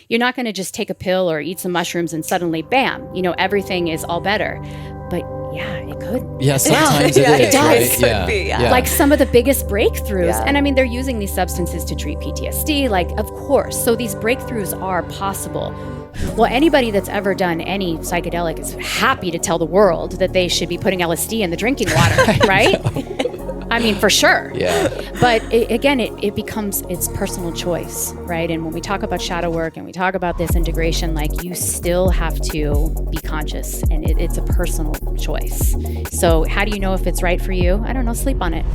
you're not going to just take a pill or eat some mushrooms and suddenly, bam, everything is all better. But yeah, it could. Yeah, sometimes it is. It does. Right? Yeah. Be, yeah. Yeah. Like some of the biggest breakthroughs. Yeah. And I mean, they're using these substances to treat PTSD, like, of course. So these breakthroughs are possible. Well, anybody that's ever done any psychedelic is happy to tell the world that they should be putting LSD in the drinking water, right? I mean, for sure. Yeah. But it becomes its personal choice, right? And when we talk about shadow work and we talk about this integration, like, you still have to be conscious, and it's a personal choice. So how do you know if it's right for you? I don't know. Sleep on it.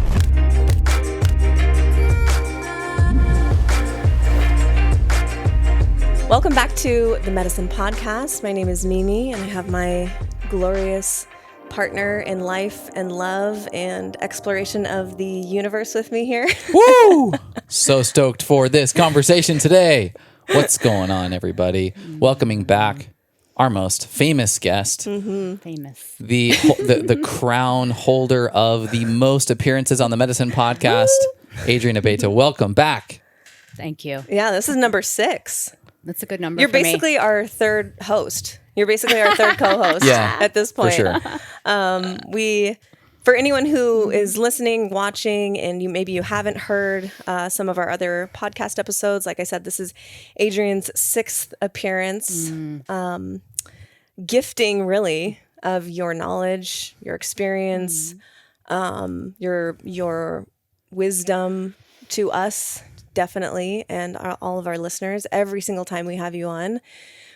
Welcome back to the Medicin Podcast. My name is Mimi, and I have my glorious partner in life and love and exploration of the universe with me here. Woo! So stoked for this conversation today. What's going on, everybody? Welcoming back our most famous guest, Famous. the crown holder of the most appearances on the Medicin Podcast, Adrienne Abeyta. Welcome back. Thank you. Yeah, this is number 6. That's a good number. You're for me. basically our third host. You're basically our third co-host at this point. For sure. For anyone who is listening, watching, and maybe you haven't heard some of our other podcast episodes, like I said, this is Adrienne's 6th appearance. Gifting, really, of your knowledge, your experience, your wisdom to us, definitely, and all of our listeners. Every single time we have you on,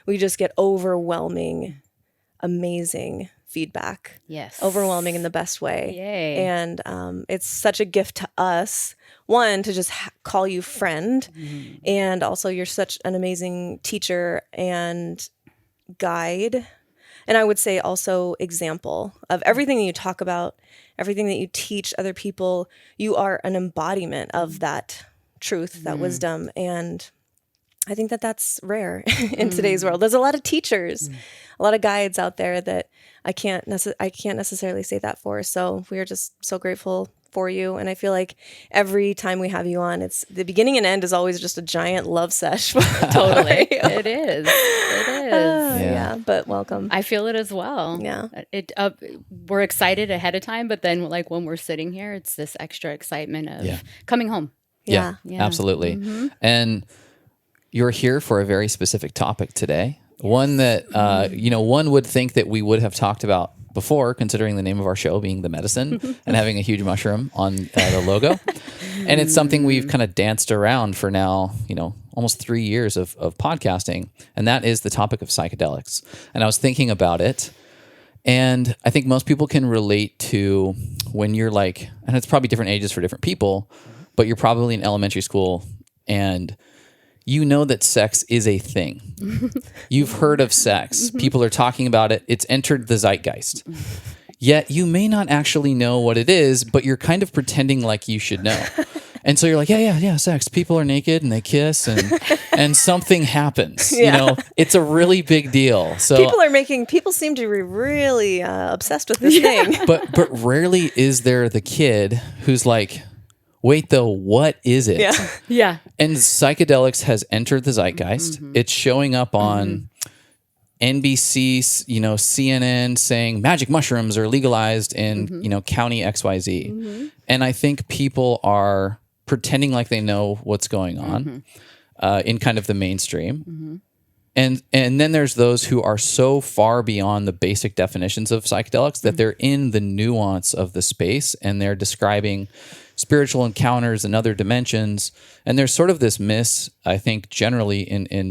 we just get overwhelming, amazing feedback. Yes. Overwhelming in the best way. Yay. And it's such a gift to us, one, to just call you friend. And also, you're such an amazing teacher and guide. And I would say also example of everything that you talk about, everything that you teach other people. You are an embodiment of that truth, that wisdom. And I think that that's rare in today's world. There's a lot of teachers, a lot of guides out there that I can't necessarily say that for. So we are just so grateful for you. And I feel like every time we have you on, it's the beginning and end is always just a giant love sesh. Totally. It is. It is. Yeah, but welcome. I feel it as well. Yeah. We're excited ahead of time, but then like when we're sitting here, it's this extra excitement of coming home. Yeah, Yeah. absolutely. And you're here for a very specific topic today. One that, one would think that we would have talked about before, considering the name of our show being The Medicin and having a huge mushroom on the logo. And it's something we've kind of danced around for now, almost 3 years of podcasting. And that is the topic of psychedelics. And I was thinking about it. And I think most people can relate to when you're like, and it's probably different ages for different people, but you're probably in elementary school and you know that sex is a thing. You've heard of sex. People are talking about it. It's entered the zeitgeist. Yet you may not actually know what it is, but you're kind of pretending like you should know. And so you're like, yeah, sex. People are naked and they kiss and something happens. Yeah. It's a really big deal. So People seem to be really obsessed with this thing. But rarely is there the kid who's like, wait, though, what is it? Yeah. Yeah. And psychedelics has entered the zeitgeist. It's showing up on NBC, CNN saying magic mushrooms are legalized in, county XYZ. And I think people are pretending like they know what's going on in kind of the mainstream. And then there's those who are so far beyond the basic definitions of psychedelics that they're in the nuance of the space and they're describing spiritual encounters and other dimensions. And there's sort of this miss, I think, generally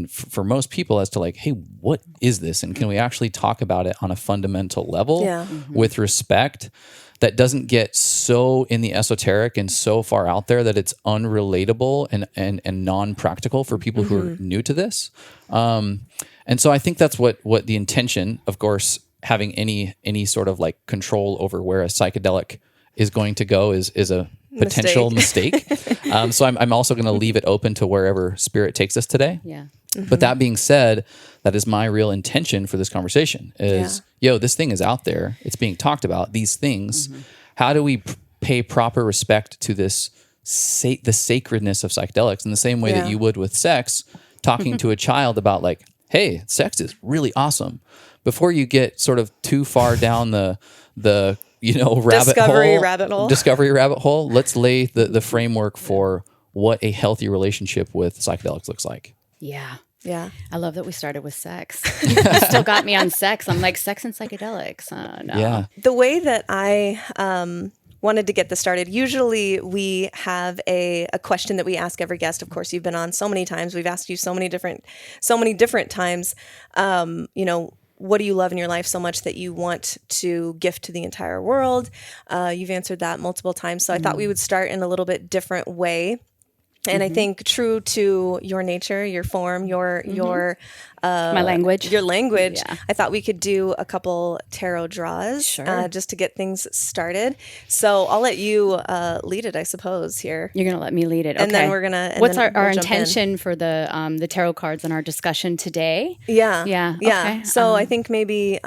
for most people as to like, hey, what is this? And can we actually talk about it on a fundamental level with respect that doesn't get so in the esoteric and so far out there that it's unrelatable and non-practical for people who are new to this. And so I think that's what the intention, of course, having any sort of like control over where a psychedelic is going to go is a potential mistake. So I'm also going to leave it open to wherever spirit takes us today. Yeah. But that being said, that is my real intention for this conversation is, this thing is out there. It's being talked about, these things. How do we pay proper respect to this, the sacredness of psychedelics in the same way that you would with sex? talking to a child about like, hey, sex is really awesome. Before you get sort of too far down the Discovery rabbit hole, let's lay the framework for what a healthy relationship with psychedelics looks like. Yeah. Yeah. I love that we started with sex. You still got me on sex. I'm like, sex and psychedelics. No. Yeah. The way that I wanted to get this started, usually we have a question that we ask every guest. Of course, you've been on so many times. We've asked you so many different times, what do you love in your life so much that you want to gift to the entire world? You've answered that multiple times. So I thought we would start in a little bit different way. And I think true to your nature, your form, your my language. Your language. Yeah. I thought we could do a couple tarot draws just to get things started. So I'll let you lead it, I suppose, here. You're going to let me lead it. Okay. And then we're going to... What's our intention for the tarot cards in our discussion today? Yeah. Yeah. Yeah. Okay. So I think maybe...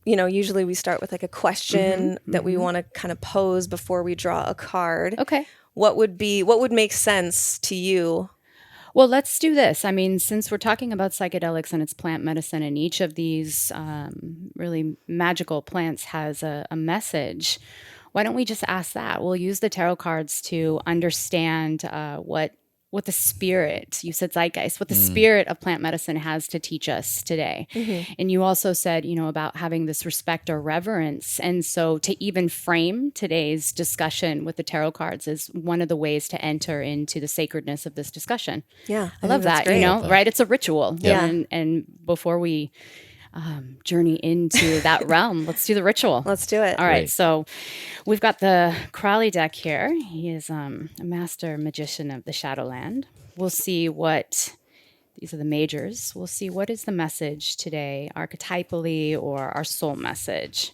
usually we start with like a question that we want to kind of pose before we draw a card. Okay. What would make sense to you? Well, let's do this. I mean, since we're talking about psychedelics and it's plant medicine, and each of these really magical plants has a message, why don't we just ask that? We'll use the tarot cards to understand what the spirit, you said zeitgeist, what the spirit of plant medicine has to teach us today. And you also said, about having this respect or reverence. And so to even frame today's discussion with the tarot cards is one of the ways to enter into the sacredness of this discussion. Yeah. I love that, right? It's a ritual. Yeah. And before we journey into that realm, let's do the ritual. Let's do it. All right. So we've got the Crowley deck here. He is a master magician of the Shadowland. We'll see these are the majors. We'll see what is the message today, archetypally or our soul message.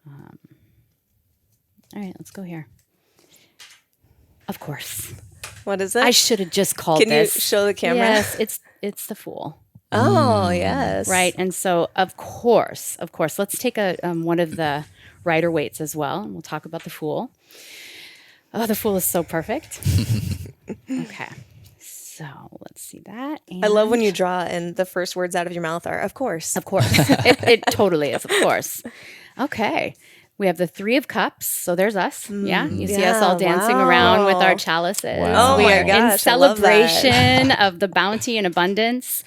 All right, let's go here. Of course. What is it? I should have just called this. Can you show the camera? Yes, it's the Fool. Oh, yes. Right. And so, of course, let's take one of the Rider-Waite's as well, and we'll talk about the Fool. Oh, the Fool is so perfect. Okay. So let's see that. And I love when you draw and the first words out of your mouth are, of course. Of course. It totally is, of course. Okay. We have the Three of Cups. So there's us. Yeah. You see us all dancing around with our chalices. Wow. Oh, we my are gosh, in celebration of the bounty and abundance.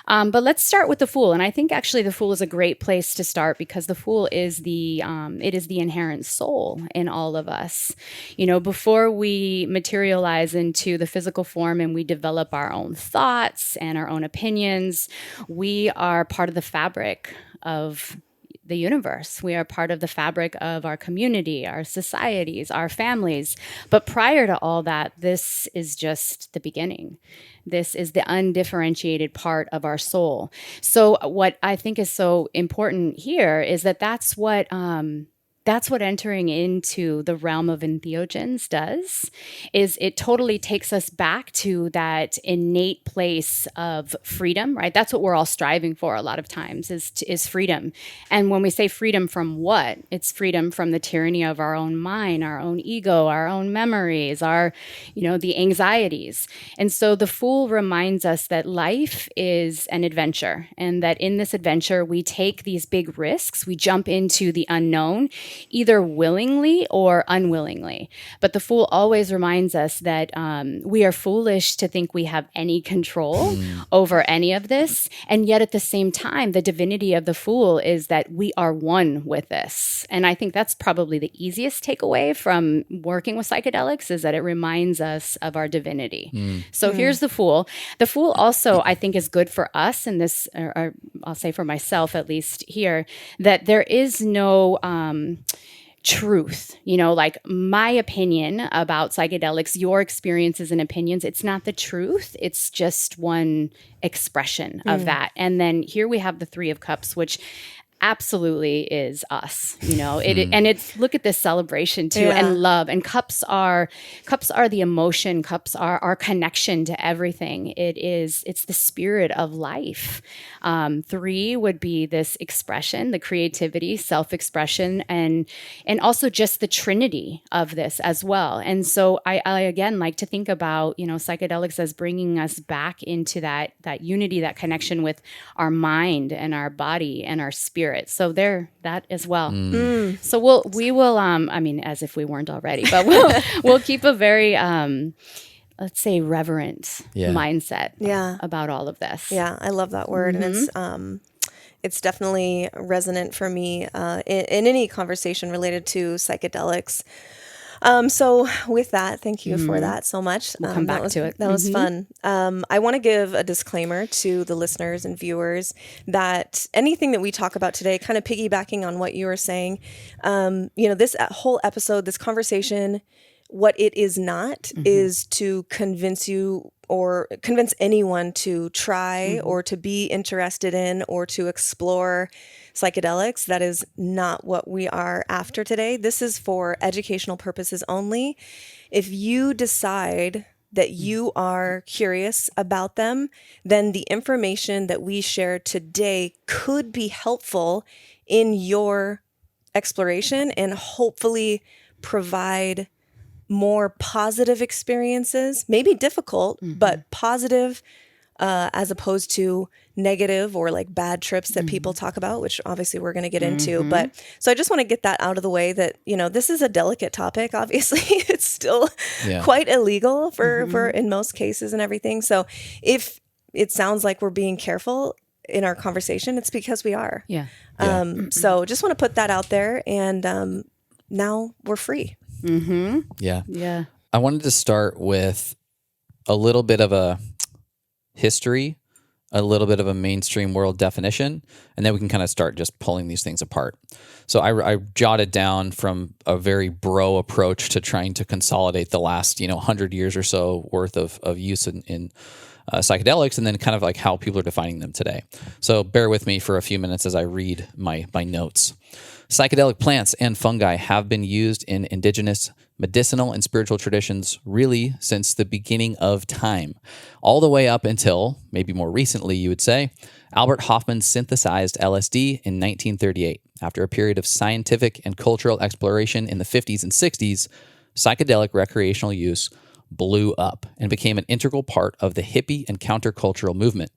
But let's start with the Fool. And I think actually the Fool is a great place to start because the Fool is the inherent soul in all of us. Before we materialize into the physical form and we develop our own thoughts and our own opinions, we are part of the fabric of the universe. We are part of the fabric of our community, our societies, our families. But prior to all that, this is just the beginning. This is the undifferentiated part of our soul. So what I think is so important here is that that's what entering into the realm of entheogens does, is it totally takes us back to that innate place of freedom, right? That's what we're all striving for a lot of times is freedom. And when we say freedom from what? It's freedom from the tyranny of our own mind, our own ego, our own memories, the anxieties. And so the Fool reminds us that life is an adventure and that in this adventure, we take these big risks, we jump into the unknown, either willingly or unwillingly. But the Fool always reminds us that we are foolish to think we have any control over any of this. And yet at the same time, the divinity of the Fool is that we are one with this. And I think that's probably the easiest takeaway from working with psychedelics is that it reminds us of our divinity. So here's the Fool. The Fool also, I think, is good for us in this, or I'll say for myself at least here, that there is no truth, like my opinion about psychedelics, your experiences and opinions, it's not the truth. It's just one expression of that. And then here we have the Three of Cups, which absolutely is us, and it's, look at this celebration too, and love, and cups are the emotion, cups are our connection to everything. It's the spirit of life. 3 would be this expression, the creativity, self-expression, and also just the trinity of this as well. And so I again like to think about, psychedelics as bringing us back into that unity, that connection with our mind and our body and our spirit. So there, that as well. So we will I mean, as if we weren't already, but we'll keep a very let's say reverent mindset about all of this. Yeah, I love that word. And it's definitely resonant for me in any conversation related to psychedelics. So with that, thank you for that so much. We'll come back to it. That was fun. I want to give a disclaimer to the listeners and viewers that anything that we talk about today, kind of piggybacking on what you were saying, this whole episode, this conversation, what it is not is to convince you or convince anyone to try or to be interested in or to explore psychedelics. That is not what we are after today. This is for educational purposes only. If you decide that you are curious about them, then the information that we share today could be helpful in your exploration and hopefully provide more positive experiences, maybe difficult, but positive, as opposed to negative or like bad trips that people talk about, which obviously we're going to get into. But so I just want to get that out of the way that, this is a delicate topic. Obviously, it's still quite illegal for in most cases and everything. So if it sounds like we're being careful in our conversation, it's because we are. So just want to put that out there. And now we're free. Yeah. I wanted to start with a little bit of a history, a little bit of a mainstream world definition, and then we can kind of start just pulling these things apart. So I jotted down from a very bro approach to trying to consolidate the last 100 years or so worth of use in psychedelics, and then kind of like how people are defining them today. So bear with me for a few minutes as I read my notes. Psychedelic plants and fungi have been used in indigenous medicinal and spiritual traditions really since the beginning of time, all the way up until, maybe more recently you would say, Albert Hofmann synthesized LSD in 1938. After a period of scientific and cultural exploration in the 50s and 60s, psychedelic recreational use blew up and became an integral part of the hippie and countercultural movement.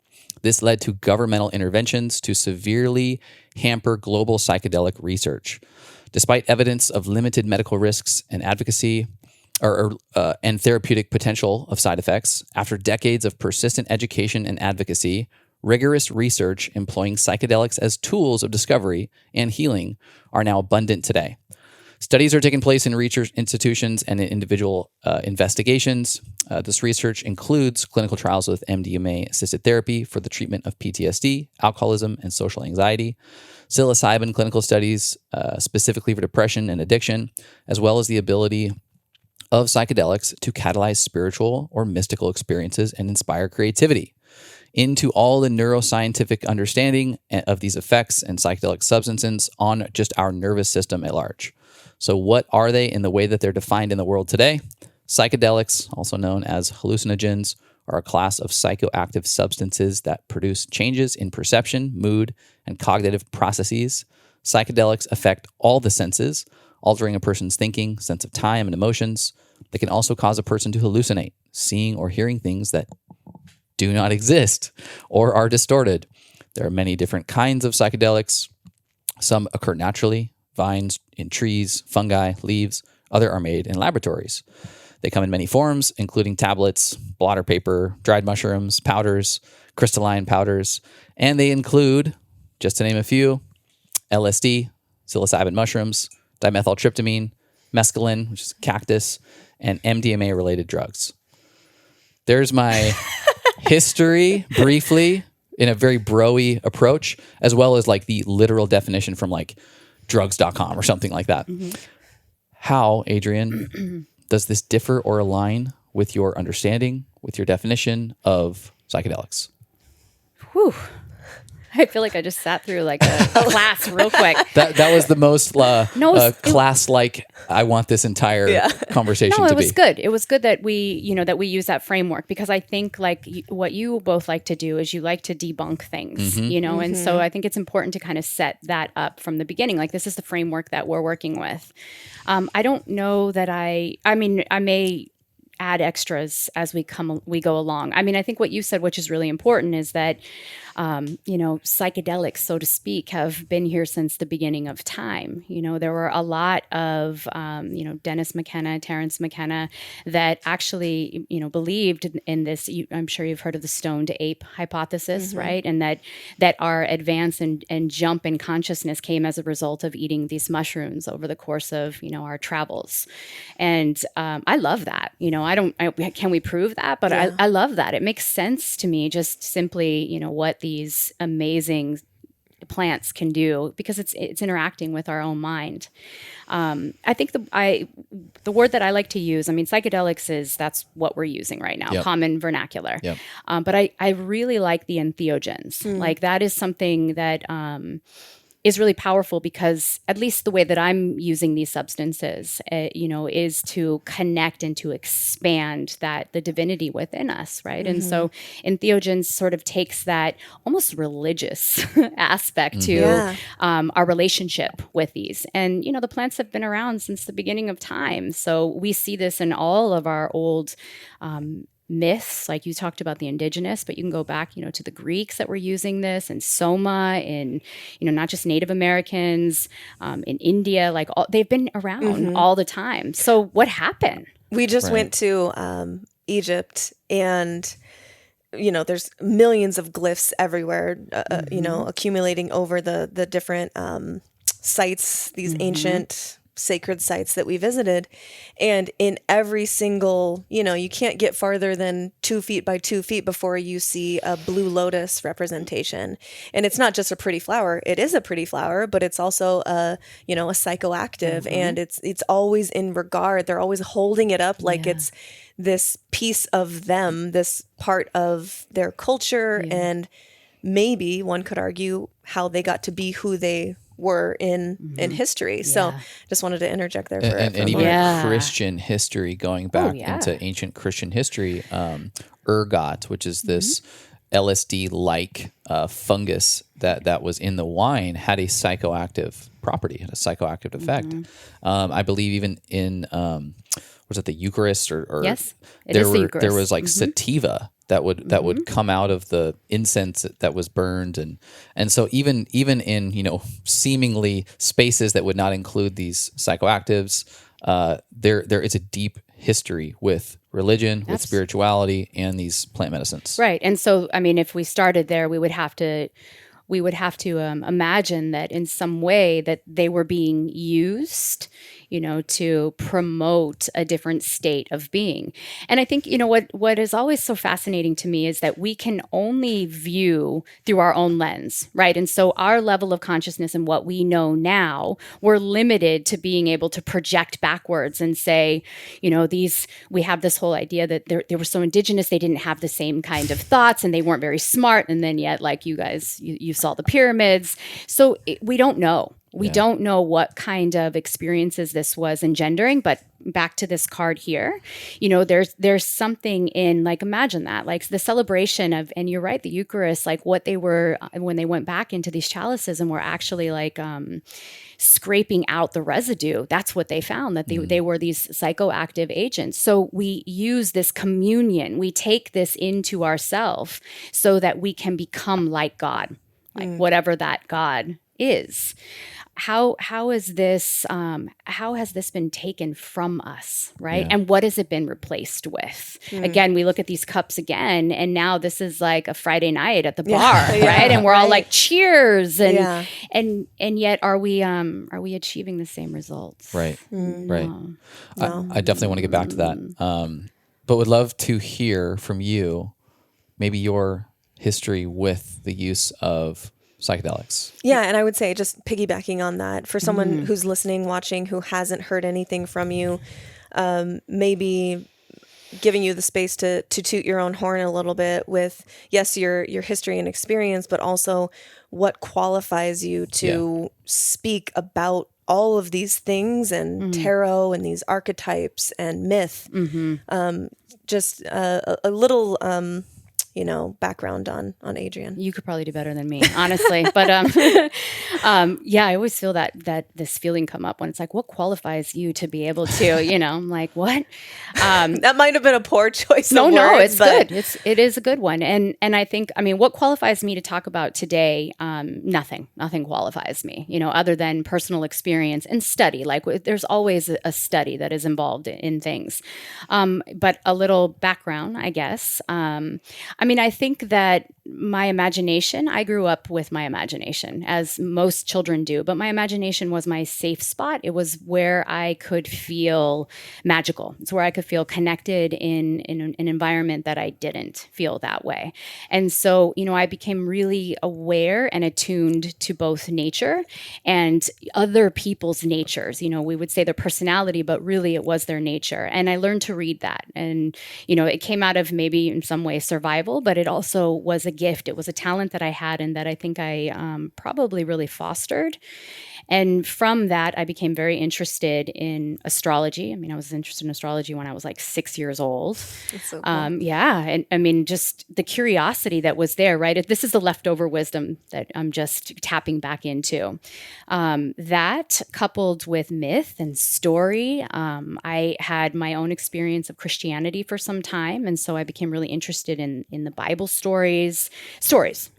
This led to governmental interventions to severely hamper global psychedelic research. Despite evidence of limited medical risks and advocacy and therapeutic potential of side effects, after decades of persistent education and advocacy, rigorous research employing psychedelics as tools of discovery and healing are now abundant today. Studies are taking place in research institutions and in individual investigations. This research includes clinical trials with MDMA-assisted therapy for the treatment of PTSD, alcoholism, and social anxiety, psilocybin clinical studies specifically for depression and addiction, as well as the ability of psychedelics to catalyze spiritual or mystical experiences and inspire creativity. Into all the neuroscientific understanding of these effects and psychedelic substances on just our nervous system at large. So what are they in the way that they're defined in the world today? Psychedelics, also known as hallucinogens, are a class of psychoactive substances that produce changes in perception, mood, and cognitive processes. Psychedelics affect all the senses, altering a person's thinking, sense of time, and emotions. They can also cause a person to hallucinate, seeing or hearing things that do not exist or are distorted. There are many different kinds of psychedelics. Some occur naturally, vines in trees, fungi, leaves. Other are made in laboratories. They come in many forms, including tablets, blotter paper, dried mushrooms, powders, crystalline powders, and they include, just to name a few, LSD, psilocybin mushrooms, dimethyltryptamine, mescaline, which is cactus, and MDMA-related drugs. There's my history, briefly, in a very bro-y approach, as well as like the literal definition from like drugs.com or something like that. How, Adrienne, does this differ or align with your understanding, with your definition of psychedelics? Whew. I feel like I just sat through like a class real quick. That was the most class-like. I want this entire conversation to be. It was good. It was good that we use that framework, because I think like what you both like to do is you like to debunk things, and so I think it's important to kind of set that up from the beginning. Like, this is the framework that we're working with. I don't know that I may add extras as we go along. I mean, I think what you said, which is really important, is that psychedelics, so to speak, have been here since the beginning of time. There were a lot of, Dennis McKenna, Terence McKenna, that actually, believed in this. I'm sure you've heard of the stoned ape hypothesis, right? And that our advance and jump in consciousness came as a result of eating these mushrooms over the course of, our travels. And I love that. Can we prove that? But I love that. It makes sense to me, just simply, what these amazing plants can do, because it's interacting with our own mind. I think the word that I like to use, psychedelics that's what we're using right now, common vernacular. Yep. But I really like the entheogens. Like, that is something that is really powerful, because at least the way that I'm using these substances, is to connect and to expand the divinity within us, right? And so entheogens sort of takes that almost religious aspect to our relationship with these. And, the plants have been around since the beginning of time. So we see this in all of our old myths, like you talked about the indigenous, but you can go back, to the Greeks that were using this, and Soma, in, not just Native Americans, in India, like they've been around all the time. So what happened? We just went to Egypt, and there's millions of glyphs everywhere, accumulating over the different sites, these ancient sacred sites that we visited. And in every single, you can't get farther than 2 feet by 2 feet before you see a blue lotus representation. And it's not just a pretty flower. It is a pretty flower, but it's also a psychoactive, and it's always in regard. They're always holding it up like it's this piece of them, this part of their culture, and maybe one could argue how they got to be who they were in history. So just wanted to interject there and even Christian history, going back into ancient Christian history, ergot, which is this LSD-like fungus that was in the wine, had a psychoactive property, had a psychoactive effect. I believe even in was it the Eucharist or yes, the Eucharist. There was like sativa that would come out of the incense that was burned, and so even in seemingly spaces that would not include these psychoactives, there is a deep history with religion, with spirituality, and these plant medicines. Right, and so if we started there, we would have to imagine that in some way that they were being used, to promote a different state of being. And I think, what is always so fascinating to me is that we can only view through our own lens, right? And so our level of consciousness and what we know now, we're limited to being able to project backwards and say, we have this whole idea that they were so indigenous, they didn't have the same kind of thoughts, and they weren't very smart. And then yet, like you guys, you saw the pyramids. So we don't know. We don't know what kind of experiences this was engendering, but back to this card here, there's something in, like, imagine that, like the celebration of, and you're right, the Eucharist, like what they were, when they went back into these chalices and were actually like scraping out the residue. That's what they found, that they were these psychoactive agents. So we use this communion, we take this into ourselves so that we can become like God, like whatever that God is. How has this been taken from us, right? And what has it been replaced with? Again, we look at these cups again, and now this is like a Friday night at the bar, right? And we're all like, cheers, and yet are we achieving the same results? Right, right. No. I definitely want to get back to that, but would love to hear from you, maybe your history with the use of psychedelics. Yeah, and I would say, just piggybacking on that, for someone who's listening, watching, who hasn't heard anything from you, maybe giving you the space to toot your own horn a little bit with, yes, your history and experience, but also what qualifies you to speak about all of these things and tarot and these archetypes and myth. Just a little background on Adrienne. You could probably do better than me, honestly. But I always feel that this feeling come up when it's like, what qualifies you to be able to, I'm like, what? That might have been a poor choice. No, words, it's good. It is a good one. And I think, what qualifies me to talk about today? Nothing qualifies me, other than personal experience and study. Like there's always a study that is involved in things. But a little background, I guess. I think that my imagination, I grew up with my imagination, as most children do, but my imagination was my safe spot. It was where I could feel magical. It's where I could feel connected in an environment that I didn't feel that way. And so, I became really aware and attuned to both nature and other people's natures. We would say their personality, but really it was their nature. And I learned to read that. And, it came out of maybe in some way survival, but it also was a gift. It was a talent that I had and that I think I probably really fostered. And from that, I became very interested in astrology. I was interested in astrology when I was like 6 years old. That's so cool. And just the curiosity that was there, right? This is the leftover wisdom that I'm just tapping back into. That coupled with myth and story, I had my own experience of Christianity for some time. And so I became really interested in the Bible stories,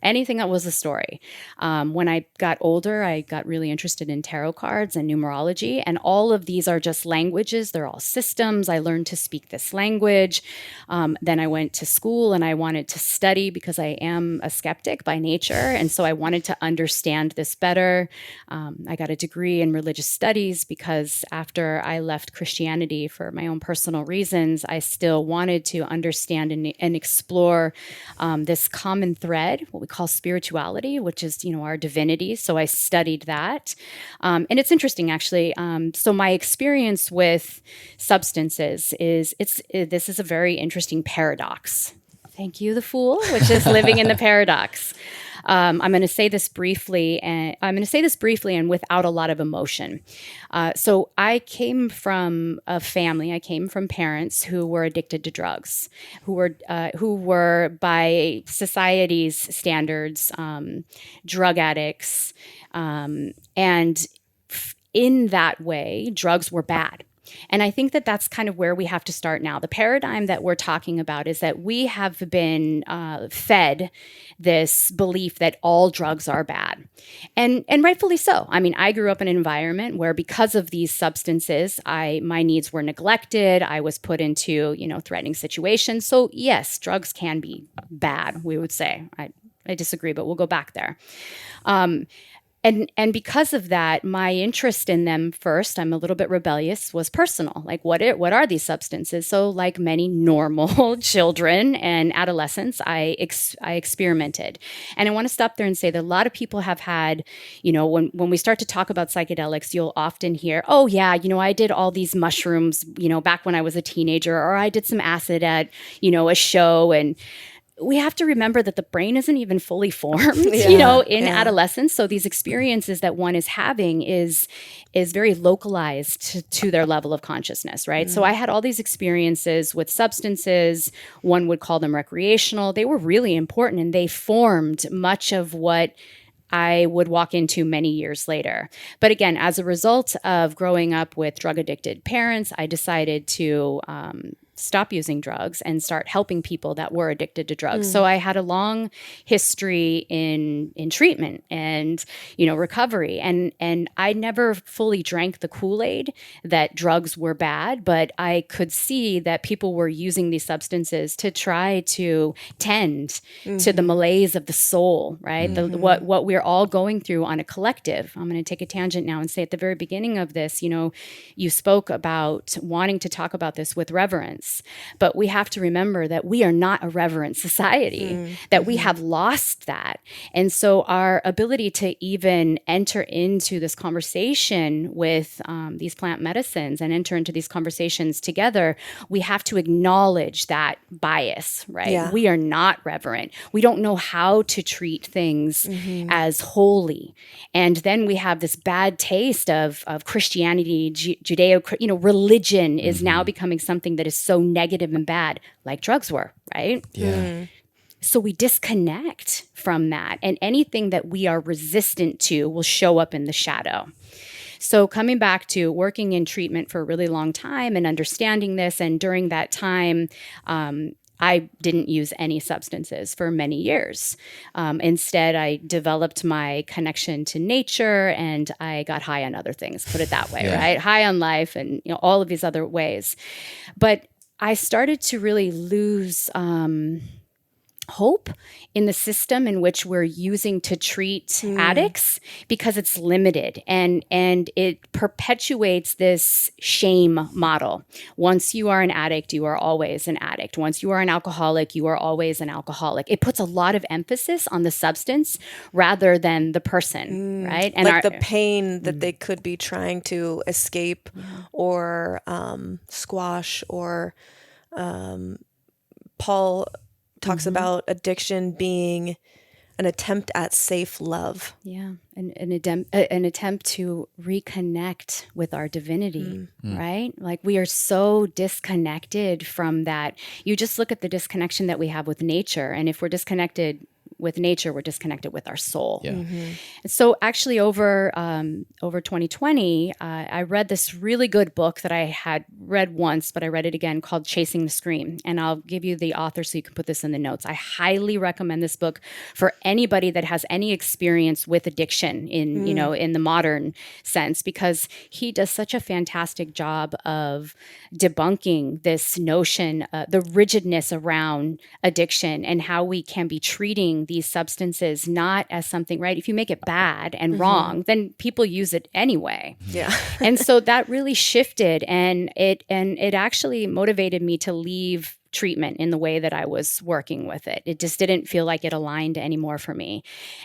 anything that was a story. When I got older, I got really interested in tarot cards and numerology. And all of these are just languages. They're all systems. I learned to speak this language. Then I went to school and I wanted to study because I am a skeptic by nature. And so I wanted to understand this better. I got a degree in religious studies because after I left Christianity for my own personal reasons, I still wanted to understand and explore this common thread, what we call spirituality, which is, our divinity. So I studied that. And it's interesting, actually. So my experience with substances is this is a very interesting paradox. Thank you, the fool, which is living in the paradox. I'm going to say this briefly, and without a lot of emotion. So I came from a family. I came from parents who were addicted to drugs, who were by society's standards drug addicts, and in that way, drugs were bad. And I think that that's kind of where we have to start now. The paradigm that we're talking about is that we have been fed this belief that all drugs are bad. And rightfully so. I grew up in an environment where because of these substances, my needs were neglected. I was put into, threatening situations. So yes, drugs can be bad, we would say. I disagree, but we'll go back there. And because of that, my interest in them first, I'm a little bit rebellious, was personal. Like, what are these substances? So like many normal children and adolescents, I experimented. And I want to stop there and say that a lot of people have had, when we start to talk about psychedelics, you'll often hear, oh yeah, I did all these mushrooms, back when I was a teenager, or I did some acid at, a show. And we have to remember that the brain isn't even fully formed, in adolescence. So these experiences that one is having is very localized to their level of consciousness, right? So I had all these experiences with substances. One would call them recreational. They were really important, and they formed much of what I would walk into many years later. But again, as a result of growing up with drug-addicted parents, I decided to stop using drugs and start helping people that were addicted to drugs. So I had a long history in treatment and, recovery. And I never fully drank the Kool-Aid that drugs were bad, but I could see that people were using these substances to try to tend to the malaise of the soul, right? What we're all going through on a collective. I'm going to take a tangent now and say at the very beginning of this, you spoke about wanting to talk about this with reverence. reverence. But we have to remember that we are not a reverent society, that we have lost that. And so our ability to even enter into this conversation with these plant medicines and enter into these conversations together, we have to acknowledge that bias, right? Yeah. We are not reverent. We don't know how to treat things as holy. And then we have this bad taste of Christianity, Judeo, religion is now becoming something that is so negative and bad, like drugs were, right? Yeah. So we disconnect from that. And anything that we are resistant to will show up in the shadow. So coming back to working in treatment for a really long time and understanding this, and during that time, I didn't use any substances for many years. Instead, I developed my connection to nature, and I got high on other things, put it that way, right? High on life and all of these other ways. But I started to really lose hope in the system in which we're using to treat addicts, because it's limited and it perpetuates this shame model. Once you are an addict, you are always an addict. Once you are an alcoholic, you are always an alcoholic. It puts a lot of emphasis on the substance rather than the person, right? And like the pain that they could be trying to escape or squash, or Paul talks about addiction being an attempt at safe love. Yeah, an attempt to reconnect with our divinity, right? Like we are so disconnected from that. You just look at the disconnection that we have with nature, and if we're disconnected with nature, we're disconnected with our soul. Yeah. And so actually over 2020, I read this really good book that I had read once, but I read it again, called Chasing the Scream. And I'll give you the author so you can put this in the notes. I highly recommend this book for anybody that has any experience with addiction in, in the modern sense, because he does such a fantastic job of debunking this notion, the rigidness around addiction, and how we can be treating these substances not as something, right? If you make it bad and wrong, then people use it anyway. Yeah. And so that really shifted, and it actually motivated me to leave treatment in the way that I was working with it. It just didn't feel like it aligned anymore for me.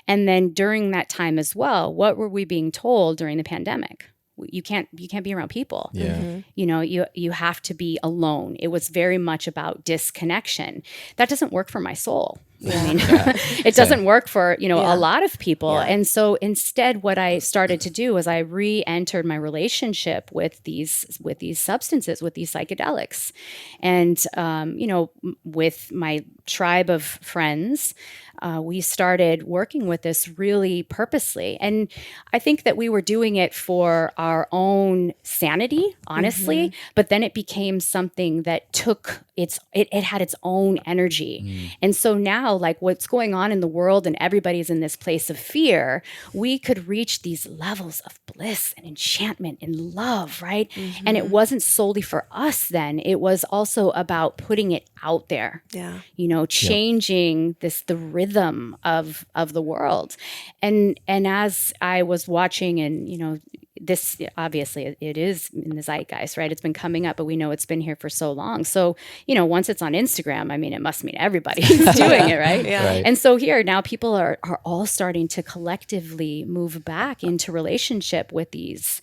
And then during that time as well, what were we being told during the pandemic? You can't be around people. Yeah. You have to be alone. It was very much about disconnection. That doesn't work for my soul. I mean, it doesn't work for, a lot of people. Yeah. And so instead, what I started to do was I re-entered my relationship with these substances, with these psychedelics. And, with my tribe of friends, we started working with this really purposely. And I think that we were doing it for our own sanity, honestly, but then it became something that took it had its own energy. And so now, like what's going on in the world and everybody's in this place of fear, we could reach these levels of bliss and enchantment and love, right? And it wasn't solely for us then. It was also about putting it out there. Yeah. Changing the rhythm of the world. And as I was watching, and this obviously it is in the zeitgeist, right? It's been coming up, but we know it's been here for so long. So, once it's on Instagram, I mean, it must mean everybody's doing it, right? Yeah. Right. And so here now people are all starting to collectively move back into relationship with these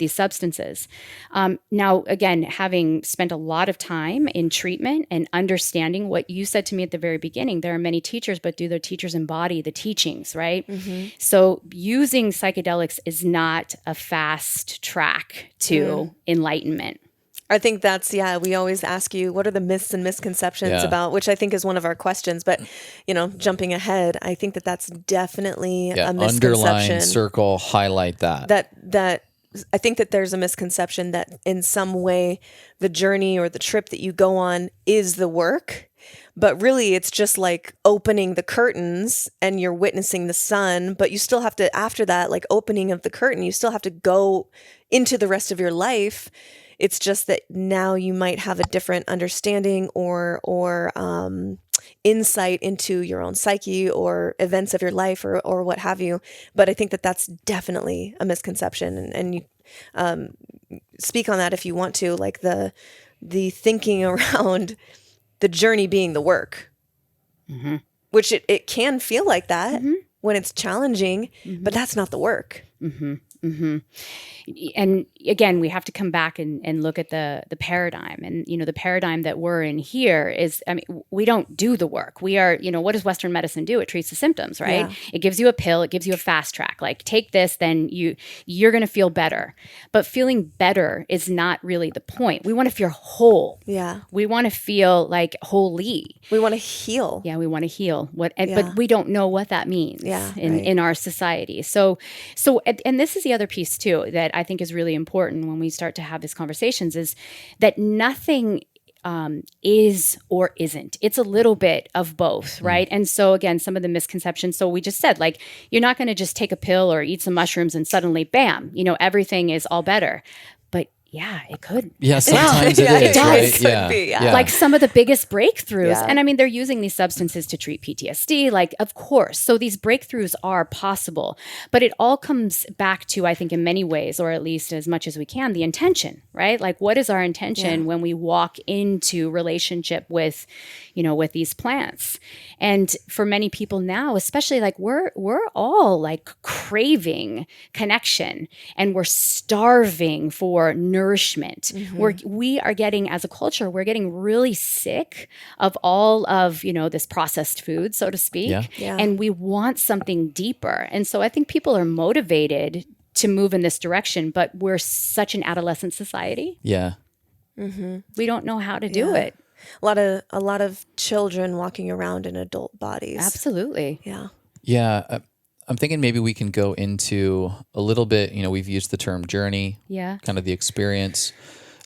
substances. Now, again, having spent a lot of time in treatment and understanding what you said to me at the very beginning, there are many teachers, but do their teachers embody the teachings, right? So using psychedelics is not a fast track to enlightenment. I think that's, we always ask you, what are the myths and misconceptions about, which I think is one of our questions, but, jumping ahead, I think that that's definitely a misconception. Underline, circle, highlight that. That I think that there's a misconception that in some way the journey or the trip that you go on is the work, but really it's just like opening the curtains and you're witnessing the sun, but you still have to, after that, like opening of the curtain, you still have to go into the rest of your life. It's just that now you might have a different understanding or insight into your own psyche or events of your life or what have you. But I think that that's definitely a misconception. And you speak on that if you want to, like the the thinking around the journey being the work, which it can feel like that when it's challenging, but that's not the work. And again, we have to come back and look at the paradigm. And, the paradigm that we're in here is, we don't do the work. We are, what does Western medicine do? It treats the symptoms, right? Yeah. It gives you a pill. It gives you a fast track. Like, take this, then you're going to feel better. But feeling better is not really the point. We want to feel whole. Yeah. We want to feel like wholly. We want to heal. Yeah, we want to heal. But we don't know what that means in our society. So, and this is the other piece too that I think is really important when we start to have these conversations, is that nothing is or isn't. It's a little bit of both, right? And so again, some of the misconceptions. So we just said, like, you're not going to just take a pill or eat some mushrooms and suddenly, bam, everything is all better. But yeah, it could. Yeah, sometimes it is, does. right? Yeah. Like some of the biggest breakthroughs. Yeah. And they're using these substances to treat PTSD, like, of course. So these breakthroughs are possible. But it all comes back to, I think, in many ways, or at least as much as we can, the intention, right? Like, what is our intention when we walk into relationship with, with these plants? And for many people now, especially, like, we're all like craving connection, and we're starving for nourishment. We are getting, as a culture, we're getting really sick of all of, this processed food, so to speak. Yeah. And we want something deeper. And so I think people are motivated to move in this direction, but we're such an adolescent society. Yeah. We don't know how to do it. A lot of children walking around in adult bodies. Absolutely. Yeah. Yeah. I'm thinking maybe we can go into a little bit, we've used the term journey, kind of the experience.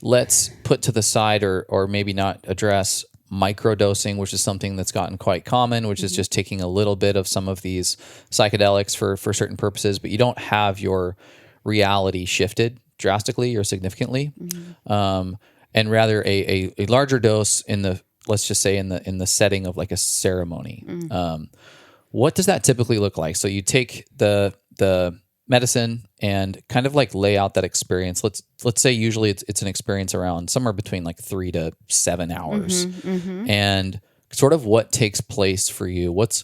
Let's put to the side or maybe not address microdosing, which is something that's gotten quite common, which is just taking a little bit of some of these psychedelics for certain purposes, but you don't have your reality shifted drastically or significantly. And rather a larger dose let's just say in the setting of like a ceremony. What does that typically look like? So you take the medicine and kind of like lay out that experience. Let's say usually it's an experience around somewhere between like 3 to 7 hours, and sort of what takes place for you. What's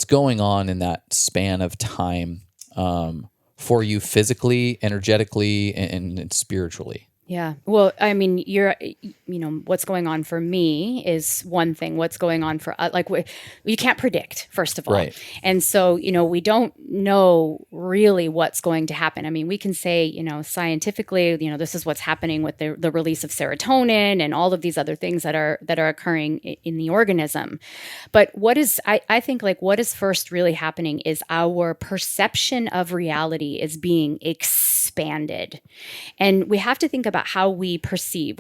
going on in that span of time for you physically, energetically, and spiritually? Yeah. Well, what's going on for me is one thing. What's going on for you can't predict, first of all. Right. And so, we don't know really what's going to happen. We can say, scientifically, this is what's happening with the release of serotonin and all of these other things that are occurring in the organism. But I think what is first really happening is our perception of reality is being expanded. And we have to think about how we perceive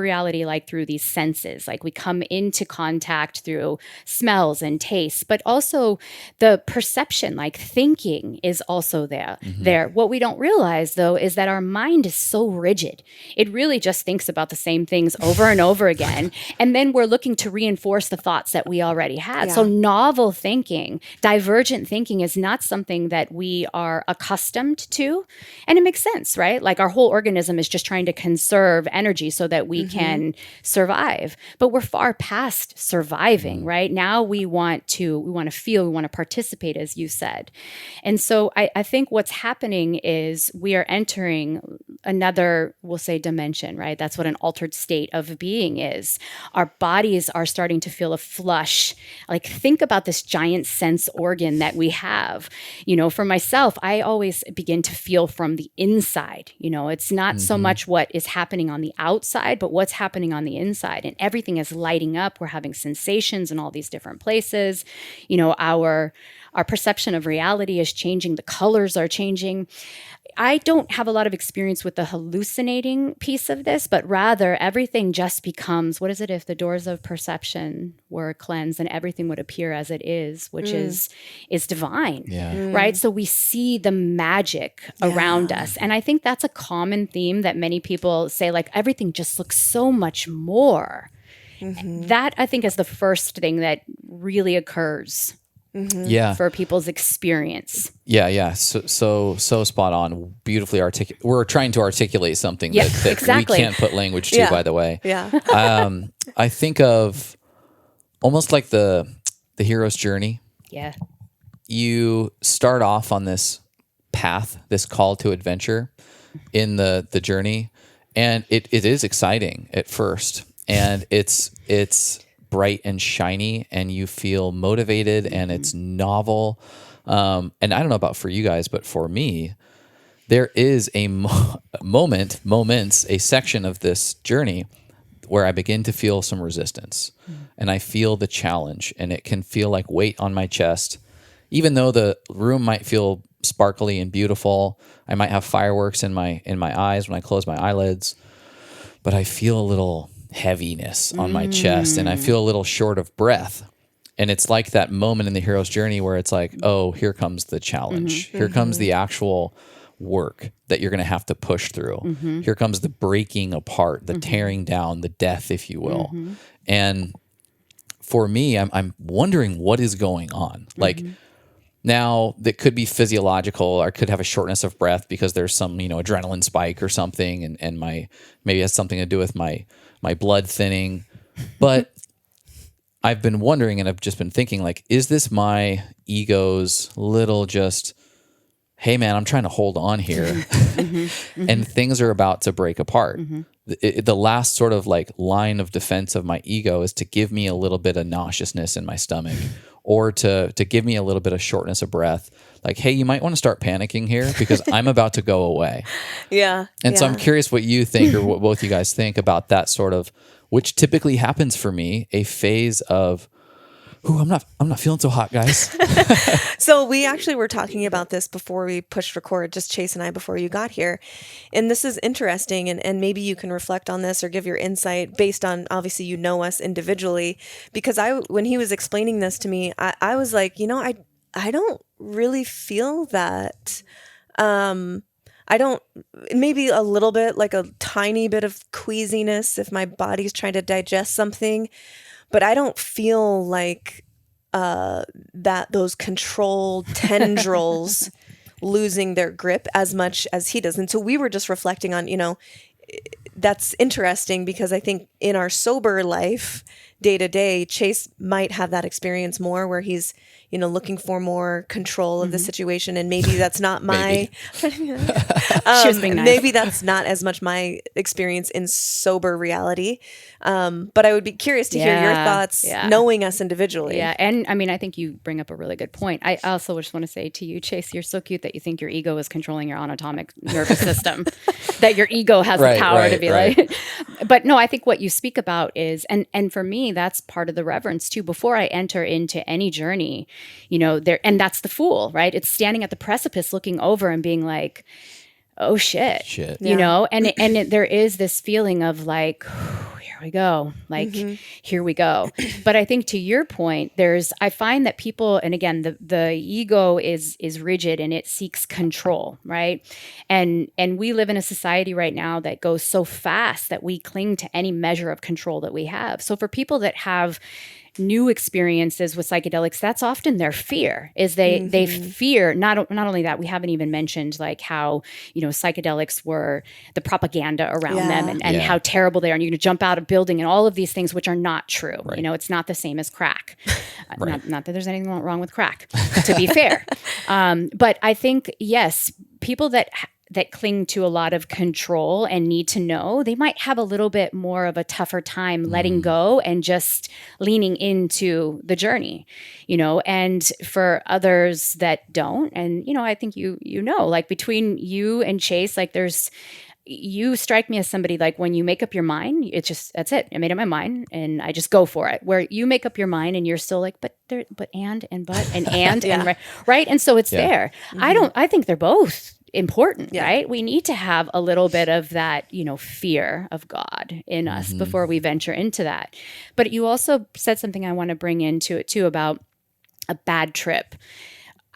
reality, like through these senses. Like, we come into contact through smells and tastes, but also the perception, like thinking, is also there. What we don't realize, though, is that our mind is so rigid. It really just thinks about the same things over and over again. And then we're looking to reinforce the thoughts that we already had. Yeah. So novel thinking, divergent thinking is not something that we are accustomed to. And it makes sense, right? Like, our whole organism is just trying to conserve energy so that we can survive. But we're far past surviving, right? Now we want to feel, we want to participate, as you said. And so I think what's happening is we are entering another, we'll say, dimension, right? That's what an altered state of being is. Our bodies are starting to feel a flush. Like, think about this giant sense organ that we have. For myself, I always begin to feel from the inside. It's not so much what is happening on the outside, but what's happening on the inside. And everything is lighting up. We're having sensations in all these different places. Our perception of reality is changing. The colors are changing. I don't have a lot of experience with the hallucinating piece of this, but rather everything just becomes, what is it, if the doors of perception were cleansed, then everything would appear as it is, which is divine, right? So we see the magic around us. And I think that's a common theme that many people say, like, everything just looks so much more. That, I think, is the first thing that really occurs Yeah. for people's experience. Yeah. So spot on. Beautifully articulate. We're trying to articulate something that exactly. we can't put language to, by the way. Yeah. I think of almost like the hero's journey. Yeah. You start off on this path, this call to adventure in the journey, and it is exciting at first, and it's bright and shiny, and you feel motivated, and it's novel. And I don't know about for you guys, but for me, there is a a section of this journey where I begin to feel some resistance, and I feel the challenge, and it can feel like weight on my chest. Even though the room might feel sparkly and beautiful, I might have fireworks in my eyes when I close my eyelids, but I feel a little heaviness on my chest, and I feel a little short of breath. And it's like that moment in the hero's journey where it's like, oh, here comes the challenge. Here comes the actual work that you're going to have to push through. Here comes the breaking apart, the tearing down, the death, if you will. And for me, I'm wondering what is going on. Like, now, that could be physiological, or I could have a shortness of breath because there's some, adrenaline spike or something, and maybe it has something to do with my blood thinning. But I've been wondering, and I've just been thinking, like, is this my ego's little just, hey man, I'm trying to hold on here, and things are about to break apart. The last sort of like line of defense of my ego is to give me a little bit of nauseousness in my stomach, or to give me a little bit of shortness of breath. Like, hey, you might want to start panicking here because I'm about to go away. Yeah. And so I'm curious what you think, or what both you guys think about that sort of, which typically happens for me, a phase of, ooh, I'm not feeling so hot, guys. So we actually were talking about this before we pushed record, just Chase and I, before you got here. And this is interesting, and maybe you can reflect on this or give your insight based on, obviously, us individually. Because when he was explaining this to me, I was like, I don't really feel that. I don't, maybe a little bit, like a tiny bit of queasiness if my body's trying to digest something. But I don't feel like that those control tendrils losing their grip as much as he does. And so we were just reflecting on, that's interesting because I think in our sober life, day to day, Chase might have that experience more where he's, looking for more control of the situation. And maybe that's not my, She was being nice. Maybe that's not as much my experience in sober reality. But I would be curious to hear your thoughts, knowing us individually. Yeah. And I mean, I think you bring up a really good point. I also just want to say to you, Chase, you're so cute that you think your ego is controlling your autonomic nervous system, that your ego has the power to be like, but no, I think what you speak about is, and for me, that's part of the reverence too. Before I enter into any journey, and that's the fool, right? It's standing at the precipice, looking over and being like, oh shit. And there is this feeling of like, here we go, like, here we go. But I think to your point, I find that people, and again, the ego is rigid and it seeks control, right? And we live in a society right now that goes so fast that we cling to any measure of control that we have. So for people that have new experiences with psychedelics, that's often their fear, is they fear not only that, we haven't even mentioned like how, psychedelics were the propaganda around them and how terrible they are. And you're going to jump out of a building and all of these things, which are not true. Right. It's not the same as crack. Not that there's anything wrong with crack, to be fair. But I think, yes, people that cling to a lot of control and need to know, they might have a little bit more of a tougher time letting go and just leaning into the journey, and for others that don't. And, I think, like between you and Chase, like you strike me as somebody like when you make up your mind, it's just, that's it. I made up my mind and I just go for it. Where you make up your mind and you're still like, and right. And so it's there. I think they're both important, right? We need to have a little bit of that, fear of God in us before we venture into that. But you also said something I want to bring into it too about a bad trip.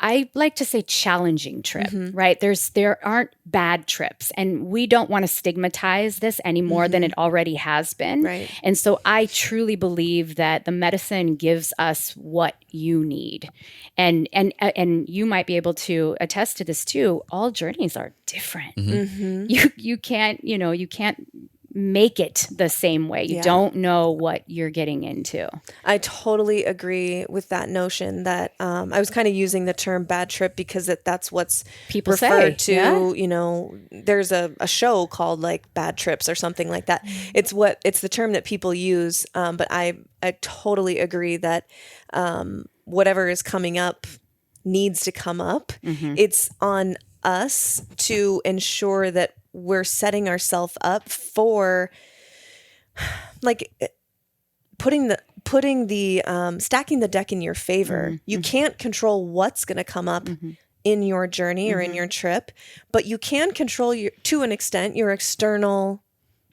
I like to say challenging trip, right? There aren't bad trips, and we don't want to stigmatize this any more than it already has been. Right. And so I truly believe that the medicine gives us what you need. And you might be able to attest to this too. All journeys are different. You can't make it the same way. You don't know what you're getting into. I totally agree with that notion that I was kind of using the term bad trip because that's what's People referred say, to, there's a show called like Bad Trips or something like that. It's the term that people use. But I totally agree that whatever is coming up needs to come up. It's on us to ensure that we're setting ourselves up for like putting the stacking the deck in your favor. You can't control what's going to come up in your journey or in your trip, but you can control to an extent your external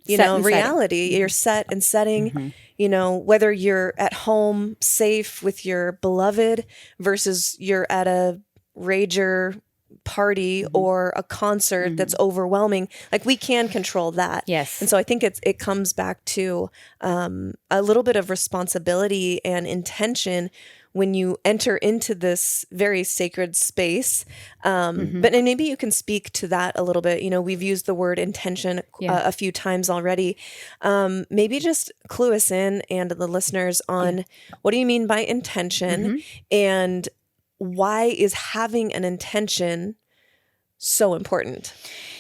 reality, your set and setting, whether you're at home safe with your beloved versus you're at a rager party or a concert that's overwhelming. Like we can control that. Yes. And so I think it comes back to a little bit of responsibility and intention when you enter into this very sacred space. And maybe you can speak to that a little bit. We've used the word intention a few times already. Maybe just clue us in and the listeners on what do you mean by intention and why is having an intention so important?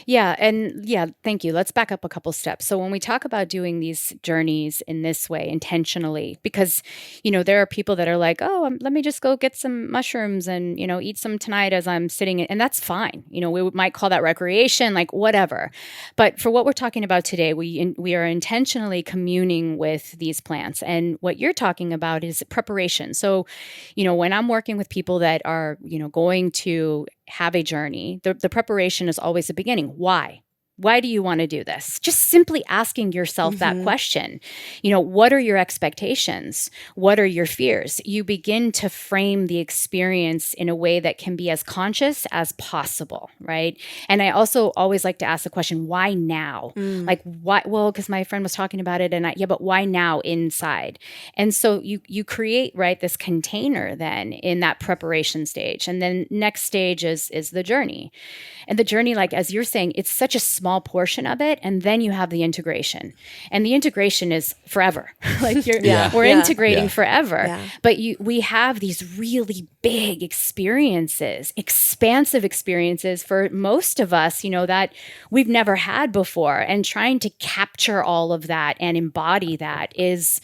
Thank you. Let's back up a couple steps. So when we talk about doing these journeys in this way intentionally, because, there are people that are like, oh, let me just go get some mushrooms and, eat some tonight as I'm sitting. And that's fine. We might call that recreation, like whatever. But for what we're talking about today, we are intentionally communing with these plants. And what you're talking about is preparation. So, when I'm working with people that are, going to have a journey, the preparation is always the beginning. Why? Why do you want to do this? Just simply asking yourself that question. What are your expectations? What are your fears? You begin to frame the experience in a way that can be as conscious as possible, right? And I also always like to ask the question, why now? Like, why? Well, because my friend was talking about it but why now inside? And so you create, right, this container then in that preparation stage. And then next stage is the journey. And the journey, like, as you're saying, it's such a small portion of it. And then you have the integration. And the integration is forever. Like we're integrating forever. Yeah. But we have these really big experiences, expansive experiences for most of us, that we've never had before. And trying to capture all of that and embody that is,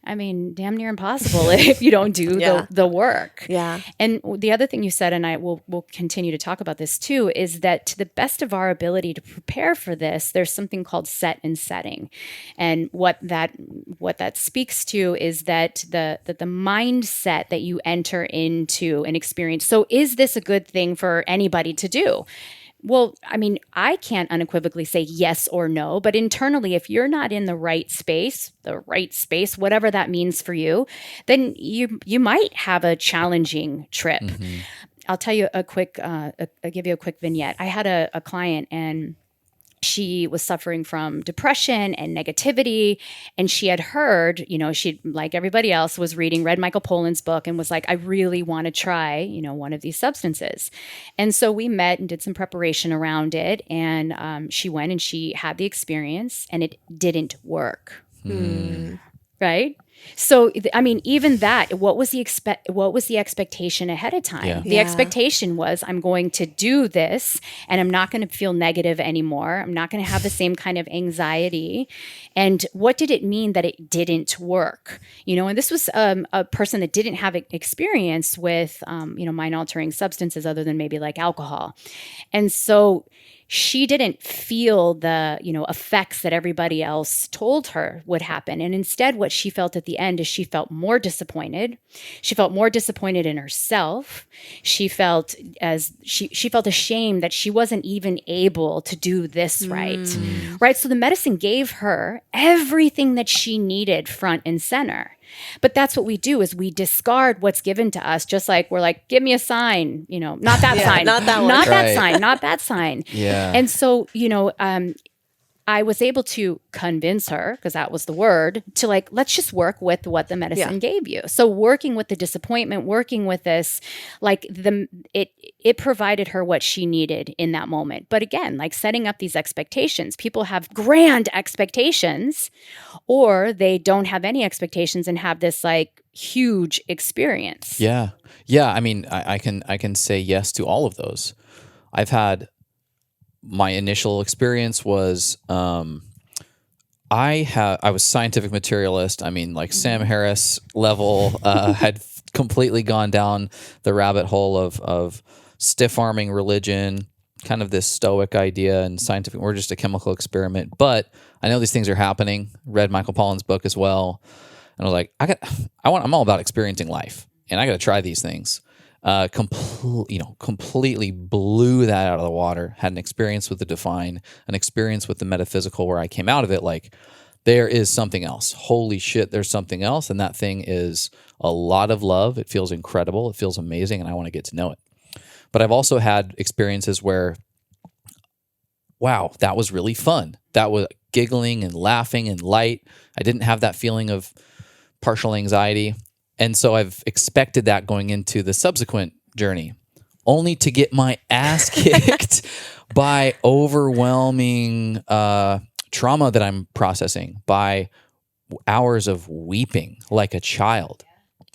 damn near impossible if you don't do the work. Yeah. And the other thing you said, and we'll continue to talk about this too, is that to the best of our ability to prepare for this, there's something called set and setting. And what that speaks to is that the mindset that you enter into an experience. So is this a good thing for anybody to do? Well, I can't unequivocally say yes or no, but internally, if you're not in the right space, whatever that means for you, then you might have a challenging trip. I'll tell you I'll give you a quick vignette. I had a client and she was suffering from depression and negativity. And she had heard, she, like everybody else, read Michael Pollan's book and was like, I really want to try, one of these substances. And so we met and did some preparation around it. And she went and she had the experience and it didn't work. Right? So, even that, what was the expectation ahead of time? Yeah. The expectation was, I'm going to do this and I'm not going to feel negative anymore. I'm not going to have the same kind of anxiety. And what did it mean that it didn't work? And this was a person that didn't have experience with, mind-altering substances other than maybe like alcohol. And so she didn't feel the, effects that everybody else told her would happen. And instead, what she felt at the end is she felt more disappointed. She felt more disappointed in herself. She felt she felt ashamed that she wasn't even able to do this right. Right. So the medicine gave her everything that she needed front and center. But that's what we do, is we discard what's given to us, just like we're like, give me a sign, not that sign, not that one. not that Right. sign, not that sign. Yeah. And so, I was able to convince her, because that was the word, to like, let's just work with what the medicine gave you. So working with the disappointment, working with this, like it provided her what she needed in that moment. But again, like setting up these expectations, people have grand expectations, or they don't have any expectations and have this like huge experience. Yeah. Yeah. I mean, I can say yes to all of those. I've had, my initial experience was, I was scientific materialist. I mean, like Sam Harris level, had completely gone down the rabbit hole of stiff arming religion, kind of this stoic idea, and scientific, we're just a chemical experiment. But I know these things are happening. Read Michael Pollan's book as well. And I was like, I'm all about experiencing life, and I got to try these things. Completely blew that out of the water. Had an experience with the divine, an experience with the metaphysical, where I came out of it like, there is something else. Holy shit, there's something else. And that thing is a lot of love. It feels incredible. It feels amazing. And I want to get to know it. But I've also had experiences where, wow, that was really fun. That was giggling and laughing and light. I didn't have that feeling of partial anxiety. And so I've expected that going into the subsequent journey, only to get my ass kicked by overwhelming trauma that I'm processing, by hours of weeping like a child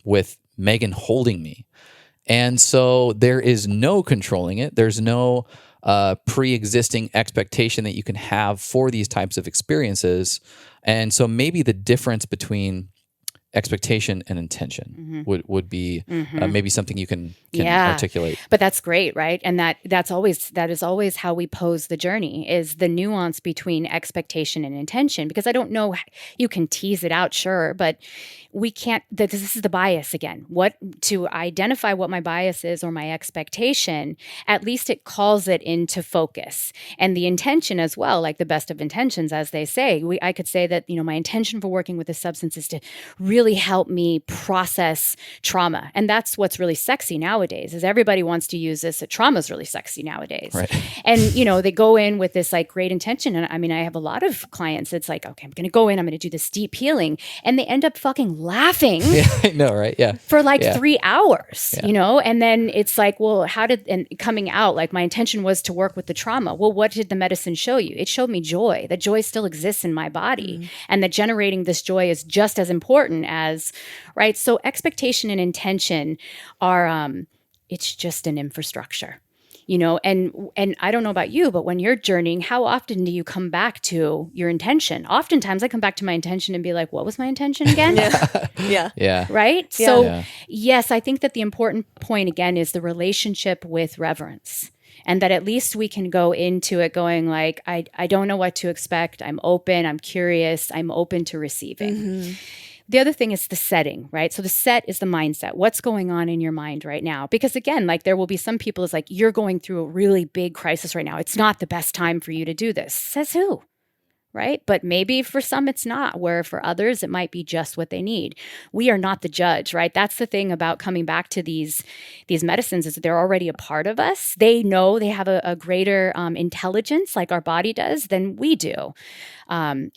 with Megan holding me. And so there is no controlling it. There's no pre-existing expectation that you can have for these types of experiences. And so maybe the difference between expectation and intention would be maybe something you can articulate. But that's great, right? And that is always how we pose the journey, is the nuance between expectation and intention. Because I don't know, you can tease it out, sure, but we can't. This is the bias again. To identify what my bias is or my expectation, at least it calls it into focus. And the intention as well, like the best of intentions, as they say. I could say that my intention for working with this substance is to really help me process trauma. And that's what's really sexy nowadays, is everybody wants to use this. Trauma is really sexy nowadays. Right. And, they go in with this like great intention. And I mean, I have a lot of clients. It's like, okay, I'm going to go in, I'm going to do this deep healing. And they end up fucking laughing. Yeah, I know, right? Yeah. For like 3 hours, and then it's like, well, coming out, like my intention was to work with the trauma. Well, what did the medicine show you? It showed me joy. That joy still exists in my body, and that generating this joy is just as important as, right? So expectation and intention are, it's just an infrastructure. And I don't know about you, but when you're journeying, how often do you come back to your intention? Oftentimes I come back to my intention and be like, what was my intention again? Yeah. Right? Yeah. So yes, I think that the important point again is the relationship with reverence. And that at least we can go into it going like, I don't know what to expect. I'm open. I'm curious. I'm open to receiving. The other thing is the setting, right? So the set is the mindset. What's going on in your mind right now? Because again, like there will be some people, it's like, you're going through a really big crisis right now. It's not the best time for you to do this. Says who? Right? But maybe for some it's not, where for others it might be just what they need. We are not the judge, right? That's the thing about coming back to these medicines, is that they're already a part of us. They know, they have a greater intelligence, like our body does, than we do.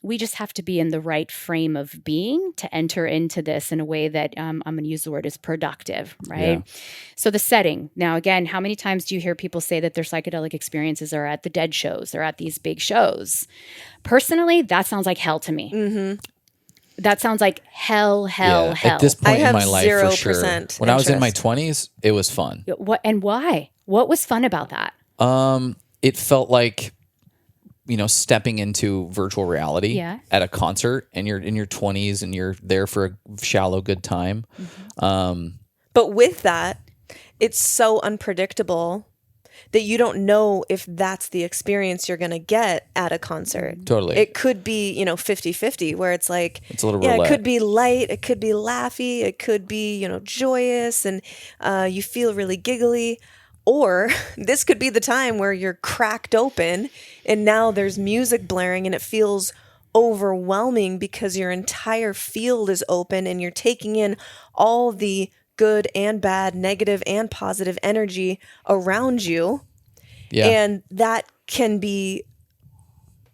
We just have to be in the right frame of being to enter into this in a way that I'm going to use the word is productive, right? Yeah. So the setting. Now, again, how many times do you hear people say that their psychedelic experiences are at the Dead shows? They're at these big shows. Personally, that sounds like hell to me. That sounds like hell. At this point in my life, 0% for sure. When I was in my 20s, it was fun. What and why? What was fun about that? It felt like, stepping into virtual reality at a concert, and you're in your 20s and you're there for a shallow good time. But with that, it's so unpredictable that you don't know if that's the experience you're going to get at a concert. Totally. It could be, 50-50, where it's like, it's a little roulette. It could be light, it could be laughy, it could be, joyous, and you feel really giggly. Or this could be the time where you're cracked open and now there's music blaring and it feels overwhelming because your entire field is open and you're taking in all the good and bad, negative and positive energy around you. Yeah. And that can be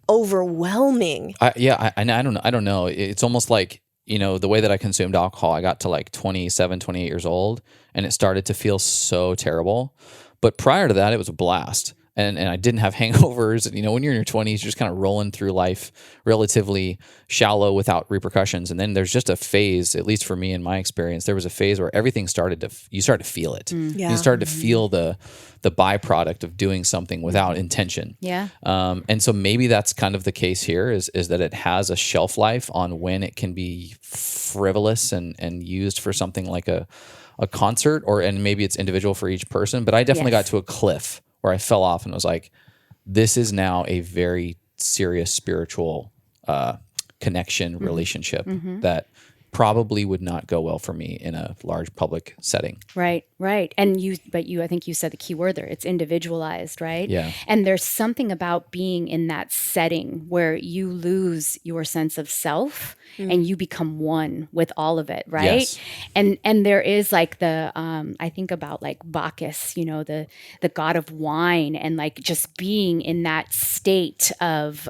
overwhelming. I don't know. It's almost like, the way that I consumed alcohol, I got to like 27, 28 years old and it started to feel so terrible. But prior to that, it was a blast. And I didn't have hangovers. When you're in your 20s, you're just kind of rolling through life relatively shallow without repercussions. And then there's just a phase, at least for me in my experience, there was a phase where everything you started to feel it. Yeah. You started to feel the byproduct of doing something without intention. Yeah. And so maybe that's kind of the case here is that it has a shelf life on when it can be frivolous and used for something like a concert, and maybe it's individual for each person. But I definitely got to a cliff where I fell off and was like, this is now a very serious spiritual connection, relationship that probably would not go well for me in a large public setting. Right. And I think you said the key word there. It's individualized, right? Yeah. And there's something about being in that setting where you lose your sense of self and you become one with all of it, right? Yes. And there is like I think about like Bacchus, the god of wine, and like just being in that state of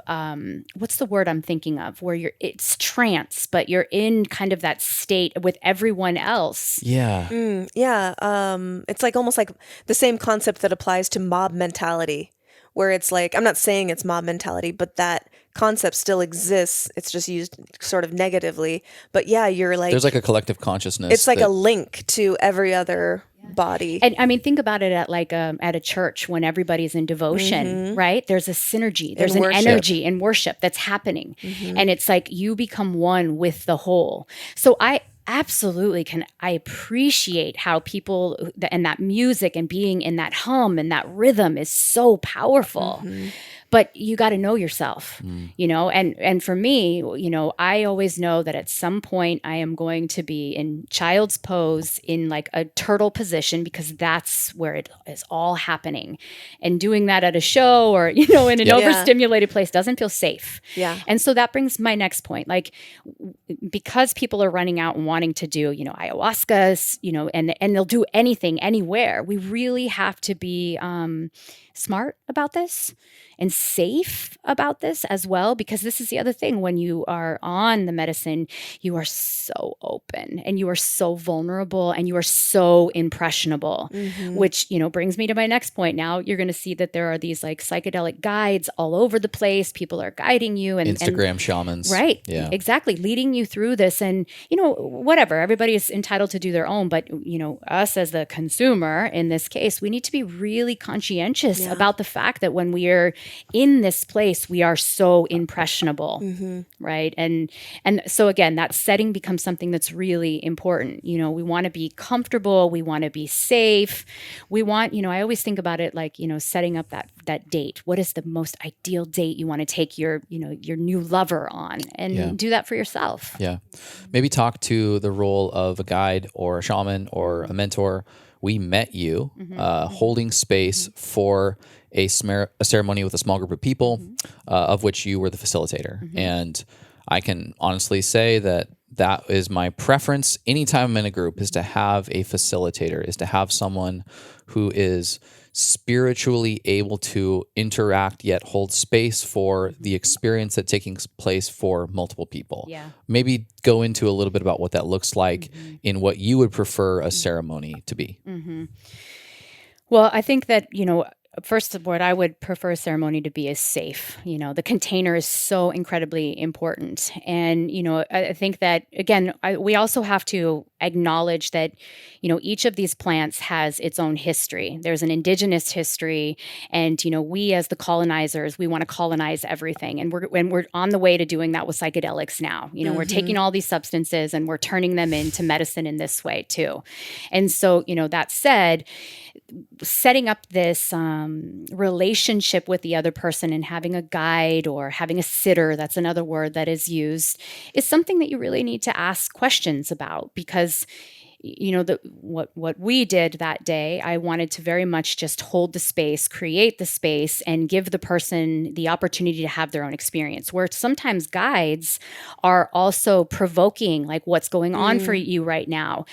what's the word I'm thinking of, where it's trance, but you're in kind of that state with everyone else. Yeah. It's like almost like the same concept that applies to mob mentality, where it's like, I'm not saying it's mob mentality, but that concept still exists. It's just used sort of negatively. But yeah, you're like, there's like a collective consciousness. It's like a link to every other body. And I mean, think about it at like at a church when everybody's in devotion, right? There's a synergy, there's an energy in worship that's happening. And it's like you become one with the whole. So I absolutely I appreciate how people and that music and being in that hum and that rhythm is so powerful. But you got to know yourself, and for me, I always know that at some point I am going to be in child's pose in like a turtle position, because that's where it is all happening. And doing that at a show or, in an overstimulated place doesn't feel safe. Yeah. And so that brings my next point. Like, because people are running out and wanting to do, ayahuasca, and they'll do anything, anywhere, we really have to be smart about this and safe about this as well, because this is the other thing. When you are on the medicine, you are so open and you are so vulnerable and you are so impressionable, which, brings me to my next point. Now you're going to see that there are these like psychedelic guides all over the place. People are guiding you and Instagram shamans. Right. Yeah. Exactly. Leading you through this, and, whatever, everybody is entitled to do their own, but, us as the consumer in this case, we need to be really conscientious about the fact that when we are in this place, we are so impressionable, right? And so again, that setting becomes something that's really important. We want to be comfortable. We want to be safe. We want, I always think about it like, setting up that date. What is the most ideal date you want to take your new lover on, and do that for yourself. Yeah. Maybe talk to the role of a guide or a shaman or a mentor. We met you holding space for a ceremony with a small group of people, of which you were the facilitator. And I can honestly say that is my preference anytime I'm in a group, is to have a facilitator, is to have someone who is spiritually able to interact yet hold space for the experience that's taking place for multiple people. Yeah. Maybe go into a little bit about what that looks like in what you would prefer a ceremony to be. Well, I think that, first of what I would prefer a ceremony to be is safe. The container is so incredibly important. And, I think that, again, we also have to acknowledge that, each of these plants has its own history. There's an indigenous history. And, we as the colonizers, we want to colonize everything. And we're on the way to doing that with psychedelics now. We're taking all these substances and we're turning them into medicine in this way too. And so, that said, setting up this relationship with the other person and having a guide or having a sitter, that's another word that is used, is something that you really need to ask questions about, because what we did that day, I wanted to very much just hold the space, create the space, and give the person the opportunity to have their own experience. Where sometimes guides are also provoking, like, what's going on for you right now.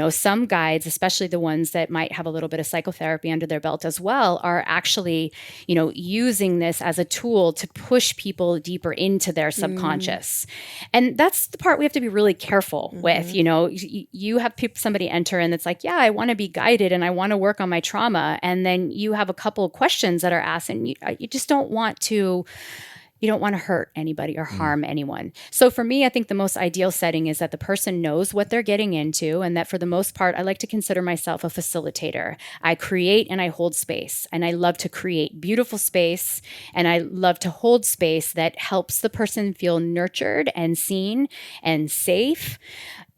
Some guides, especially the ones that might have a little bit of psychotherapy under their belt as well, are actually, using this as a tool to push people deeper into their subconscious. And that's the part we have to be really careful with. You have somebody enter and it's like, yeah, I want to be guided and I want to work on my trauma. And then you have a couple of questions that are asked and you just don't want to hurt anybody or harm anyone. So for me, I think the most ideal setting is that the person knows what they're getting into, and that for the most part, I like to consider myself a facilitator. I create and I hold space, and I love to create beautiful space, and I love to hold space that helps the person feel nurtured and seen and safe.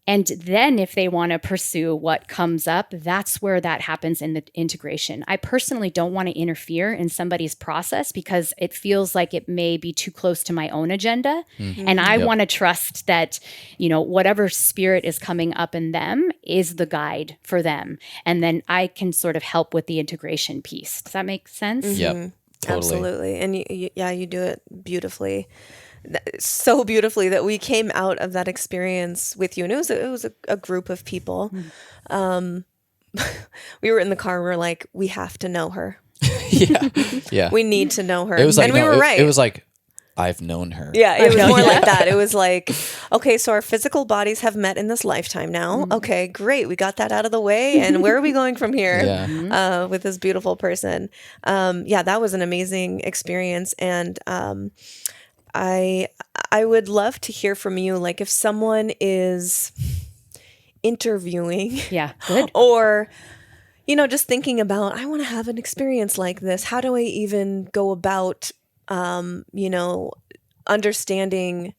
And then if they want to pursue what comes up, that's where that happens in the integration. I personally don't want to interfere in somebody's process because it feels like it may be too close to my own agenda. And I want to trust that, whatever spirit is coming up in them is the guide for them. And then I can sort of help with the integration piece. Does that make sense? Yep. Totally. Absolutely. And you do it beautifully. So beautifully that we came out of that experience with you, and it was a group of people. We were in the car and we were like, we have to know her. Yeah. We need to know her. It was like, and we were right. It was like, I've known her. Yeah, it was more like that. It was like, okay, so our physical bodies have met in this lifetime now. Okay, great. We got that out of the way. And where are we going from here with this beautiful person? That was an amazing experience. And I would love to hear from you, like if someone is interviewing good. or, just thinking about, I want to have an experience like this. How do I even go about, understanding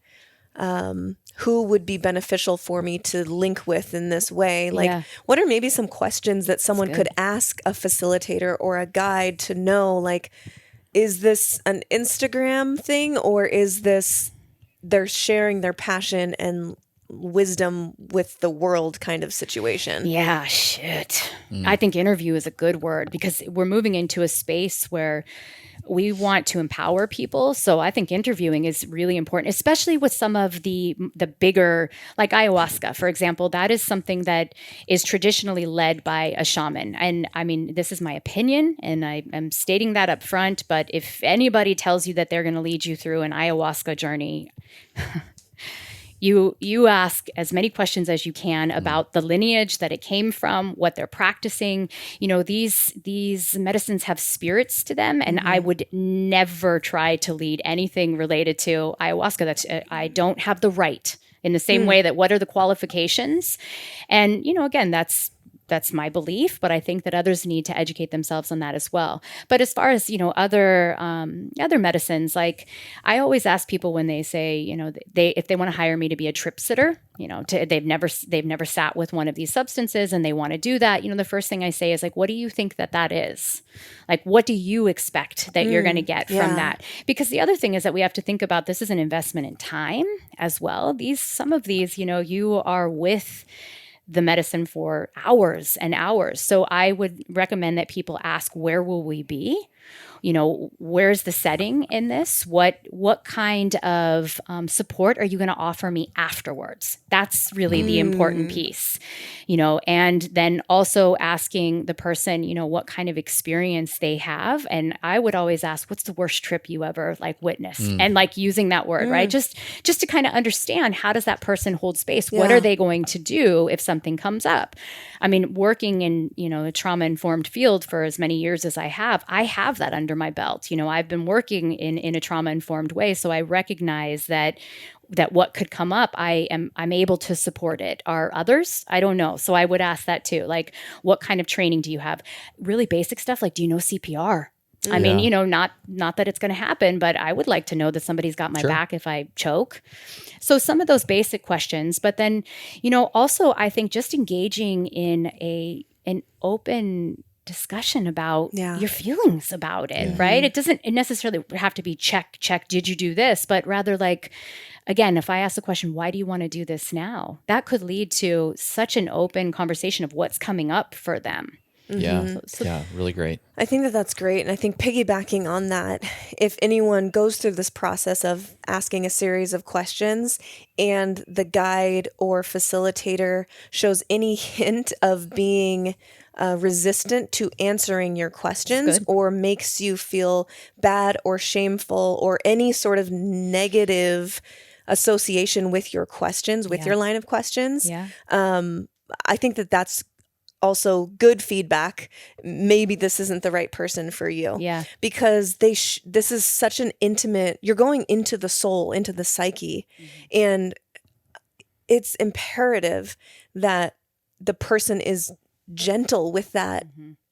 who would be beneficial for me to link with in this way? Like, what are maybe some questions that someone could ask a facilitator or a guide to know, like, is this an Instagram thing, or is this they're sharing their passion and wisdom with the world kind of situation? Yeah, shit. I think interview is a good word because we're moving into a space where we want to empower people. So I think interviewing is really important, especially with some of the bigger, like ayahuasca, for example. That is something that is traditionally led by a shaman. And I mean, this is my opinion, and I am stating that up front. But if anybody tells you that they're going to lead you through an ayahuasca journey, You ask as many questions as you can about the lineage that it came from, what they're practicing. These medicines have spirits to them, and I would never try to lead anything related to ayahuasca. I don't have the right. In the same way that what are the qualifications? And again, that's my belief, but I think that others need to educate themselves on that as well. But as far as, other medicines, like I always ask people when they say, if they want to hire me to be a trip sitter, they've never sat with one of these substances and they want to do that. The first thing I say is like, what do you think that is? Like, what do you expect that you're going to get from that? Because the other thing is that we have to think about this as an investment in time as well. Some of these, you are with the medicine for hours and hours. So I would recommend that people ask, where will we be? Where's the setting in this? What kind of support are you going to offer me afterwards? That's really the important piece, and then also asking the person, what kind of experience they have. And I would always ask, what's the worst trip you ever witnessed? And using that word, right? Just to kind of understand, how does that person hold space? What are they going to do if something comes up? I mean, working in, a trauma-informed field for as many years as I have that under my belt. I've been working in a trauma-informed way, so I recognize that what could come up, I'm able to support it. Are others? I don't know. So I would ask that too. Like, what kind of training do you have? Really basic stuff, like, do you know CPR? I mean, not that it's going to happen, but I would like to know that somebody's got my back if I choke. So some of those basic questions, but then, also I think just engaging in an open discussion about Yeah. your feelings about it, right? It doesn't necessarily have to be check, did you do this? But rather like, again, if I ask the question, why do you want to do this now? That could lead to such an open conversation of what's coming up for them. Yeah. Yeah. Really great. I think that that's great. And I think piggybacking on that, if anyone goes through this process of asking a series of questions and the guide or facilitator shows any hint of being resistant to answering your questions or makes you feel bad or shameful or any sort of negative association with your questions, with your line of questions, I think that that's also good feedback. Maybe this isn't the right person for you. Yeah. Because this is such an intimate, you're going into the soul, into the psyche. And it's imperative that the person is gentle with that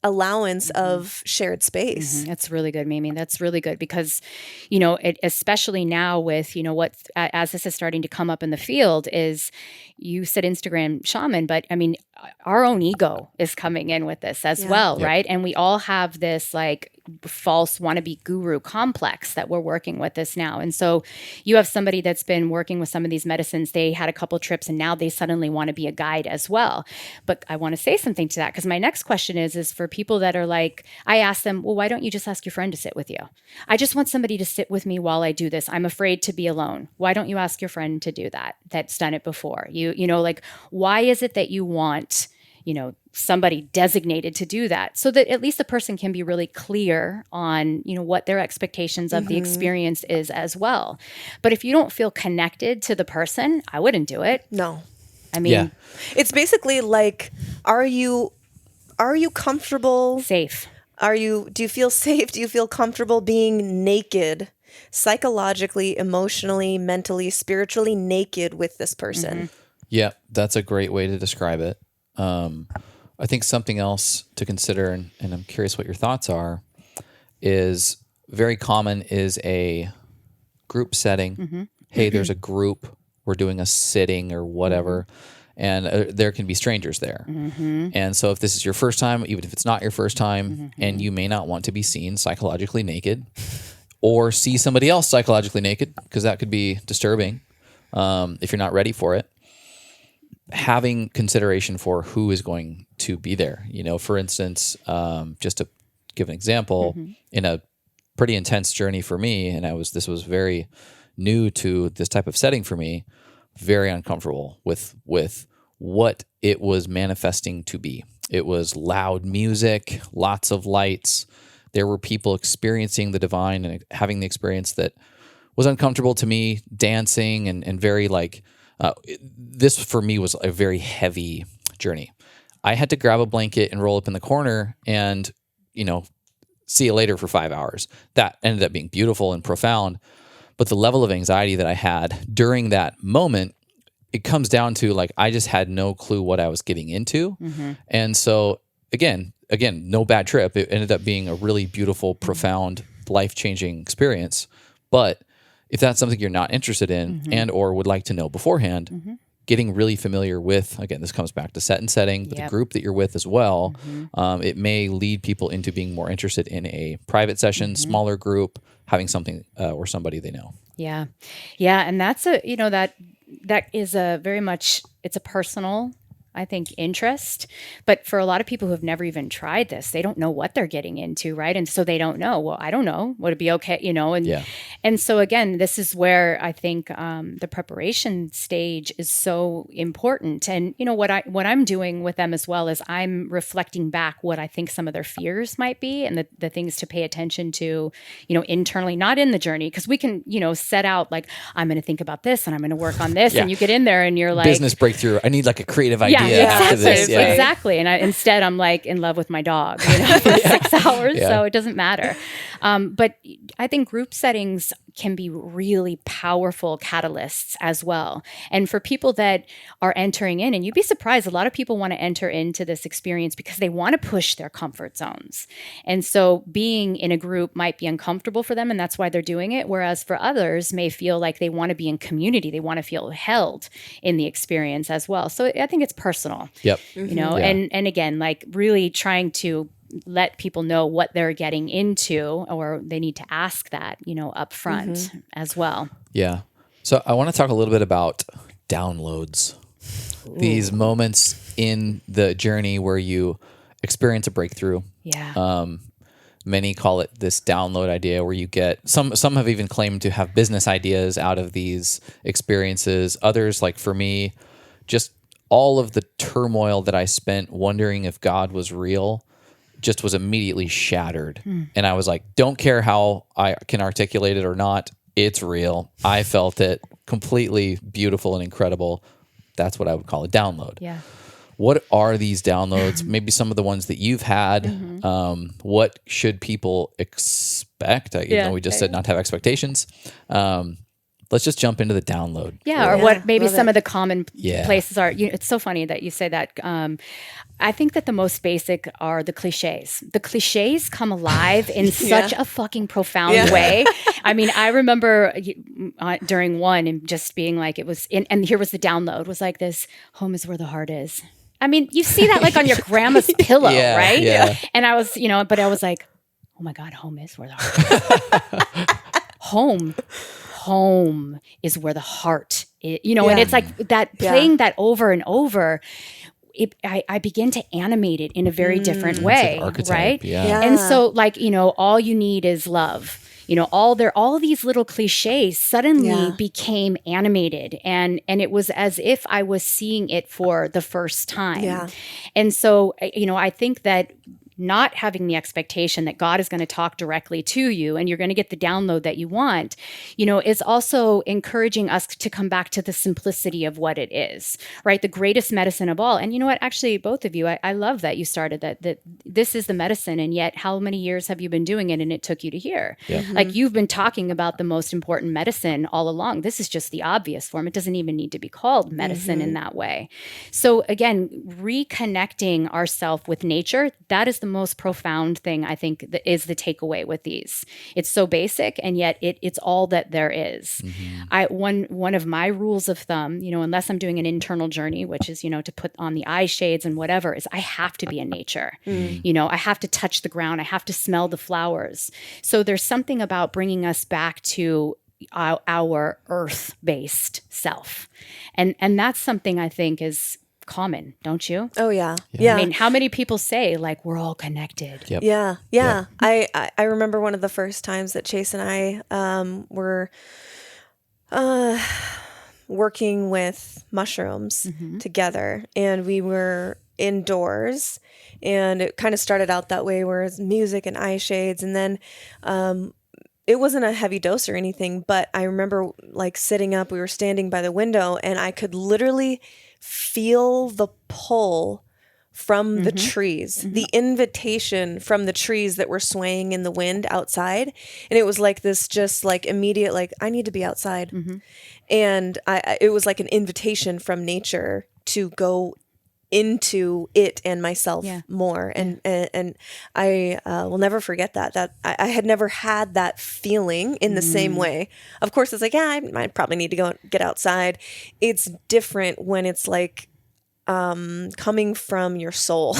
allowance of shared space. That's really good, Mimi. That's really good because, you know, especially now with, you know, what, as this is starting to come up in the field is you said Instagram shaman, but I mean, our own ego is coming in with this as well, right? And we all have this like false wannabe guru complex that we're working with this now. And so you have somebody that's been working with some of these medicines. They had a couple trips and now they suddenly want to be a guide as well. But I want to say something to that because my next question is for people that are like, I ask them, well, why don't you just ask your friend to sit with you? I just want somebody to sit with me while I do this. I'm afraid to be alone. Why don't you ask your friend to do that? That's done it before. You know, like, why is it that you want, you know, somebody designated to do that so that at least the person can be really clear on, you know, what their expectations of the experience is as well. But if you don't feel connected to the person, I wouldn't do it. No. I mean, it's basically like, are you comfortable? Safe. Do you feel safe? Do you feel comfortable being naked, psychologically, emotionally, mentally, spiritually naked with this person? Yeah, that's a great way to describe it. I think something else to consider, and I'm curious what your thoughts are, is very common is a group setting. Hey, there's a group, we're doing a sitting or whatever, and there can be strangers there. And so if this is your first time, even if it's not your first time, and you may not want to be seen psychologically naked or see somebody else psychologically naked, because that could be disturbing if you're not ready for it. Having consideration for who is going to be there. You know, for instance, just to give an example, in a pretty intense journey for me, and this was very new to this type of setting for me, very uncomfortable with what it was manifesting to be. It was loud music, lots of lights. There were people experiencing the divine and having the experience that was uncomfortable to me, dancing and very like, this for me was a very heavy journey. I had to grab a blanket and roll up in the corner and, you know, see you later for 5 hours. That ended up being beautiful and profound. But the level of anxiety that I had during that moment, it comes down to like, I just had no clue what I was getting into. And so again, no bad trip. It ended up being a really beautiful, profound, life-changing experience. But if that's something you're not interested in and or would like to know beforehand, getting really familiar with, again, this comes back to set and setting, but the group that you're with as well, it may lead people into being more interested in a private session, smaller group, having something or somebody they know. Yeah. Yeah. And that's that is a very much, it's a personal, I think, interest. But for a lot of people who have never even tried this, they don't know what they're getting into, right? And so they don't know, well, I don't know, would it be okay, you know? And so again, this is where I think the preparation stage is so important. And you know, what I'm doing with them as well is I'm reflecting back what I think some of their fears might be and the things to pay attention to, you know, internally, not in the journey, because we can, you know, set out like, I'm going to think about this and I'm going to work on this. And you get in there and you're like, business breakthrough. I need like a creative idea. After this. Exactly. And instead I'm like in love with my dog, you know, for 6 hours. So it doesn't matter. But I think group settings can be really powerful catalysts as well. And for people that are entering in, and you'd be surprised, a lot of people want to enter into this experience because they want to push their comfort zones. And so being in a group might be uncomfortable for them, and that's why they're doing it. Whereas for others may feel like they want to be in community. They want to feel held in the experience as well. So I think it's personal, you know, and again, like really trying to let people know what they're getting into, or they need to ask that, up front as well. Yeah. So I want to talk a little bit about downloads. These moments in the journey where you experience a breakthrough. Yeah. Many call it this download idea, where you get some have even claimed to have business ideas out of these experiences. Others, like for me, just all of the turmoil that I spent wondering if God was real just was immediately shattered. And I was like, don't care how I can articulate it or not, it's real. I felt it. Completely beautiful and incredible. That's what I would call a download. Yeah. What are these downloads? Maybe some of the ones that you've had. What should people expect? Even though we just said not to have expectations. Let's just jump into the download. Yeah, or what maybe some of the common Yeah. places are. It's so funny that you say that. I think that the most basic are the cliches. The cliches come alive in such a fucking profound way. I mean, I remember during one and just being like, it was, and here was the download, was like this: home is where the heart is. I mean, you see that like on your grandma's pillow, right? Yeah. And I was, but I was like, oh my God, home is where the heart is. Home is where the heart is, and it's like that, playing that over and over. I begin to animate it in a very different way, right? Yeah. And so like, all you need is love. All these little cliches suddenly became animated, and it was as if I was seeing it for the first time. Yeah. And so, I think that not having the expectation that God is going to talk directly to you and you're going to get the download that you want, is also encouraging us to come back to the simplicity of what it is, right? The greatest medicine of all. And you know what? Actually, both of you, I love that you started that this is the medicine, and yet how many years have you been doing it and it took you to here? Yeah. Like, you've been talking about the most important medicine all along. This is just the obvious form. It doesn't even need to be called medicine in that way. So again, reconnecting ourselves with nature, that is the most profound thing, I think, that is the takeaway with these. It's so basic, and yet it's all that there is. One of my rules of thumb, unless I'm doing an internal journey, which is, to put on the eye shades and whatever, is I have to be in nature. I have to touch the ground. I have to smell the flowers. So there's something about bringing us back to our earth-based self. And that's something I think is common, don't you? Oh yeah. I mean, how many people say like we're all connected? Yep. Yeah. I remember one of the first times that Chase and I were working with mushrooms together, and we were indoors, and it kind of started out that way, where it's music and eye shades, and then it wasn't a heavy dose or anything, but I remember like sitting up, we were standing by the window, and I could literally feel the pull from the trees, the invitation from the trees that were swaying in the wind outside. And it was like this just like immediate, like, I need to be outside. And it was like an invitation from nature to go into it and myself more. And I will never forget that I had never had that feeling in the same way. Of course, it's like, I might probably need to go get outside. It's different when it's like coming from your soul.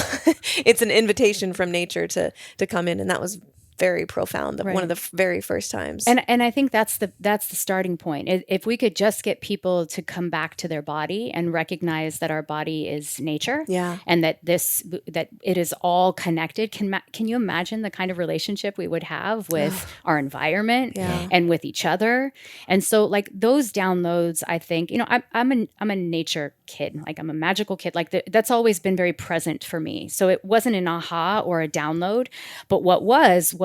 It's an invitation from nature to come in. And that was very profound. One of the very first times. And I think that's the starting point. If we could just get people to come back to their body and recognize that our body is nature, and that it is all connected. Can you imagine the kind of relationship we would have with our environment and with each other? And so like those downloads, I think, I'm a nature kid. Like, I'm a magical kid. Like, that's always been very present for me. So it wasn't an aha or a download, but what was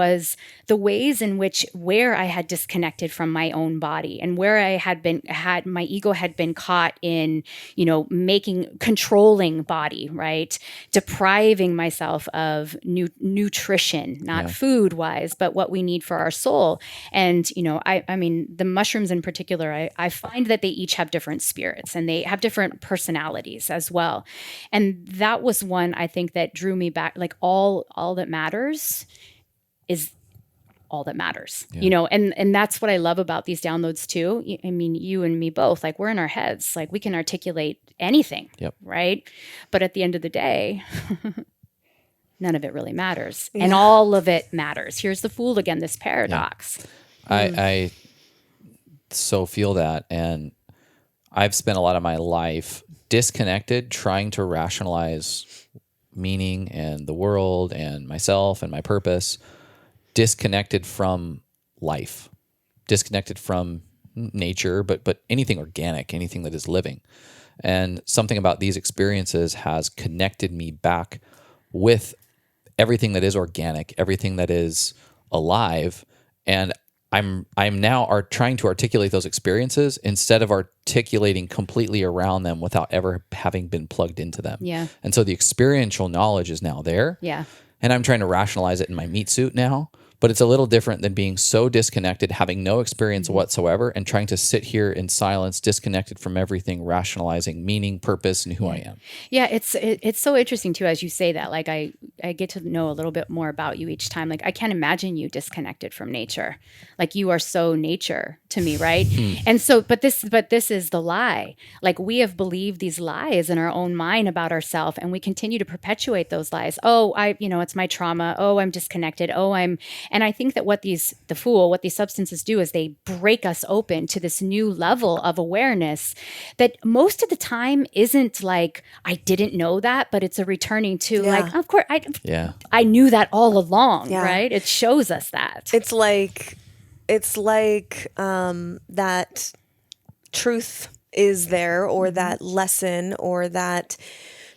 the ways in where I had disconnected from my own body, and where I had my ego had been caught in, controlling body, right? Depriving myself of nutrition, not food wise, but what we need for our soul. And, I mean, the mushrooms in particular, I find that they each have different spirits, and they have different personalities as well. And that was one, I think, that drew me back. Like, all that matters is all that matters, and that's what I love about these downloads too. I mean, you and me both, like, we're in our heads, like, we can articulate anything, right? But at the end of the day, none of it really matters. And all of it matters. Here's the fool again, this paradox. I so feel that. And I've spent a lot of my life disconnected, trying to rationalize meaning and the world and myself and my purpose, disconnected from life, disconnected from nature, but anything organic, anything that is living. And something about these experiences has connected me back with everything that is organic, everything that is alive. And I'm now trying to articulate those experiences instead of articulating completely around them without ever having been plugged into them. Yeah. And so the experiential knowledge is now there. Yeah. And I'm trying to rationalize it in my meat suit now. But it's a little different than being so disconnected, having no experience whatsoever, and trying to sit here in silence, disconnected from everything, rationalizing meaning, purpose, and who I am. Yeah, it's so interesting too, as you say that. Like I get to know a little bit more about you each time. Like I can't imagine you disconnected from nature. Like you are so nature to me, right? And so, but this is the lie. Like we have believed these lies in our own mind about ourselves, and we continue to perpetuate those lies. Oh, it's my trauma. Oh, I'm disconnected. And I think that what these substances do is they break us open to this new level of awareness that most of the time isn't like, I didn't know that, but it's a returning to like, of course, I knew that all along, right? It shows us that. It's like that truth is there, or that lesson, or that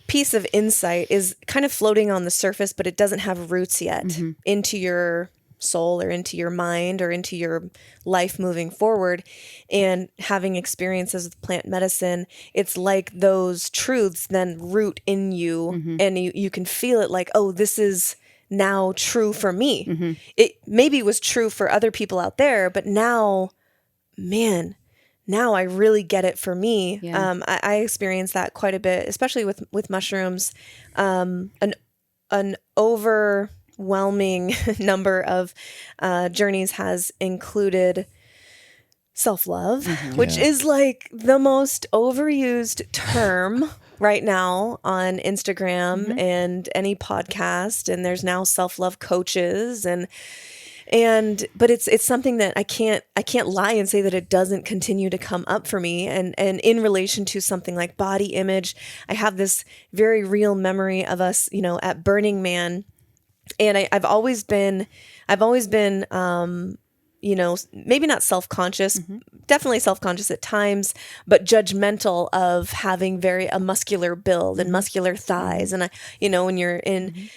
piece of insight is kind of floating on the surface, but it doesn't have roots yet into your soul or into your mind or into your life moving forward. And having experiences with plant medicine, it's like those truths then root in you, and you can feel it like, oh, this is now true for me. It maybe was true for other people out there, but now I really get it for me. I experience that quite a bit, especially with mushrooms. An overwhelming number of journeys has included self-love, which is like the most overused term right now on Instagram and any podcast. And there's now self-love coaches but it's something that I can't lie and say that it doesn't continue to come up for me. And in relation to something like body image, I have this very real memory of us, at Burning Man. And I've always been, maybe not self-conscious, definitely self-conscious at times, but judgmental of having a muscular build and muscular thighs. And when you're in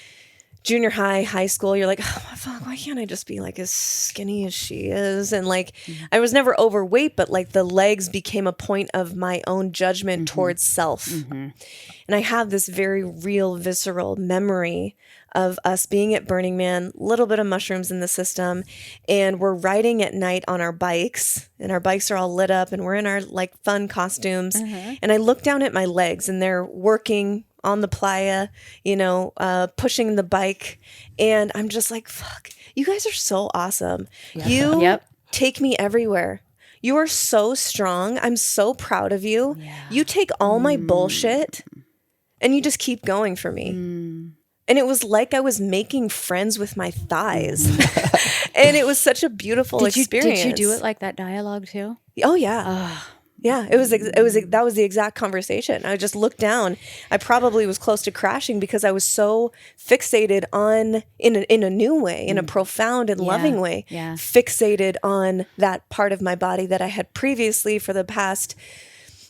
junior high school, you're like, oh, fuck, why can't I just be like as skinny as she is? And like, I was never overweight, but like the legs became a point of my own judgment towards self. And I have this very real, visceral memory of us being at Burning Man, little bit of mushrooms in the system, and we're riding at night on our bikes, and our bikes are all lit up, and we're in our like fun costumes. And I look down at my legs, and they're working on the playa, pushing the bike, and I'm just like, fuck, you guys are so awesome. You take me everywhere. You are so strong. I'm so proud of you. You take all my bullshit and you just keep going for me. And it was like I was making friends with my thighs. And it was such a beautiful experience. Did you do it like that dialogue too? Oh, yeah. Yeah, that was the exact conversation. I just looked down. I probably was close to crashing because I was so fixated on, in a new way, in a profound and loving way, fixated on that part of my body that I had previously for the past,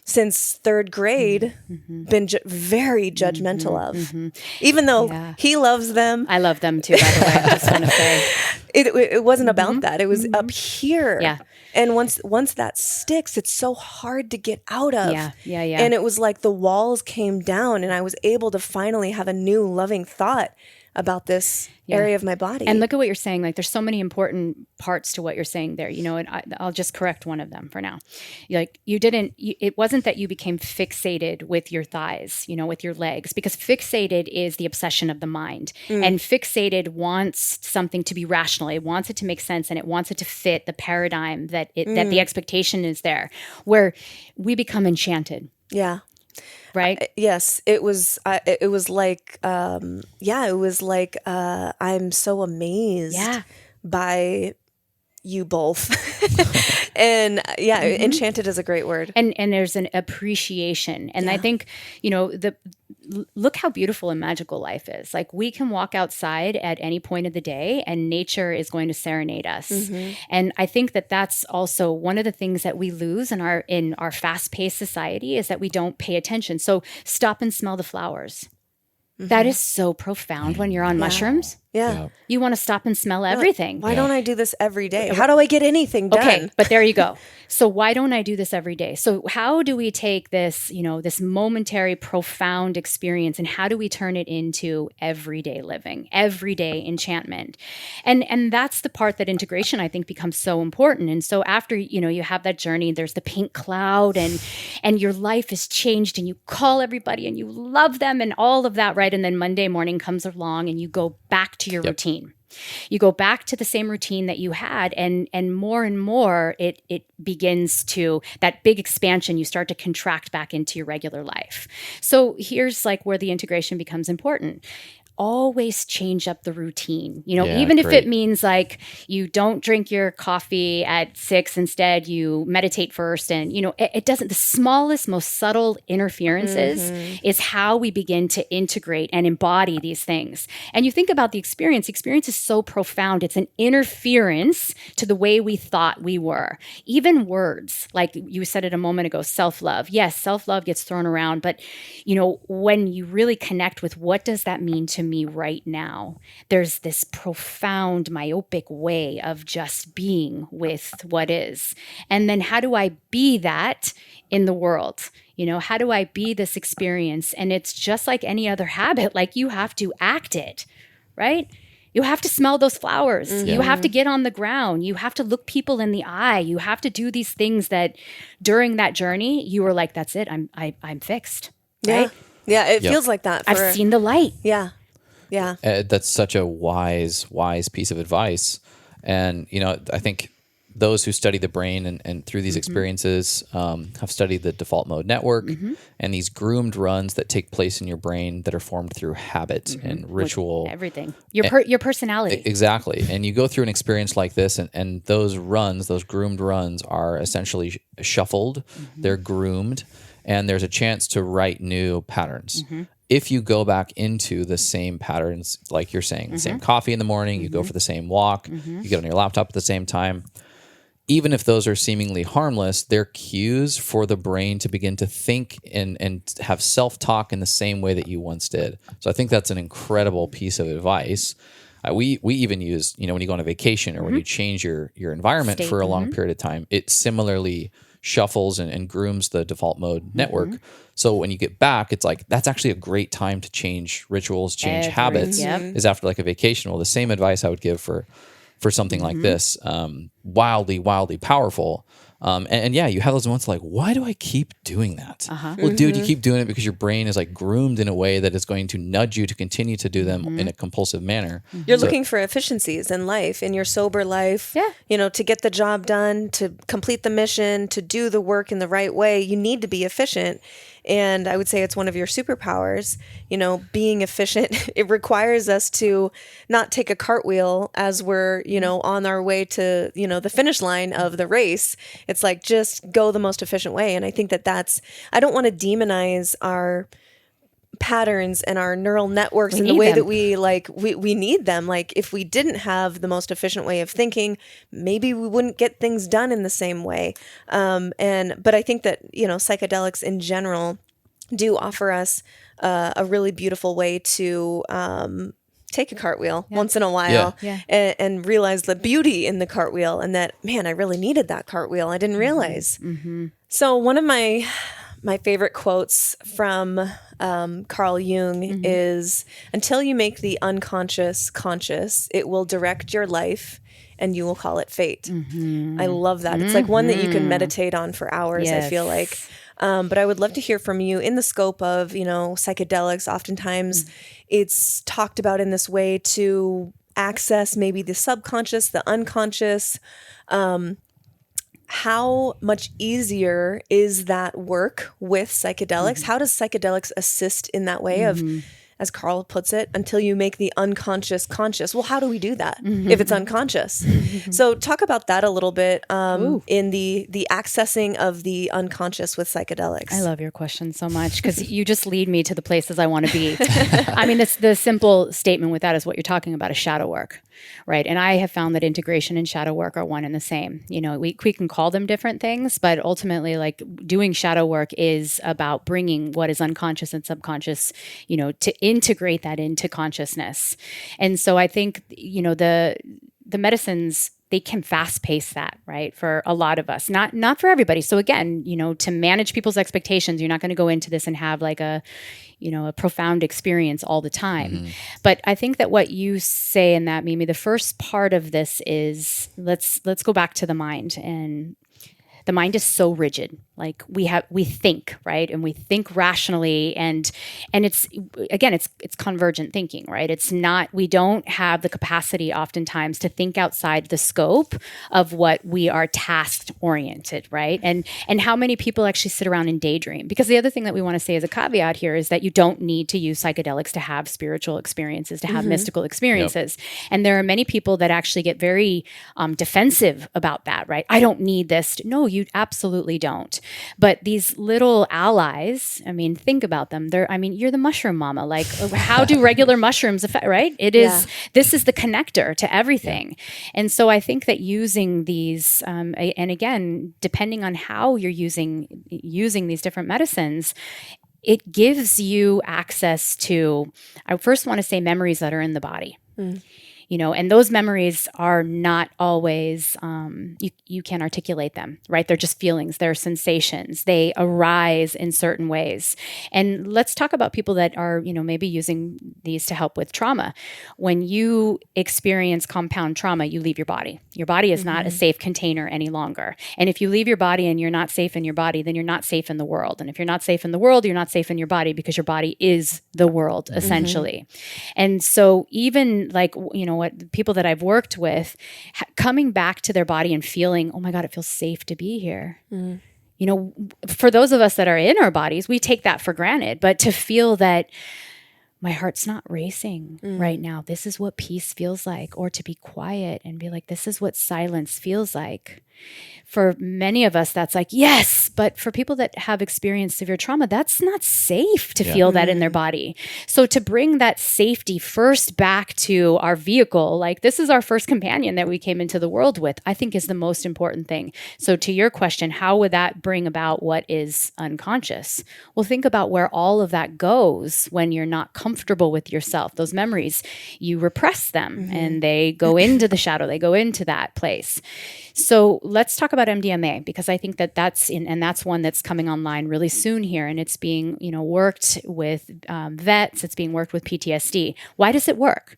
since third grade, been very judgmental of. Even though he loves them. I love them too, by the way. I just want to say. It wasn't about that. It was up here. Yeah. And once that sticks, it's so hard to get out of. Yeah. And it was like the walls came down, and I was able to finally have a new loving thought about this area of my body. And look at what you're saying. Like, there's so many important parts to what you're saying there, and I'll just correct one of them for now. It wasn't that you became fixated with your thighs, with your legs, because fixated is the obsession of the mind. And fixated wants something to be rational. It wants it to make sense, and it wants it to fit the paradigm that the expectation is there, where we become enchanted. Yeah. right? Yes, it was. It was like, it was like I'm so amazed Yeah. by you both, and enchanted is a great word. And there's an appreciation. And I think, look how beautiful and magical life is. Like, we can walk outside at any point of the day and nature is going to serenade us. And I think that that's also one of the things that we lose in our fast-paced society, is that we don't pay attention. So stop and smell the flowers. That is so profound when you're on mushrooms. Yeah. You want to stop and smell everything. Why don't I do this every day? How do I get anything done? Okay, but there you go. So why don't I do this every day? So how do we take this, this momentary, profound experience, and how do we turn it into everyday living, everyday enchantment? And that's the part that integration, I think, becomes so important. And so after, you have that journey, there's the pink cloud and your life is changed and you call everybody and you love them and all of that, right? And then Monday morning comes along and you go back to your routine. You go back to the same routine that you had, and more it begins to, that big expansion, you start to contract back into your regular life. So here's like where the integration becomes important. Always change up the routine, even if it means like you don't drink your coffee at 6, instead you meditate first. And, it doesn't, the smallest, most subtle interferences is how we begin to integrate and embody these things. And you think about the experience is so profound. It's an interference to the way we thought we were. Even words, like you said it a moment ago, self-love. Yes, self-love gets thrown around, but, when you really connect with what does that mean to me right now, there's this profound myopic way of just being with what is. And then how do I be that in the world? How do I be this experience? And it's just like any other habit, like you have to act it, right? You have to smell those flowers. You have to get on the ground. You have to look people in the eye. You have to do these things that during that journey, you were like, that's it. I'm fixed. Right? Yeah. It feels like that. I've seen the light. Yeah. Yeah. That's such a wise piece of advice. And, I think those who study the brain and through these experiences have studied the default mode network and these groomed runs that take place in your brain that are formed through habit and ritual. With everything. Your personality. Exactly. And you go through an experience like this and those runs, those groomed runs are essentially shuffled. They're groomed. And there's a chance to write new patterns. If you go back into the same patterns, like you're saying, the same coffee in the morning, you go for the same walk, you get on your laptop at the same time, even if those are seemingly harmless, they're cues for the brain to begin to think and have self-talk in the same way that you once did. So I think that's an incredible piece of advice. We even use, when you go on a vacation or when you change your environment for a long period of time, it similarly shuffles and grooms the default mode network. So when you get back, it's like, that's actually a great time to change rituals, change habits, is after like a vacation. Well, the same advice I would give for something like this, wildly powerful. And you have those moments like, why do I keep doing that? Well, dude, you keep doing it because your brain is like groomed in a way that is going to nudge you to continue to do them in a compulsive manner. You're looking for efficiencies in life, in your sober life, to get the job done, to complete the mission, to do the work in the right way. You need to be efficient. And I would say it's one of your superpowers, being efficient. It requires us to not take a cartwheel as we're, on our way to, the finish line of the race. It's like, just go the most efficient way. And I think I don't want to demonize our patterns and our neural networks in the way that we need them. Like, if we didn't have the most efficient way of thinking, maybe we wouldn't get things done in the same way. But I think that, psychedelics in general do offer us a really beautiful way to take a cartwhile once in a while and realize the beauty in the cartwheel, and that, man, I really needed that cartwheel. I didn't realize. So one of my favorite quotes from Carl Jung is, until you make the unconscious conscious, it will direct your life and you will call it fate. I love that. It's like one that you can meditate on for hours, I feel like. But I would love to hear from you in the scope of, psychedelics. Oftentimes it's talked about in this way to access maybe the subconscious, the unconscious. how much easier is that work with psychedelics? How does psychedelics assist in that way of, as Carl puts it, until you make the unconscious conscious? Well, how do we do that if it's unconscious? So talk about that a little bit in the accessing of the unconscious with psychedelics. I love your question so much because you just lead me to the places I want to be. I mean, the simple statement with that is what you're talking about is shadow work, right? And I have found that integration and shadow work are one and the same. You know, we can call them different things, but ultimately, like, doing shadow work is about bringing what is unconscious and subconscious, you know, to integrate that into consciousness. And so I think, you know, the medicines, they can fast pace that, right? For a lot of us, not for everybody. So again, you know, to manage people's expectations, you're not going to go into this and have like a profound experience all the time. But I think that what you say in that, Mimi, the first part of this is let's go back to the mind. And the mind is so rigid. Like we think, right? And we think rationally, and it's convergent thinking, right? It's not, we don't have the capacity oftentimes to think outside the scope of what we are task oriented, right? And how many people actually sit around and daydream? Because the other thing that we want to say as a caveat here is that you don't need to use psychedelics to have spiritual experiences, to have mystical experiences. And there are many people that actually get very defensive about that, right? I don't need this. No, you absolutely don't. But these little allies, I mean, think about them. You're the mushroom mama. Like, how do regular mushrooms affect, right? This is the connector to everything. And so I think that using these, and again, depending on how you're using these different medicines, it gives you access to, I first want to say, memories that are in the body. You know, and those memories are not always, you can't articulate them, right? They're just feelings, they're sensations. They arise in certain ways. And let's talk about people that are, you know, maybe using these to help with trauma. When you experience compound trauma, you leave your body. Your body is not a safe container any longer. And if you leave your body and you're not safe in your body, then you're not safe in the world. And if you're not safe in the world, you're not safe in your body, because your body is the world, essentially. And so even like, you know, what people that I've worked with, coming back to their body and feeling, oh my God, it feels safe to be here. You know, for those of us that are in our bodies, we take that for granted. But to feel that my heart's not racing right now, this is what peace feels like. Or to be quiet and be like, this is what silence feels like. For many of us, that's like, yes. But for people that have experienced severe trauma, that's not safe to feel that in their body. So to bring that safety first back to our vehicle, like this is our first companion that we came into the world with, I think is the most important thing. So to your question, how would that bring about what is unconscious? Well, think about where all of that goes when you're not comfortable with yourself. Those memories, you repress them and they go into the shadow, they go into that place. So let's talk about MDMA, because I think that that's one that's coming online really soon here, and it's being, you know, worked with vets. It's being worked with PTSD. Why does it work?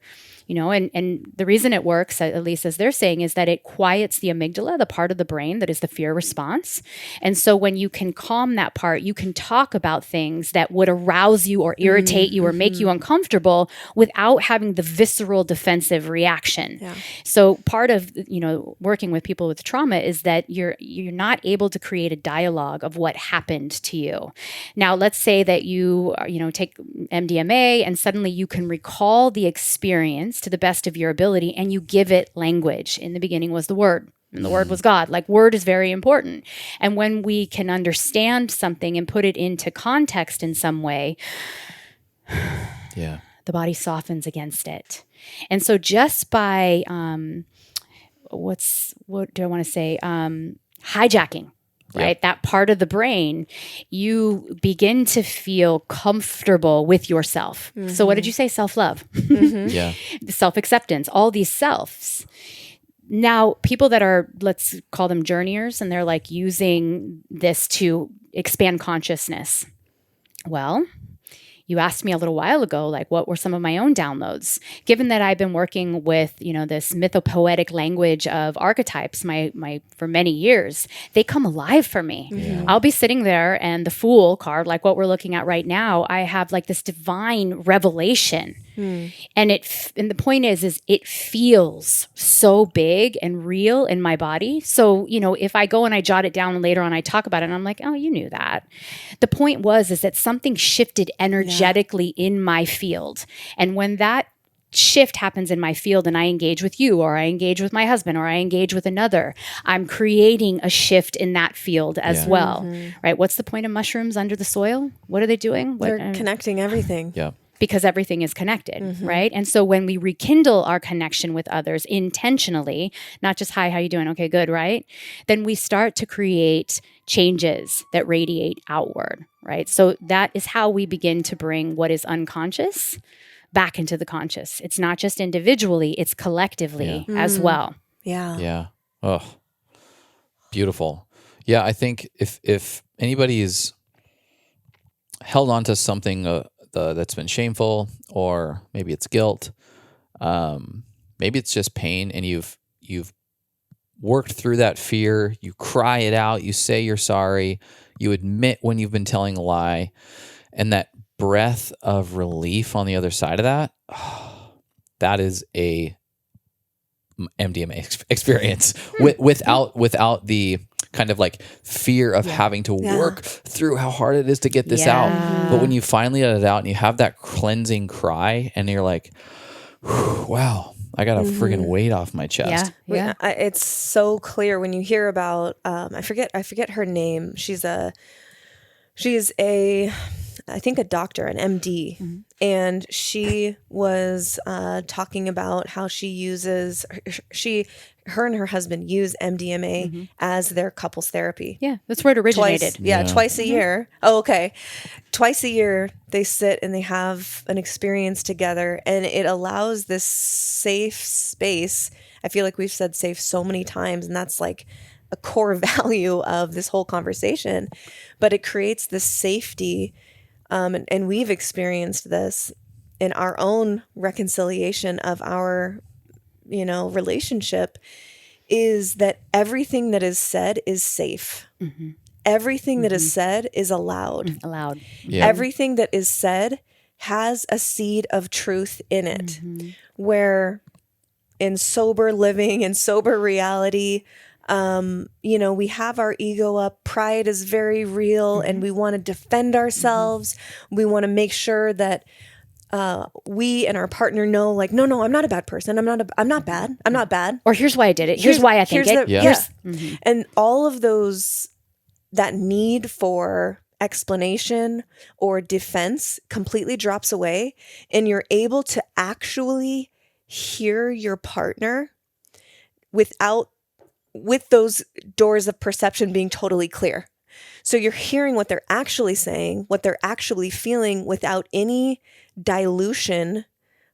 You know, and the reason it works, at least as they're saying, is that it quiets the amygdala, the part of the brain that is the fear response. And so when you can calm that part, you can talk about things that would arouse you or irritate you or make you uncomfortable without having the visceral defensive reaction. So part of, you know, working with people with trauma is that you're not able to create a dialogue of what happened to you. Now, let's say that you take MDMA and suddenly you can recall the experience to the best of your ability, and you give it language. In the beginning was the Word, and the Word was God. Like, word is very important. And when we can understand something and put it into context in some way, the body softens against it. And so just by hijacking, right? That part of the brain, you begin to feel comfortable with yourself. So what did you say? Self-love, self-acceptance, all these selves. Now, people that are, let's call them journeyers, and they're like using this to expand consciousness. Well, you asked me a little while ago, like, what were some of my own downloads? Given that I've been working with, you know, this mythopoetic language of archetypes for many years, they come alive for me. I'll be sitting there and the Fool card, like what we're looking at right now, I have like this divine revelation And the point is it feels so big and real in my body. So, if I go and I jot it down and later on I talk about it and I'm like, oh, you knew that. The point is that something shifted energetically in my field. And when that shift happens in my field and I engage with you, or I engage with my husband, or I engage with another, I'm creating a shift in that field as well, right? What's the point of mushrooms under the soil? What are they doing? They're connecting everything. Yeah. Because everything is connected, right? And so when we rekindle our connection with others intentionally, not just, hi, how you doing? Okay, good, right? Then we start to create changes that radiate outward, right? So that is how we begin to bring what is unconscious back into the conscious. It's not just individually, it's collectively as well. Yeah. Yeah. Oh, beautiful. Yeah, I think if anybody's held on to something that's been shameful, or maybe it's guilt, maybe it's just pain, and you've worked through that fear, you cry it out, you say you're sorry, you admit when you've been telling a lie, and that breath of relief on the other side of that, that is a MDMA experience without the kind of like fear of having to work through how hard it is to get this out. But when you finally let it out and you have that cleansing cry and you're like, wow, I got a friggin' weight off my chest. Yeah. It's so clear when you hear about, I forget her name. She's a, I think a doctor, an MD, and she was talking about how her and her husband use MDMA as their couples therapy. Yeah, that's where it originated. Twice a year. Oh, okay. Twice a year, they sit and they have an experience together, and it allows this safe space. I feel like we've said safe so many times, and that's like a core value of this whole conversation, but it creates this safety. And we've experienced this in our own reconciliation of our, relationship, is that everything that is said is safe. Everything that is said is allowed. Yeah. Everything that is said has a seed of truth in it, where in sober living and sober reality, we have our ego up. Pride is very real, and we want to defend ourselves. We want to make sure that we and our partner know, like, no, I'm not a bad person. I'm not bad. I'm not bad. Or here's why I did it. Here's why I think it. And all of those, that need for explanation or defense completely drops away, and you're able to actually hear your partner with those doors of perception being totally clear. So you're hearing what they're actually saying, what they're actually feeling, without any dilution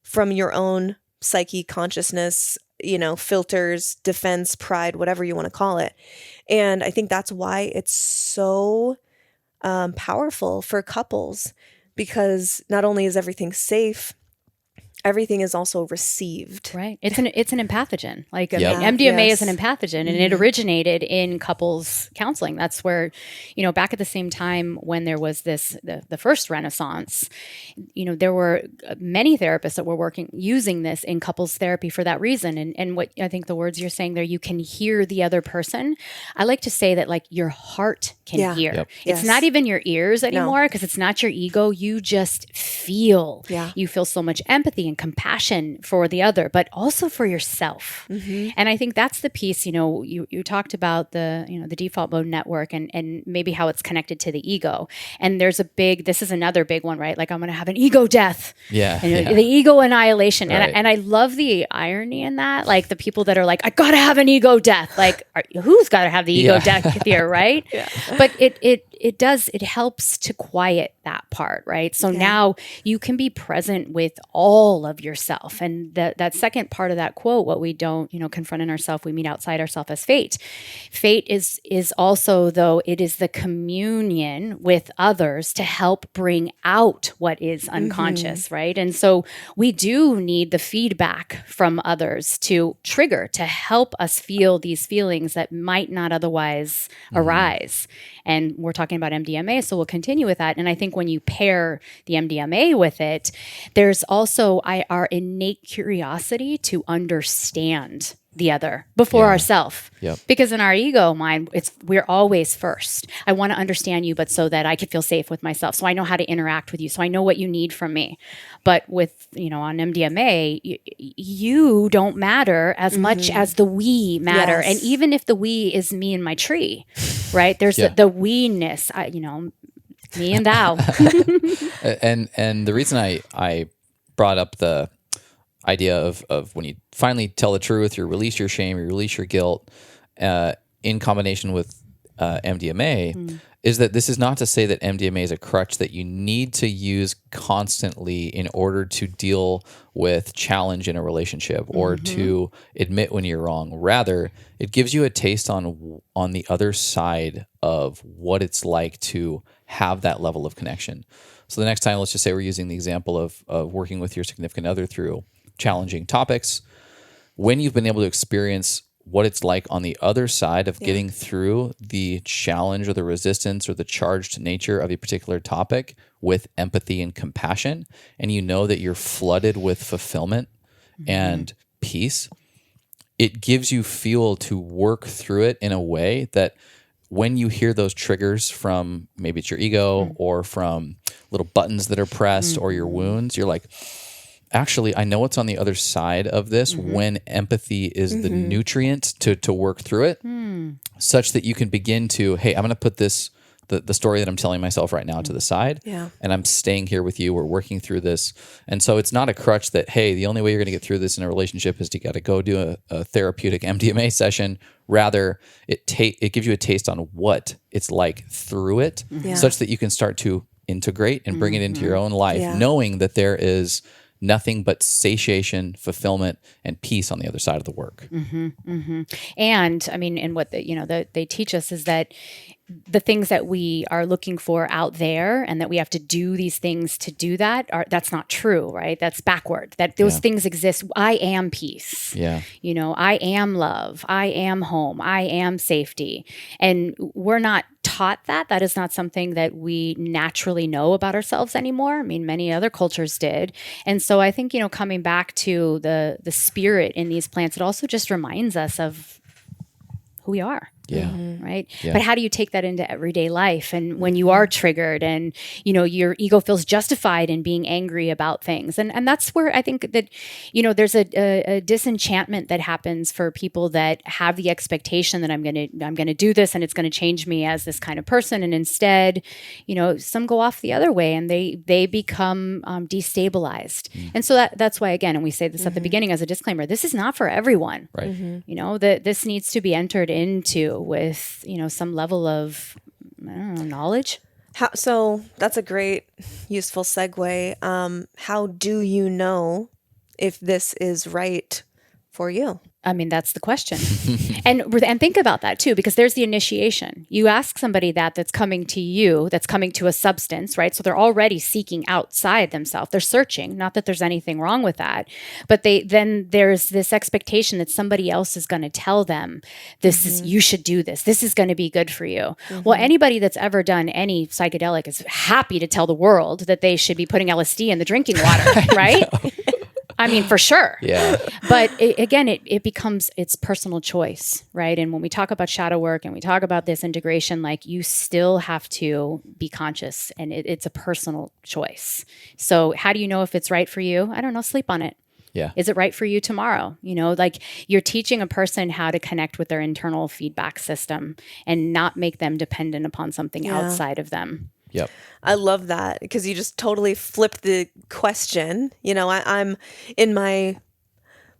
from your own psyche, consciousness, filters, defense, pride, whatever you want to call it. And I think that's why it's so powerful for couples, because not only is everything safe, everything is also received. Right. It's an empathogen. Like MDMA is an empathogen, and it originated in couples counseling. That's where, back at the same time when there was the first Renaissance, there were many therapists that were using this in couples therapy for that reason. And what I think the words you're saying there, you can hear the other person. I like to say that, like, your heart can hear. Yep. It's not even your ears anymore, because it's not your ego. You just feel. Yeah. You feel so much empathy and compassion for the other, but also for yourself. And I think that's the piece. You talked about the default mode network and maybe how it's connected to the ego. And this is another big one, right? Like, I'm going to have an ego death. The ego annihilation. Right. And I love the irony in that. Like, the people that are like, I got to have an ego death. Like, who's got to have the ego death here, right? But it helps to quiet that part, right? So now you can be present with all of yourself. And that second part of that quote, what we don't, confront in ourselves, we meet outside ourselves as fate. Fate is also, though, it is the communion with others to help bring out what is unconscious, right? And so we do need the feedback from others to help us feel these feelings that might not otherwise arise. And we're talking about MDMA, so we'll continue with that. And I think when you pair the MDMA with it, there's also our innate curiosity to understand the other before ourselves. Yep. Because in our ego mind, we're always first. I want to understand you, but so that I can feel safe with myself. So I know how to interact with you. So I know what you need from me. But with, on MDMA, you don't matter as much as the we matter. Yes. And even if the we is me and my tree, right? There's the we-ness, me and thou. And the reason I brought up the idea of when you finally tell the truth, you release your shame, you release your guilt, in combination with MDMA, is that this is not to say that MDMA is a crutch that you need to use constantly in order to deal with challenge in a relationship or to admit when you're wrong. Rather, it gives you a taste on the other side of what it's like to have that level of connection. So the next time, let's just say we're using the example of working with your significant other through challenging topics. When you've been able to experience what it's like on the other side of getting through the challenge or the resistance or the charged nature of a particular topic with empathy and compassion, and you know that you're flooded with fulfillment and peace, it gives you fuel to work through it in a way that when you hear those triggers from maybe it's your ego or from little buttons that are pressed or your wounds, you're like, actually, I know what's on the other side of this when empathy is the nutrient to work through it, such that you can begin to, hey, I'm going to put this, the story that I'm telling myself right now to the side, and I'm staying here with you. We're working through this. And so it's not a crutch that, hey, the only way you're going to get through this in a relationship is to got to go do a therapeutic MDMA session. Rather, it gives you a taste on what it's like through it, such that you can start to integrate and bring it into your own life, knowing that there is nothing but satiation, fulfillment, and peace on the other side of the work. And I mean, and what they teach us is that the things that we are looking for out there and that we have to do these things to do that's not true, right? That's backward, that those things exist. I am peace. Yeah. I am love. I am home. I am safety. And we're not taught that. That is not something that we naturally know about ourselves anymore. I mean, many other cultures did. And so I think, coming back to the spirit in these plants, it also just reminds us of who we are. Yeah. Right. Yeah. But how do you take that into everyday life? And when you are triggered and, your ego feels justified in being angry about things. And that's where I think that, there's a disenchantment that happens for people that have the expectation that I'm going to do this and it's going to change me as this kind of person. And instead, some go off the other way and they become destabilized. And so that's why, again, and we say this at the beginning as a disclaimer, this is not for everyone. Right. That this needs to be entered into with, some level of, knowledge. So that's a great, useful segue. How do you know if this is right for you? I mean, that's the question. and think about that too, because there's the initiation. You ask somebody that's coming to you, that's coming to a substance, right? So they're already seeking outside themselves. They're searching, not that there's anything wrong with that, but then there's this expectation that somebody else is going to tell them, this is, you should do this. This is going to be good for you. Well, anybody that's ever done any psychedelic is happy to tell the world that they should be putting LSD in the drinking water, right? I mean, for sure. Yeah. But it becomes its personal choice, right? And when we talk about shadow work and we talk about this integration, like you still have to be conscious and it's a personal choice. So how do you know if it's right for you? I don't know. Sleep on it. Yeah. Is it right for you tomorrow? Like you're teaching a person how to connect with their internal feedback system and not make them dependent upon something outside of them. Yep. I love that because you just totally flipped the question. I'm in my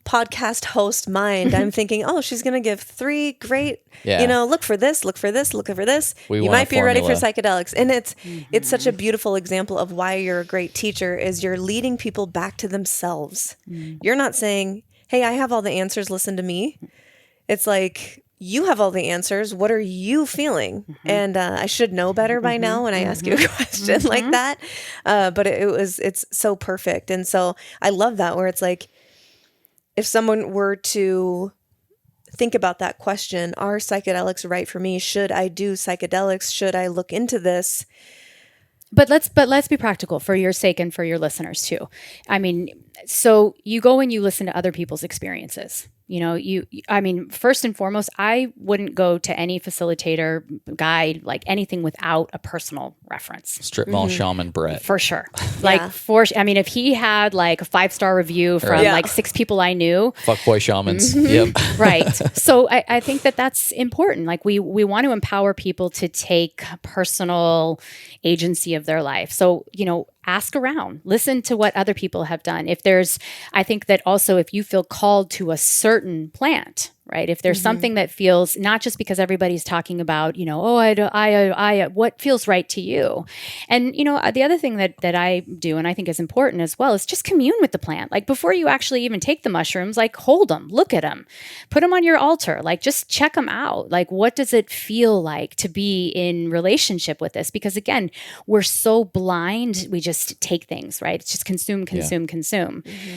podcast host mind. I'm thinking, oh, she's going to give 3 great, look for this, look for this, look for this. You might be ready for psychedelics. And it's such a beautiful example of why you're a great teacher is you're leading people back to themselves. You're not saying, hey, I have all the answers. Listen to me. It's like, you have all the answers. What are you feeling? And I should know better by now when I ask you a question like that. But it's so perfect. And so I love that where it's like, if someone were to think about that question, are psychedelics right for me? Should I do psychedelics? Should I look into this? But let's be practical for your sake and for your listeners too. I mean, so you go and you listen to other people's experiences. I mean, first and foremost, I wouldn't go to any facilitator, guide, like anything without a personal reference. Strip mall shaman Brett. For sure. I mean, if he had like a 5-star review from like 6 people I knew. Fuckboy shamans. Yep. Right. So I think that's important. Like we want to empower people to take personal agency of their life. So, ask around, listen to what other people have done. I think that also if you feel called to a certain plant, right? If there's something that feels, not just because everybody's talking about, what feels right to you. And, the other thing that I do, and I think is important as well, is just commune with the plant. Like before you actually even take the mushrooms, like hold them, look at them, put them on your altar, like just check them out. Like, what does it feel like to be in relationship with this? Because again, we're so blind. We just take things, right? It's just consume.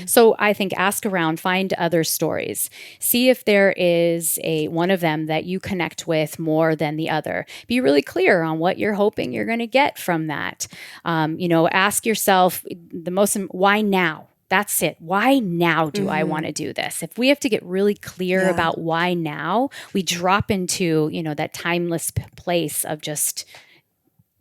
So I think ask around, find other stories, see if there is one of them that you connect with more than the other. Be really clear on what you're hoping you're going to get from that. Ask yourself why now? That's it. Why now do I want to do this? If we have to get really clear about why now, we drop into, that timeless place of just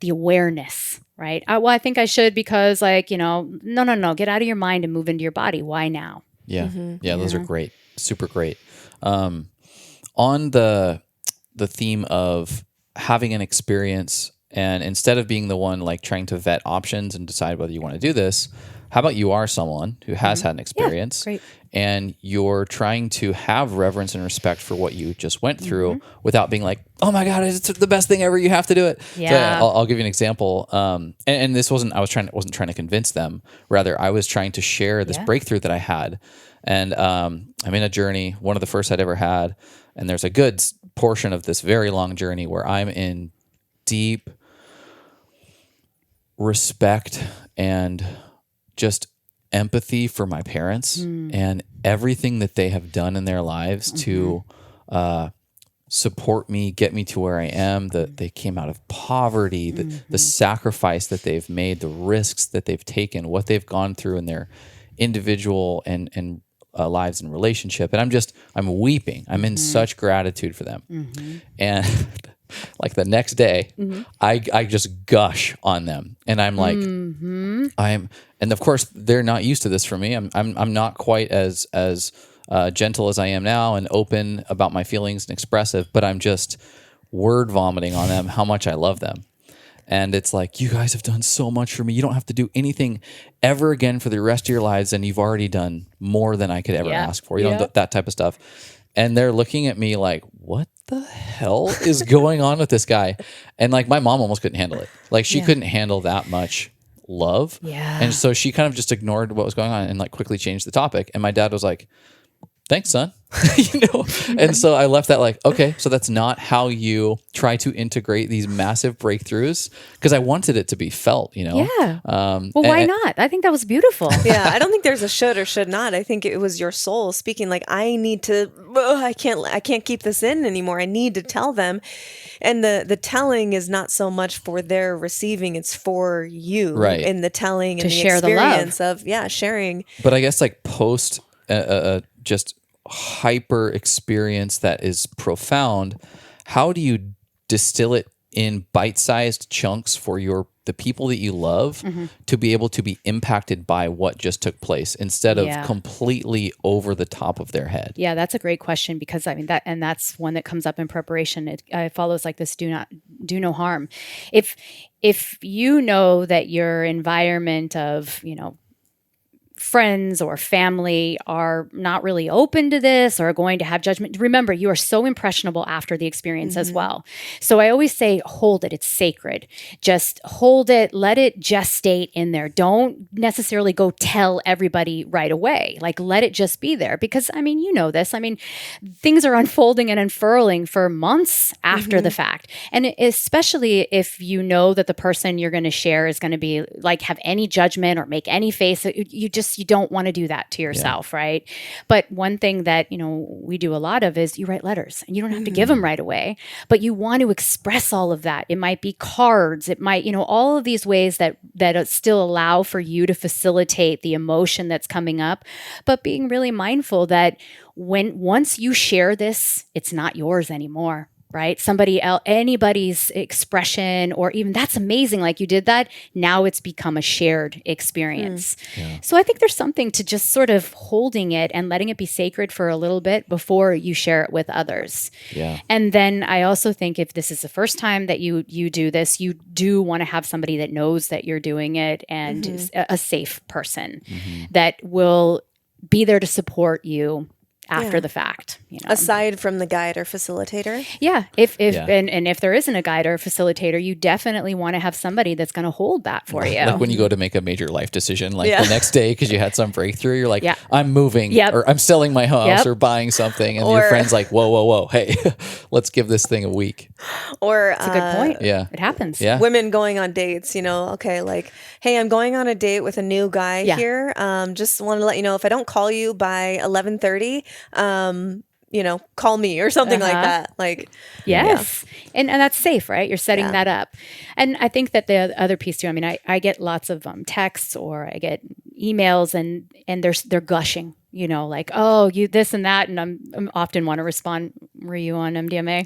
the awareness, right? I think I should because no, get out of your mind and move into your body. Why now? Yeah. Yeah. Those are great. Super great. On the theme of having an experience, and instead of being the one like trying to vet options and decide whether you want to do this, how about you are someone who has had an experience and you're trying to have reverence and respect for what you just went through without being like, oh my God, it's the best thing ever. You have to do it. Yeah. So I'll give you an example. And this wasn't trying to convince them. Rather, I was trying to share this breakthrough that I had. And I'm in a journey, one of the first I'd ever had. And there's a good portion of this very long journey where I'm in deep respect and just empathy for my parents and everything that they have done in their lives to support me, get me to where I am. They came out of poverty, the sacrifice that they've made, the risks that they've taken, what they've gone through in their individual and lives and relationship. And I'm weeping. I'm in such gratitude for them. And like the next day, I just gush on them, and I'm like, and of course they're not used to this from me. I'm not quite as gentle as I am now and open about my feelings and expressive, but I'm just word vomiting on them how much I love them. And it's like, you guys have done so much for me. You don't have to do anything ever again for the rest of your lives, and you've already done more than I could ever ask for. That type of stuff. And they're looking at me like, what the hell is going on with this guy? And like my mom almost couldn't handle it. Like she couldn't handle that much love. Yeah. And so she kind of just ignored what was going on and like quickly changed the topic. And my dad was like, thanks, son. And so I left that like, okay, so that's not how you try to integrate these massive breakthroughs, because I wanted it to be felt, Yeah. Why not? I think that was beautiful. Yeah, I don't think there's a should or should not. I think it was your soul speaking like, I need to, I can't keep this in anymore. I need to tell them. And the telling is not so much for their receiving, it's for you. Right. In the telling and the share experience the love. of, sharing. But I guess like post just hyper experience that is profound, how do you distill it in bite-sized chunks for the people that you love to be able to be impacted by what just took place instead of completely over the top of their head? Yeah, that's a great question, because I mean that's one that comes up in preparation. It follows like this: do no harm. If you know that your environment of friends or family are not really open to this or are going to have judgment, remember, you are so impressionable after the experience as well. So I always say, hold it. It's sacred. Just hold it. Let it gestate in there. Don't necessarily go tell everybody right away. Like, let it just be there, because I mean, this. I mean, things are unfolding and unfurling for months after the fact. And especially if you know that the person you're going to share is going to be like, have any judgment or make any face, you just course, you don't want to do that to yourself, right? But one thing that, we do a lot of is you write letters, and you don't have to give them right away, but you want to express all of that. It might be cards. It might, all of these ways that still allow for you to facilitate the emotion that's coming up, but being really mindful that once you share this, it's not yours anymore. Right? Somebody else, anybody's expression, or even that's amazing. Like you did that. Now it's become a shared experience. So I think there's something to just sort of holding it and letting it be sacred for a little bit before you share it with others. And then I also think if this is the first time that you do this, you do want to have somebody that knows that you're doing it and is a safe person that will be there to support you after the fact, aside from the guide or facilitator. And if there isn't a guide or a facilitator, you definitely want to have somebody that's going to hold that for you. Like when you go to make a major life decision, like the next day, because you had some breakthrough, you're like, I'm moving or I'm selling my house or buying something. And your friend's like, whoa. Hey, let's give this thing a week. Or it's a good point. It happens. Women going on dates, okay, like, hey, I'm going on a date with a new guy here. Just want to let you know, if I don't call you by 11:30, call me or something like that. Like, and that's safe, right? You're setting that up. And I think that the other piece too, I mean, I get lots of texts, or I get emails, and they're gushing, like, oh, you this and that. And I'm often want to respond, were you on MDMA?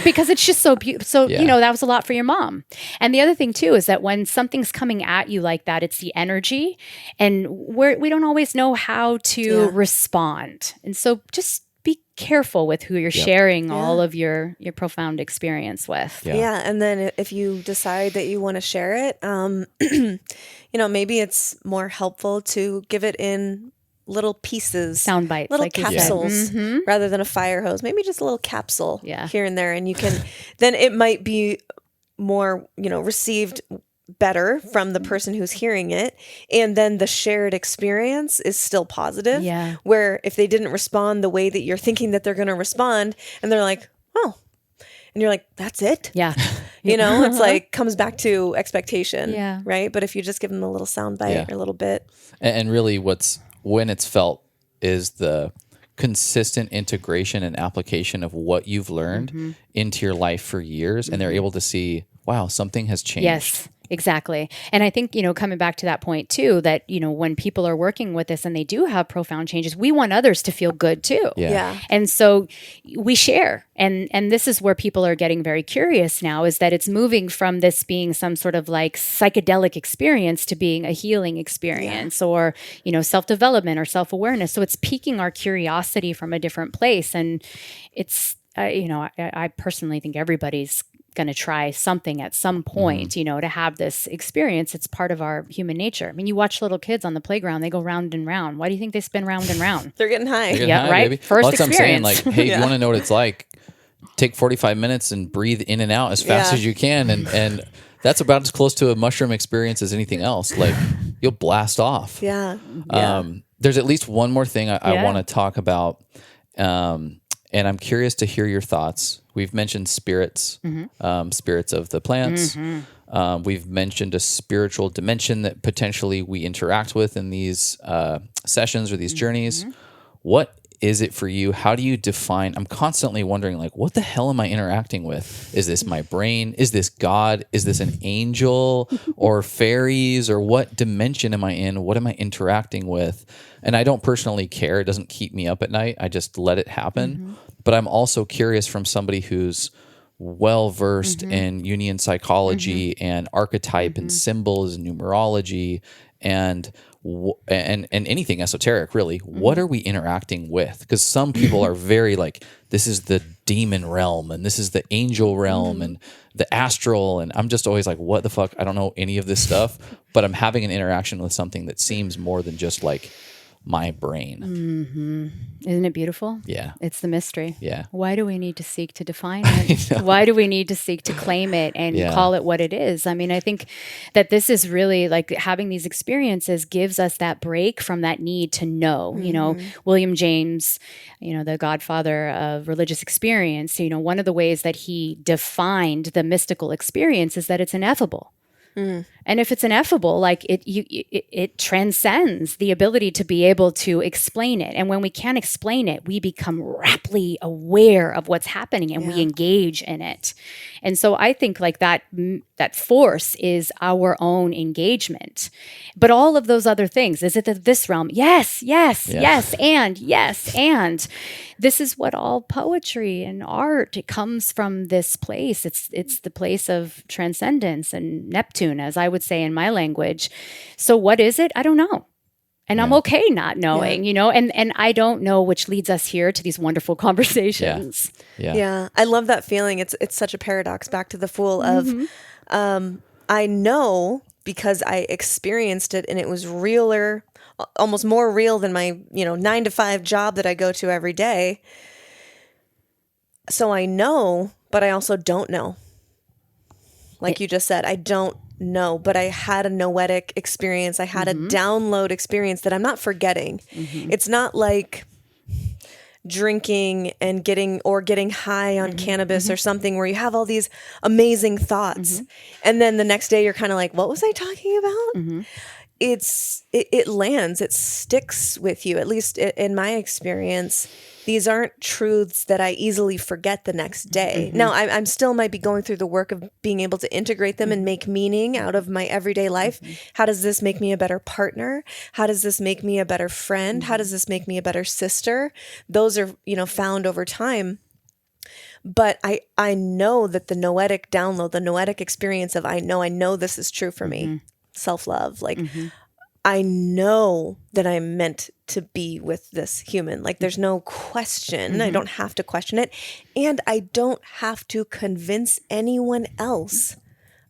Because it's just so beautiful. So, that was a lot for your mom. And the other thing too, is that when something's coming at you like that, it's the energy, and we don't always know how to respond. And so just be careful with who you're sharing all of your profound experience with. And then if you decide that you want to share it, maybe it's more helpful to give it in little pieces, sound bites, little like capsules, rather than a fire hose. Maybe just a little capsule here and there, and you can. Then it might be more, received better from the person who's hearing it, and then the shared experience is still positive. Where if they didn't respond the way that you're thinking that they're going to respond, and they're like, oh, and you're like, that's it. It's like comes back to expectation, right? But if you just give them a little sound bite or a little bit, and really, when it's felt is the consistent integration and application of what you've learned into your life for years, and they're able to see, wow, something has changed. Yes. Exactly. And I think, coming back to that point too, that, when people are working with this and they do have profound changes, we want others to feel good too. And so we share. And this is where people are getting very curious now, is that it's moving from this being some sort of like psychedelic experience to being a healing experience or, self-development or self-awareness. So it's piquing our curiosity from a different place. And it's, I personally think everybody's going to try something at some point, to have this experience. It's part of our human nature. I mean, you watch little kids on the playground, they go round and round. Why do you think they spin round and round? They're getting high. Right? Baby. First that's experience. What I'm saying. Like, hey, you want to know what it's like? Take 45 minutes and breathe in and out as fast as you can. And that's about as close to a mushroom experience as anything else. Like, you'll blast off. There's at least one more thing I want to talk about. And I'm curious to hear your thoughts. We've mentioned spirits, spirits of the plants. We've mentioned a spiritual dimension that potentially we interact with in these sessions or these journeys. What is it for you? How do you define? I'm constantly wondering, like, what the hell am I interacting with? Is this my brain? Is this God? Is this an angel or fairies? Or what dimension am I in? What am I interacting with? And I don't personally care. It doesn't keep me up at night. I just let it happen. But I'm also curious from somebody who's well-versed in Jungian psychology and archetype and symbols and numerology and anything esoteric, really. What are we interacting with? Because some people are very like, this is the demon realm and this is the angel realm and the astral. And I'm just always like, what the fuck? I don't know any of this stuff, but I'm having an interaction with something that seems more than just like my brain. Isn't it beautiful? Yeah. It's the mystery. Yeah. Why do we need to seek to define it? Why do we need to seek to claim it and call it what it is? I mean, I think that this is really like having these experiences gives us that break from that need to know. You know, William James, the godfather of religious experience, one of the ways that he defined the mystical experience is that it's ineffable. And And if it's ineffable, like it transcends the ability to be able to explain it. And when we can't explain it, we become rapidly aware of what's happening and we engage in it. And so I think like that force is our own engagement. But all of those other things, is it this realm? Yes. And this is what all poetry and art, it comes from this place. It's the place of transcendence and Neptune, as I would say in my language. So what is it? I don't know. And I'm okay not knowing, and I don't know, which leads us here to these wonderful conversations. Yeah. I love that feeling. It's such a paradox, back to the Fool of, I know because I experienced it and it was realer, almost more real than my, 9-to-5 job that I go to every day. So I know, but I also don't know. Like you just said, I don't know, but I had a noetic experience. I had a download experience that I'm not forgetting. It's not like drinking and getting high on cannabis or something where you have all these amazing thoughts. And then the next day you're kind of like, what was I talking about? It lands, it sticks with you. At least in my experience, these aren't truths that I easily forget the next day. Now, I'm still might be going through the work of being able to integrate them and make meaning out of my everyday life. How does this make me a better partner? How does this make me a better friend? How does this make me a better sister? Those are, found over time. But I know that the noetic download, the noetic experience of I know this is true for me. Self-love, like I know that I'm meant to be with this human. Like there's no question. I don't have to question it. And I don't have to convince anyone else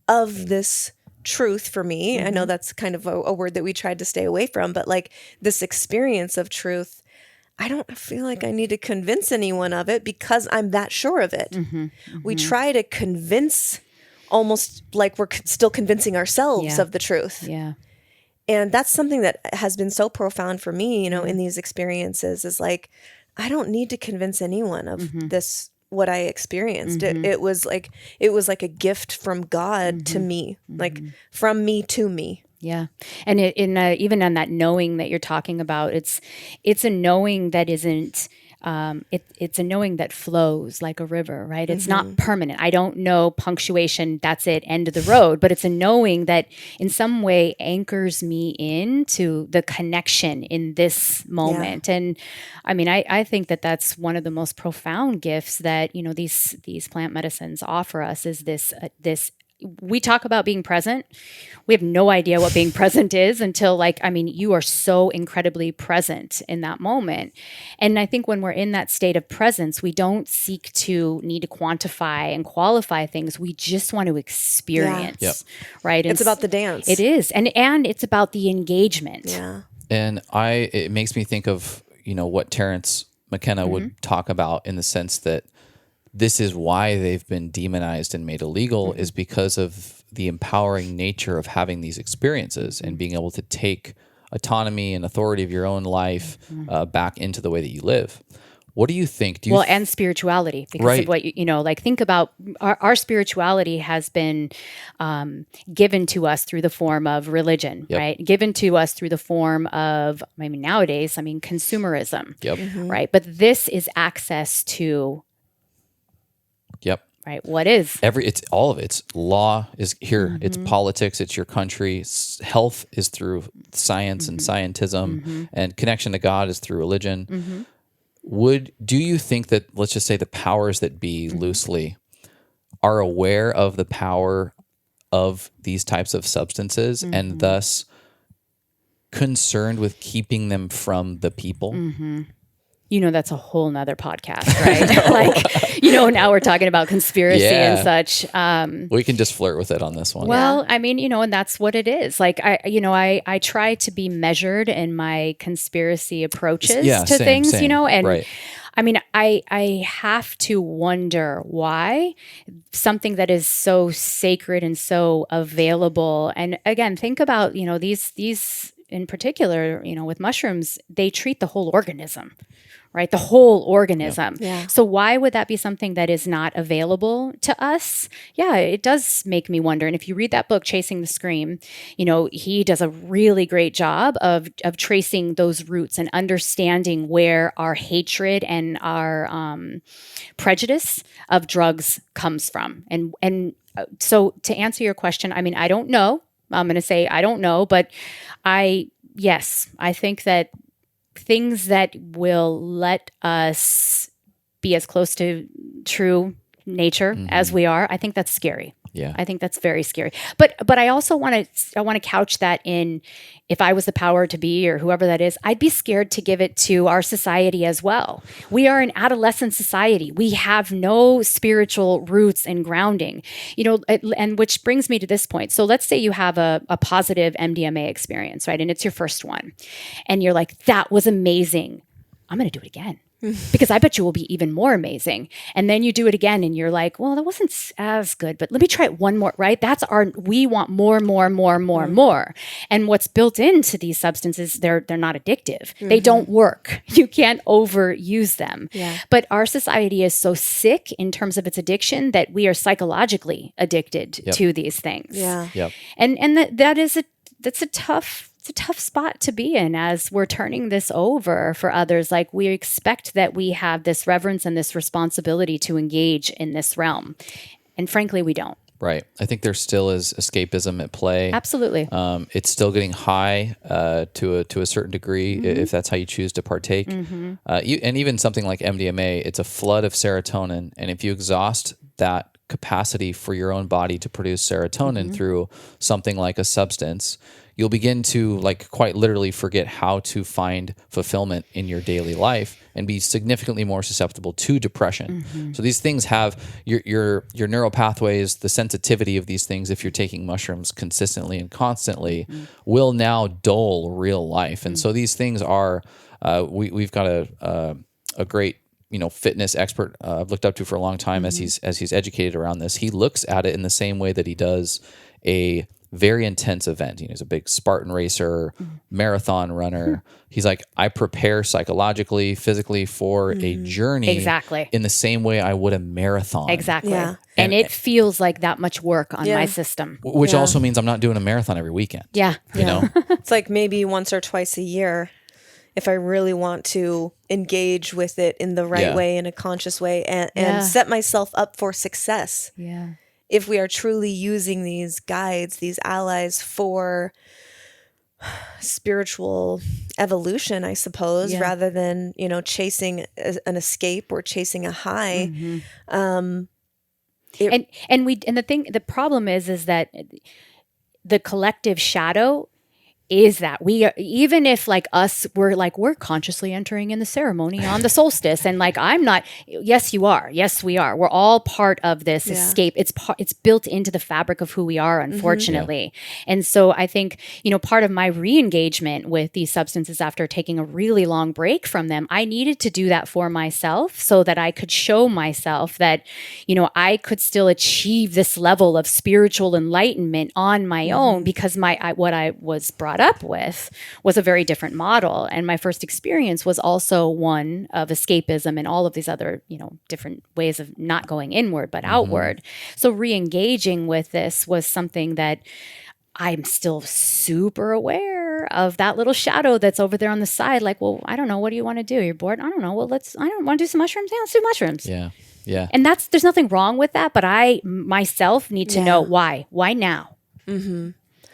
of this truth for me. I know that's kind of a word that we tried to stay away from, but like this experience of truth, I don't feel like I need to convince anyone of it because I'm that sure of it. We try to convince, almost like we're still convincing ourselves of the truth. Yeah. And that's something that has been so profound for me, in these experiences, is like, I don't need to convince anyone of this, what I experienced. It was like a gift from God to me, like from me to me. Yeah. And even on that knowing that you're talking about, it's a knowing that isn't, it's a knowing that flows like a river, right? It's not permanent. I don't know punctuation, that's it, end of the road, but it's a knowing that in some way anchors me into the connection in this moment. And I mean, I think that that's one of the most profound gifts that, these plant medicines offer us, is this we talk about being present. We have no idea what being present is until you are so incredibly present in that moment. And I think when we're in that state of presence, we don't seek to need to quantify and qualify things. We just want to experience, right? It's about the dance. It is. And it's about the engagement. Yeah. And it makes me think of, what Terrence McKenna would talk about, in the sense that this is why they've been demonized and made illegal, is because of the empowering nature of having these experiences and being able to take autonomy and authority of your own life back into the way that you live. What do you think? And spirituality, because of what think about our spirituality has been given to us through the form of religion, right? Given to us through the form of, nowadays, consumerism, right? But this is access to. Right. What is? It's all of it. It's law is here. It's politics. It's your country. Health is through science and scientism, and connection to God is through religion. Do you think that, let's just say, the powers that be loosely are aware of the power of these types of substances and thus concerned with keeping them from the people? That's a whole nother podcast, right? Now we're talking about conspiracy and such. We can just flirt with it on this one. Well, and that's what it is. Like, I try to be measured in my conspiracy approaches to things, and right. I have to wonder why something that is so sacred and so available. And again, think about, these in particular, with mushrooms, they treat the whole organism. right? The whole organism. Yeah. So why would that be something that is not available to us? Yeah, it does make me wonder. And if you read that book, Chasing the Scream, he does a really great job of tracing those roots and understanding where our hatred and our prejudice of drugs comes from. And so to answer your question, I mean, I don't know. I'm going to say I don't know, but yes, I think that things that will let us be as close to true nature as we are, I think that's scary. Yeah. I think that's very scary. But I also want to couch that in, if I was the power to be or whoever that is, I'd be scared to give it to our society as well. We are an adolescent society. We have no spiritual roots and grounding, and which brings me to this point. So let's say you have a positive MDMA experience, right? And it's your first one. And you're like, that was amazing. I'm going to do it again. Because I bet you will be even more amazing. And then you do it again and you're like, well, that wasn't as good, but let me try it one more, right? We want more. And what's built into these substances, they're not addictive. They don't work. You can't overuse them. Yeah. But our society is so sick in terms of its addiction that we are psychologically addicted to these things. Yeah. Yep. And that's a tough spot to be in as we're turning this over for others. Like, we expect that we have this reverence and this responsibility to engage in this realm. And frankly, we don't. Right. I think there still is escapism at play. Absolutely. It's still getting high to a certain degree if that's how you choose to partake. And even something like MDMA, it's a flood of serotonin. And if you exhaust that capacity for your own body to produce serotonin through something like a substance, you'll begin to, like, quite literally forget how to find fulfillment in your daily life and be significantly more susceptible to depression. So these things have your neural pathways, the sensitivity of these things, if you're taking mushrooms consistently and constantly, will now dull real life. And so these things are, we've got a great fitness expert I've looked up to for a long time as he's educated around this. He looks at it in the same way that he does a very intense event. He's a big Spartan racer, marathon runner. He's like, I prepare psychologically, physically for a journey Exactly. in the same way I would a marathon. Exactly. Yeah. And it feels like that much work on my system. Which also means I'm not doing a marathon every weekend. Yeah. You know? It's like maybe once or twice a year, if I really want to engage with it in the right way, in a conscious way, and set myself up for success. Yeah. If we are truly using these guides, these allies for spiritual evolution, I suppose, rather than, chasing an escape or chasing a high. The problem is that the collective shadow is that we are, even if like us, we're consciously entering in the ceremony on the solstice, and like I'm not. Yes, you are. Yes, we are. We're all part of this escape. It's built into the fabric of who we are, unfortunately. And so I think part of my re-engagement with these substances after taking a really long break from them, I needed to do that for myself so that I could show myself that I could still achieve this level of spiritual enlightenment on my own, because what I was brought up with was a very different model, and my first experience was also one of escapism and all of these other different ways of not going inward but outward. So re-engaging with this was something that I'm still super aware of, that little shadow that's over there on the side, like, well, I don't know, what do you want to do? You're bored? I don't know. Well, I don't want to do some mushrooms. Yeah, let's do mushrooms. Yeah. And there's nothing wrong with that, but I myself need to know why now.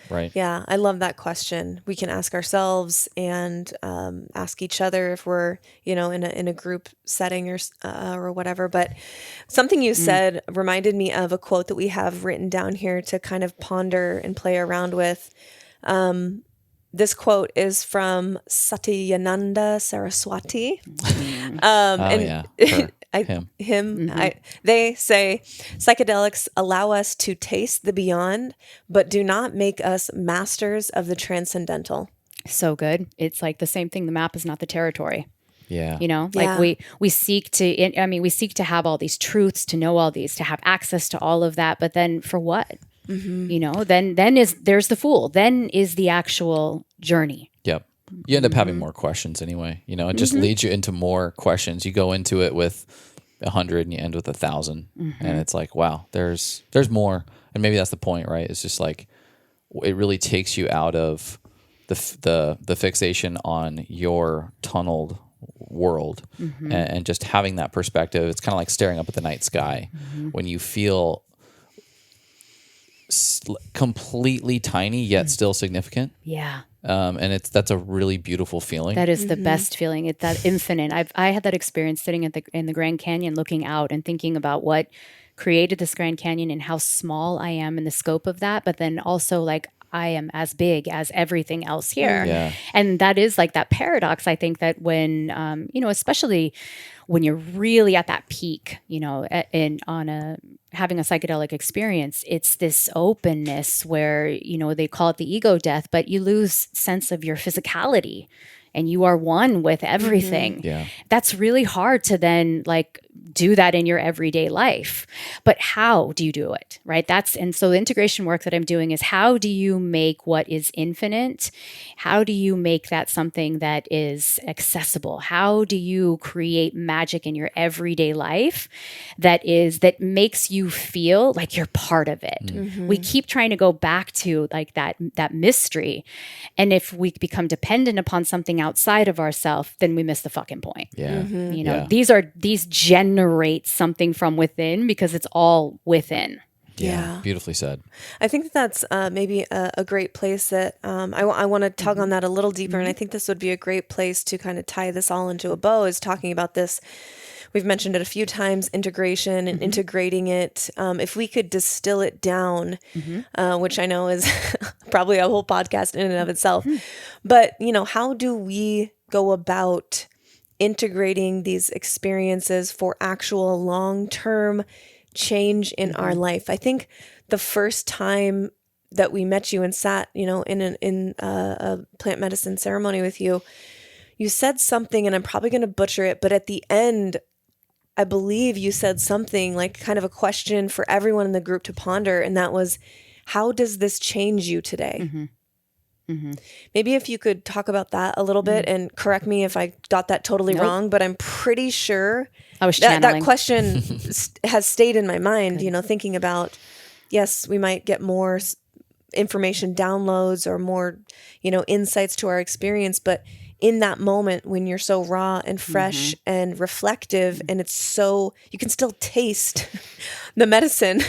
Right. Yeah, I love that question. We can ask ourselves and ask each other if we're, in a group setting or whatever. But something you said reminded me of a quote that we have written down here to kind of ponder and play around with. This quote is from Satyananda Saraswati. They say, psychedelics allow us to taste the beyond, but do not make us masters of the transcendental. So good. It's like the same thing. The map is not the territory. Yeah. We seek to have all these truths, to know all these, to have access to all of that. But then for what? Then there's the fool. Then is the actual journey. Yep. You end up having more questions anyway. You know, it just leads you into more questions. You go into it with 100 and you end with 1,000, and it's like, wow, there's more. And maybe that's the point, right? It's just like it really takes you out of the fixation on your tunneled world, and just having that perspective. It's kind of like staring up at the night sky when you feel completely tiny yet still significant. Yeah. And that's a really beautiful feeling. That is the best feeling. It's that infinite. I had that experience sitting in the Grand Canyon, looking out and thinking about what created this Grand Canyon and how small I am in the scope of that. But then also like I am as big as everything else here. Yeah. And that is like that paradox. I think that when, especially when you're really at that peak, having a psychedelic experience, it's this openness where, they call it the ego death, but you lose sense of your physicality and you are one with everything. Yeah. That's really hard to then like do that in your everyday life. But how do you do it? Right? And so the integration work that I'm doing is how do you make what is infinite? How do you make that something that is accessible? How do you create magic in your everyday life that makes you feel like you're part of it? We keep trying to go back to like that mystery. And if we become dependent upon something outside of ourselves, then we miss the fucking point. Yeah. These generate something from within because it's all within. Yeah. Beautifully said. I think that's maybe a great place that I want to tug on that a little deeper. And I think this would be a great place to kind of tie this all into a bow, is talking about this. We've mentioned it a few times, integration and integrating it. If we could distill it down, which I know is probably a whole podcast in and of itself. But, how do we go about integrating these experiences for actual long-term change in our life? I think the first time that we met you and sat, in a plant medicine ceremony with you, you said something, and I'm probably going to butcher it, but at the end, I believe you said something like kind of a question for everyone in the group to ponder, and that was, how does this change you today? Maybe if you could talk about that a little bit, and correct me if I got that totally wrong, but I'm pretty sure I was that question has stayed in my mind, thinking about, yes, we might get more information downloads or more, insights to our experience, but in that moment when you're so raw and fresh and reflective, and it's so, you can still taste the medicine,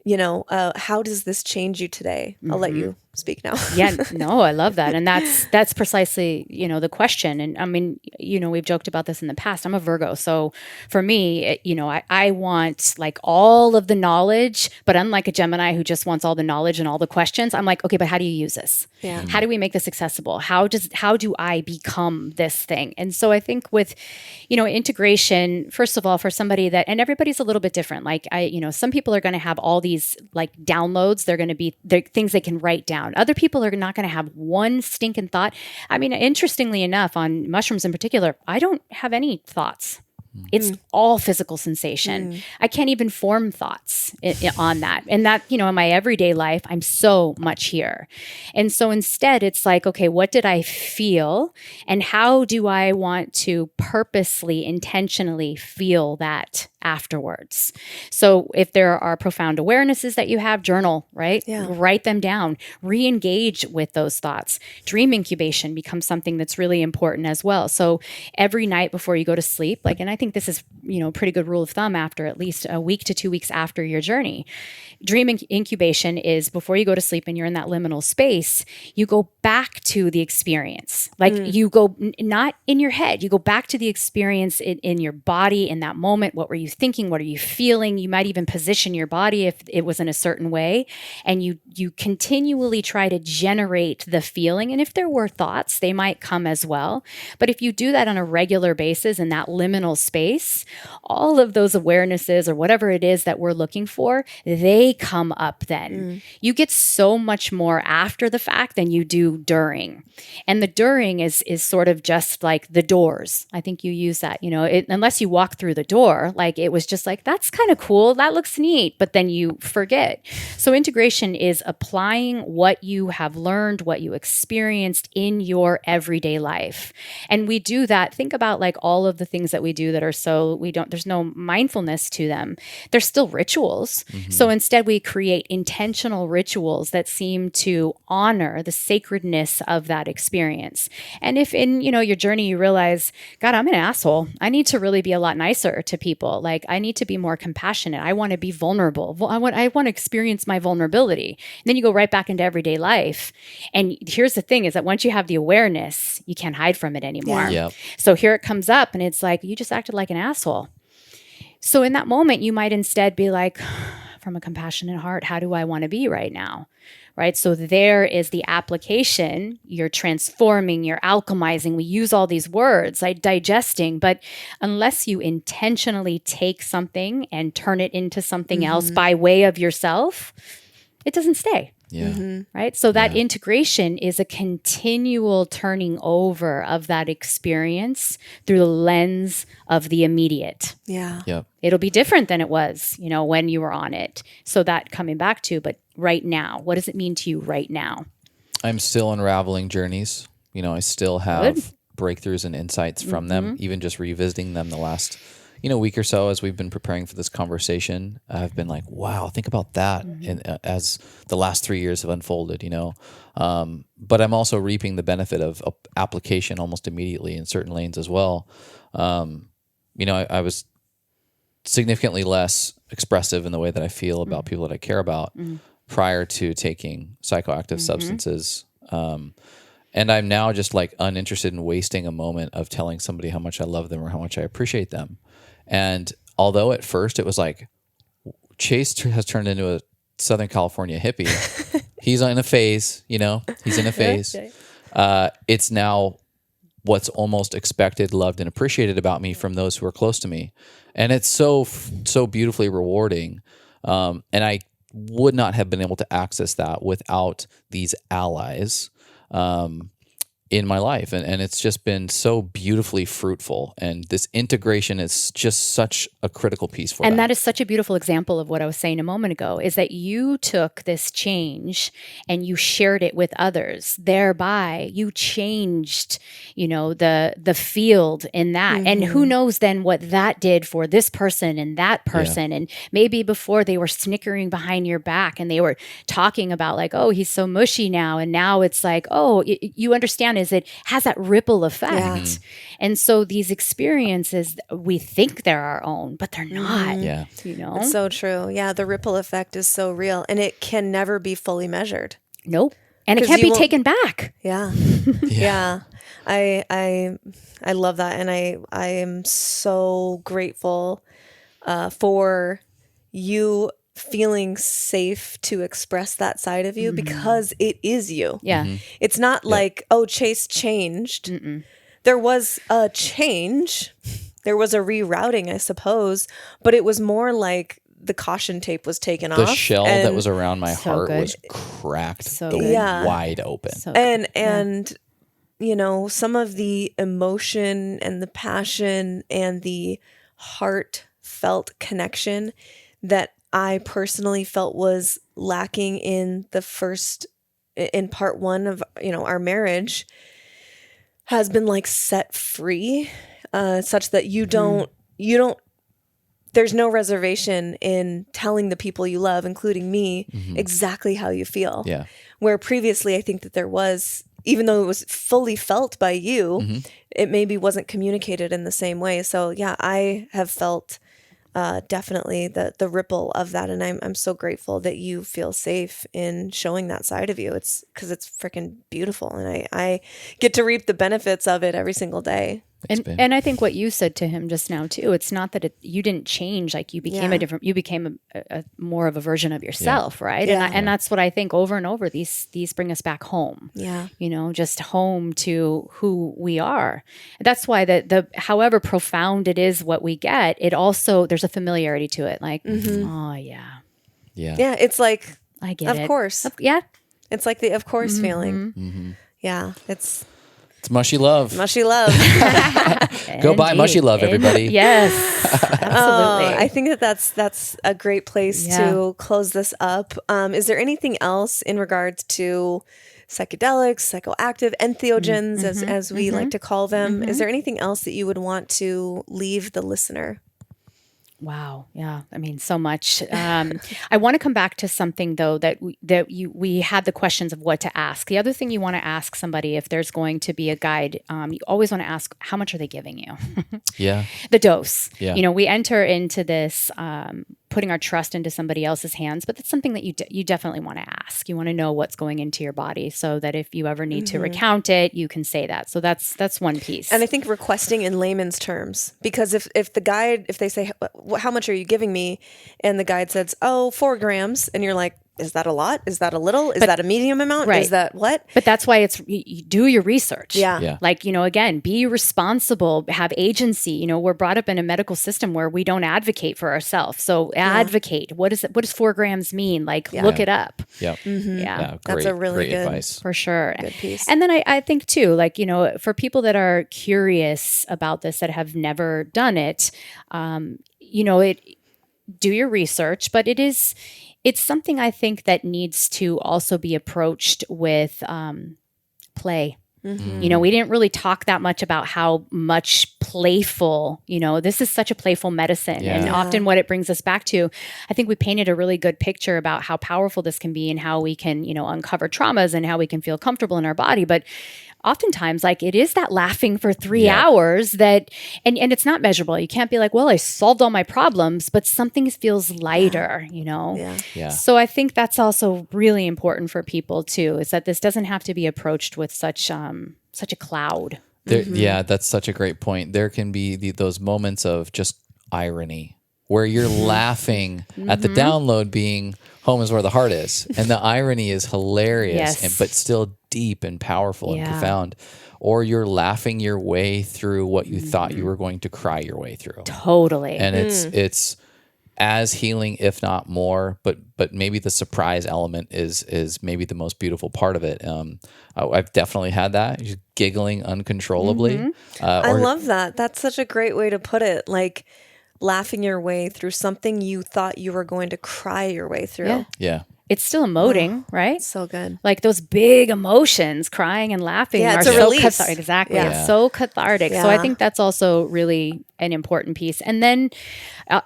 how does this change you today? I'll let you speak now. Yeah, no, I love that. And that's precisely, the question. And I mean, we've joked about this in the past. I'm a Virgo. So for me, I want like all of the knowledge, but unlike a Gemini who just wants all the knowledge and all the questions, I'm like, okay, but how do you use this? Yeah. How do we make this accessible? How do I become this thing? And so I think with, integration, first of all, for somebody that, and everybody's a little bit different. Like some people are going to have all these like downloads. They're going to be things they can write down. Other people are not going to have one stinking thought. I mean, interestingly enough, on mushrooms in particular, I don't have any thoughts. It's all physical sensation. I can't even form thoughts on that. And that, in my everyday life, I'm so much here. And so instead, it's like, okay, what did I feel? And how do I want to purposely, intentionally feel that afterwards? So if there are profound awarenesses that you have, journal, right? Yeah. Write them down, re-engage with those thoughts. Dream incubation becomes something that's really important as well. So every night before you go to sleep, and I think this is, a pretty good rule of thumb after at least a week to 2 weeks after your journey. Dream incubation is before you go to sleep and you're in that liminal space, you go back to the experience. Like you go, not in your head, you go back to the experience in your body in that moment. What were you thinking? What are you feeling? You might even position your body if it was in a certain way. And you continually try to generate the feeling. And if there were thoughts, they might come as well. But if you do that on a regular basis in that liminal space, all of those awarenesses or whatever it is that we're looking for, they come up then. You get so much more after the fact than you do during. And the during is sort of just like the doors. I think you use that, unless you walk through the door, like it was just like, that's kind of cool. That looks neat. But then you forget. So integration is applying what you have learned, what you experienced in your everyday life. And we do that. Think about like all of the things that we do that are there's no mindfulness to them. They're still rituals. So instead we create intentional rituals that seem to honor the sacredness of that experience. And if in, your journey you realize, God, I'm an asshole. I need to really be a lot nicer to people. Like I need to be more compassionate. I want to be vulnerable. I want to experience my vulnerability. And then you go right back into everyday life. And here's the thing is that once you have the awareness, you can't hide from it anymore. Yeah. So here it comes up and it's like, you just acted like an asshole. So in that moment, you might instead be like, from a compassionate heart, how do I want to be right now? Right? So there is the application. You're transforming, you're alchemizing. We use all these words like digesting, but unless you intentionally take something and turn it into something else by way of yourself, it doesn't stay. Yeah. Right? So that integration is a continual turning over of that experience through the lens of the immediate. Yeah. Yep. It'll be different than it was, when you were on it. So that coming back to, but right now, what does it mean to you right now? I'm still unraveling journeys. I still have breakthroughs and insights from them, even just revisiting them the last, week or so as we've been preparing for this conversation. I've been like, wow, think about that. And as the last 3 years have unfolded, but I'm also reaping the benefit of application almost immediately in certain lanes as well. I was significantly less expressive in the way that I feel about people that I care about prior to taking psychoactive substances. And I'm now just like uninterested in wasting a moment of telling somebody how much I love them or how much I appreciate them. And although at first it was like, Chase has turned into a Southern California hippie. He's in a phase, he's in a phase. It's now what's almost expected, loved, and appreciated about me from those who are close to me. And it's so beautifully rewarding. And I would not have been able to access that without these allies in my life. And it's just been so beautifully fruitful. And this integration is just such a critical piece for that. And that is such a beautiful example of what I was saying a moment ago, is that you took this change and you shared it with others. Thereby, you changed, the field in that. And who knows then what that did for this person and that person. Yeah. And maybe before they were snickering behind your back and they were talking about like, oh, he's so mushy now. And now it's like, oh, you understand, is it has that ripple effect. Yeah. And so these experiences, we think they're our own, but they're not. Yeah. It's so true. Yeah. The ripple effect is so real and it can never be fully measured. Nope. And it can't be taken back. Yeah. Yeah. I love that. And I am so grateful for you feeling safe to express that side of you because it is you. Yeah. It's not like, oh, Chase changed. There was a change. There was a rerouting, I suppose, but it was more like the caution tape was taken off. The shell that was around my heart was cracked wide open. And some of the emotion and the passion and the heartfelt connection that I personally felt was lacking in part one of, our marriage has been like set free, such that you don't, there's no reservation in telling the people you love, including me, exactly how you feel. Yeah. Where previously I think that there was, even though it was fully felt by you, it maybe wasn't communicated in the same way. So yeah, I have felt definitely the ripple of that. And I'm so grateful that you feel safe in showing that side of you. It's because it's freaking beautiful. And I get to reap the benefits of it every single day. And I think what you said to him just now too, it's not that you didn't change, like you became you became a more of a version of yourself, right? Yeah. And that's what I think over and over, these bring us back home. Yeah. Just home to who we are. That's why the however profound it is what we get, it also, there's a familiarity to it. Like, oh yeah. Yeah. Yeah. It's like, I get it. Of course. Yeah. It's like the of course feeling. Yeah. It's mushy love. Mushy love. Go buy mushy love, everybody. Yes, absolutely. I think that's a great place Yeah. to close this up. Is there anything else in regards to psychedelics, psychoactive, entheogens, as we like to call them? Is there anything else that you would want to leave the listener? Wow. Yeah. I mean, so much. I want to come back to something though we had the questions of what to ask. The other thing you want to ask somebody if there's going to be a guide, you always want to ask, how much are they giving you? Yeah. The dose. Yeah. You know, we enter into this putting our trust into somebody else's hands, but that's something that you definitely want to ask. You want to know what's going into your body so that if you ever need to recount it, you can say that. So that's one piece. And I think requesting in layman's terms, because if the guide, if they say, how much are you giving me? And the guide says, 4 grams. And you're like, is that a lot? Is that a little? Is that a medium amount? Right. Is that what? But that's why you do your research. Yeah. Yeah. Like, again, be responsible, have agency. We're brought up in a medical system where we don't advocate for ourselves. So advocate. What does 4 grams mean? Like, look it up. Yep. Yeah. That's a really great good advice. For sure. Good piece. And then I think too, like, for people that are curious about this, that have never done it, do your research, but it's something I think that needs to also be approached with play. We didn't really talk that much about how much playful, this is such a playful medicine. Yeah. And often what it brings us back to, I think we painted a really good picture about how powerful this can be and how we can, uncover traumas and how we can feel comfortable in our body. But oftentimes, like, it is that laughing for 3 hours that, and it's not measurable. You can't be like, well, I solved all my problems, but something feels lighter, Yeah. Yeah. So I think that's also really important for people too, is that this doesn't have to be approached with such a cloud. Yeah, that's such a great point. There can be those moments of just irony where you're laughing at the download being home is where the heart is. And the irony is hilarious, Yes. but still deep and powerful and profound. Or you're laughing your way through what you thought you were going to cry your way through. Totally. And it's as healing, if not more, but maybe the surprise element is maybe the most beautiful part of it. I've definitely had that, just giggling uncontrollably. I love that. That's such a great way to put it. Like, laughing your way through something you thought you were going to cry your way through. Yeah. Yeah. It's still emoting, right? So good. Like those big emotions, crying and laughing. Yeah, it's are a so release. Exactly. Yeah. It's so cathartic. So I Yeah. think that's also really an important piece. And then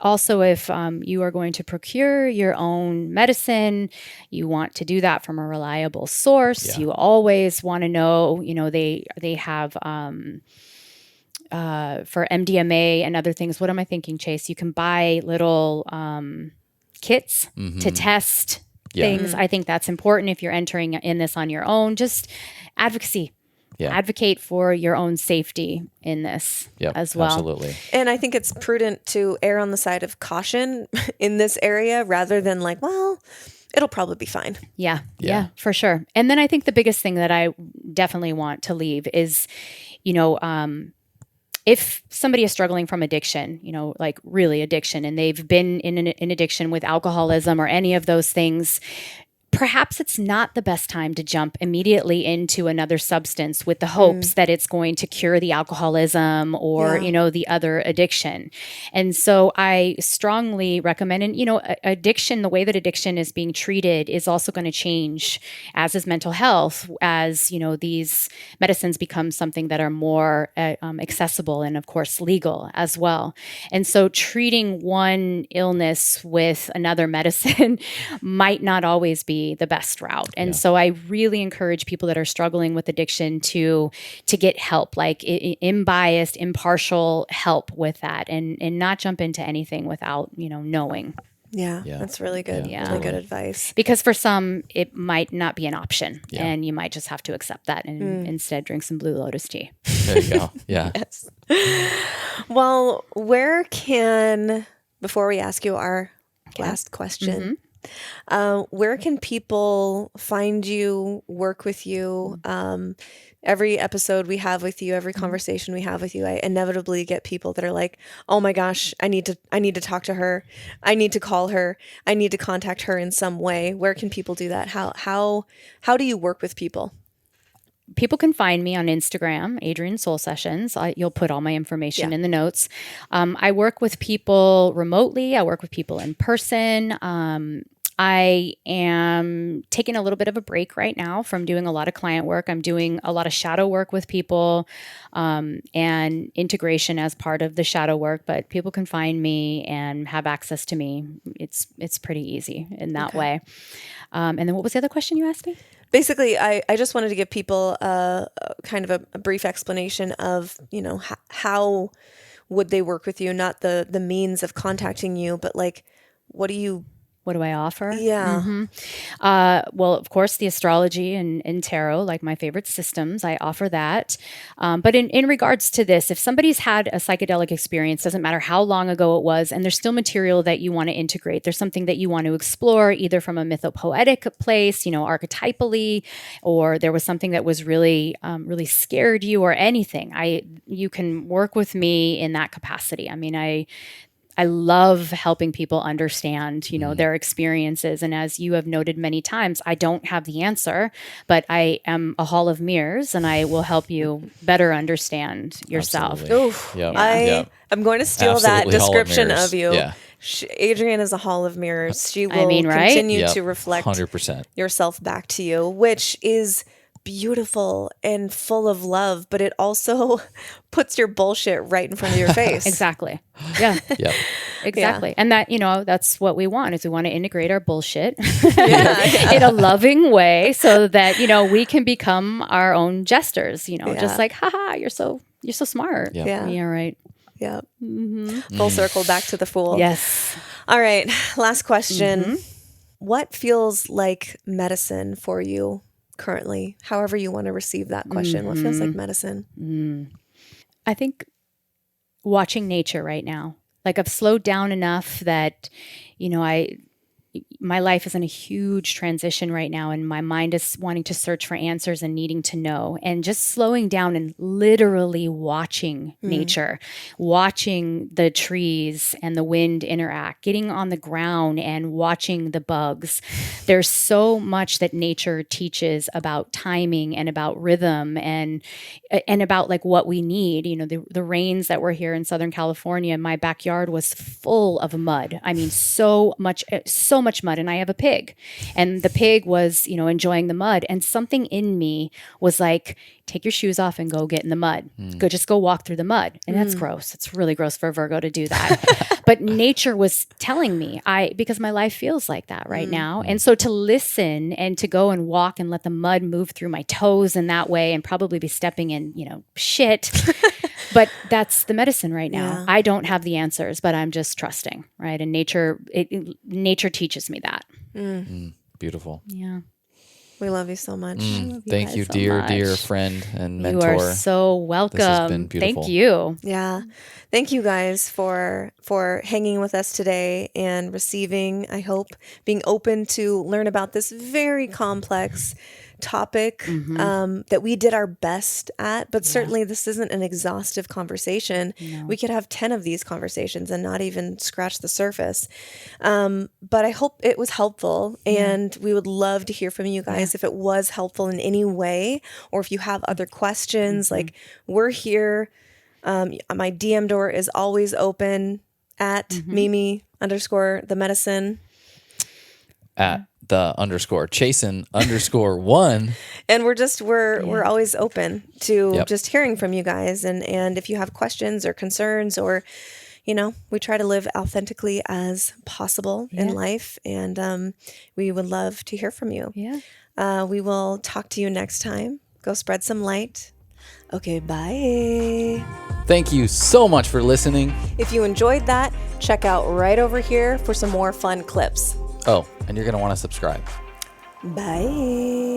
also, if you are going to procure your own medicine, you want to do that from a reliable source. Yeah. You always want to know, they have for MDMA and other things. What am I thinking, Chase? You can buy little kits to test things. I think that's important if you're entering in this on your own. Just advocacy. Yeah. Advocate for your own safety in this as well. Absolutely. And I think it's prudent to err on the side of caution in this area rather than like, well, it'll probably be fine. Yeah, for sure. And then I think the biggest thing that I definitely want to leave is, if somebody is struggling from addiction, like really addiction, and they've been in an addiction with alcoholism or any of those things, perhaps it's not the best time to jump immediately into another substance with the hopes that it's going to cure the alcoholism or, the other addiction. And so I strongly recommend, and, addiction, the way that addiction is being treated is also going to change, as is mental health, as, these medicines become something that are more accessible and, of course, legal as well. And so treating one illness with another medicine might not always be the best route. And so I really encourage people that are struggling with addiction to get help, like unbiased, impartial help with that, and not jump into anything without, knowing. Yeah, that's really good. Yeah. Really good advice. Because for some, it might not be an option, and you might just have to accept that and instead drink some Blue Lotus tea. There you go. Yeah. Yes. Well, before we ask you our last question, where can people find you, work with you? Every episode we have with you, every conversation we have with you, I inevitably get people that are like, "Oh my gosh, I need to talk to her. I need to call her. I need to contact her in some way." Where can people do that? How do you work with people? people can find me on Instagram, Adrienne Soul Sessions. You'll put all my information in the notes. I work with people remotely. I work with people in person. I am taking a little bit of a break right now from doing a lot of client work. I'm doing a lot of shadow work with people and integration as part of the shadow work, but people can find me and have access to me. It's pretty easy in that way. And then what was the other question you asked me? Basically, I just wanted to give people kind of a brief explanation of, how would they work with you, not the means of contacting you, but like, what do I offer? Yeah. Well, of course, the astrology and tarot, like my favorite systems, I offer that. But in regards to this, if somebody's had a psychedelic experience, doesn't matter how long ago it was, and there's still material that you want to integrate, there's something that you want to explore, either from a mythopoetic place, archetypally, or there was something that was really, really scared you or anything, you can work with me in that capacity. I mean, I love helping people understand, their experiences. And as you have noted many times, I don't have the answer, but I am a hall of mirrors and I will help you better understand yourself. I'm going to steal that description of you. Yeah. Adrienne is a hall of mirrors. She will right? continue to reflect 100%. yourself back to you, which is beautiful and full of love, but it also puts your bullshit right in front of your face. Exactly. Yeah. Yeah. Exactly. And that, that's what we want, is we want to integrate our bullshit in a loving way so that, we can become our own jesters, just like, haha, you're so smart. Yeah. Yeah, right. Yeah. Full circle back to the fool. Yes. All right. Last question. What feels like medicine for you currently? However you want to receive that question. What feels like medicine? I think watching nature right now. Like, I've slowed down enough that, my life is in a huge transition right now, and my mind is wanting to search for answers and needing to know, and just slowing down and literally watching nature, watching the trees and the wind interact, getting on the ground and watching the bugs. There's so much that nature teaches about timing and about rhythm and about like what we need. The rains that were here in Southern California, my backyard was full of mud. I mean, so much mud, and I have a pig, and the pig was, enjoying the mud, and something in me was like, take your shoes off and go get in the mud. Just go walk through the mud. And that's gross. It's really gross for a Virgo to do that. But nature was telling me, because my life feels like that right now. And so to listen and to go and walk and let the mud move through my toes in that way, and probably be stepping in, shit. But that's the medicine right now. Yeah. I don't have the answers, but I'm just trusting, right? And nature teaches me that. Beautiful. Yeah. We love you so much. Thank you, so dear, much. dear friend and mentor. You are so welcome. This has been beautiful. Thank you. Yeah. Thank you guys for hanging with us today and receiving, I hope, being open to learn about this very complex topic that we did our best at, but certainly this isn't an exhaustive conversation. No. We could have 10 of these conversations and not even scratch the surface. But I hope it was helpful, and we would love to hear from you guys if it was helpful in any way, or if you have other questions. Like, we're here. My DM door is always open at Mimi_the Medicin. At the _Chasen_1. And we're always open to just hearing from you guys. And if you have questions or concerns, or, we try to live authentically as possible in life. And we would love to hear from you. Yeah. We will talk to you next time. Go spread some light. Okay, bye. Thank you so much for listening. If you enjoyed that, check out right over here for some more fun clips. Oh, and you're going to want to subscribe. Bye.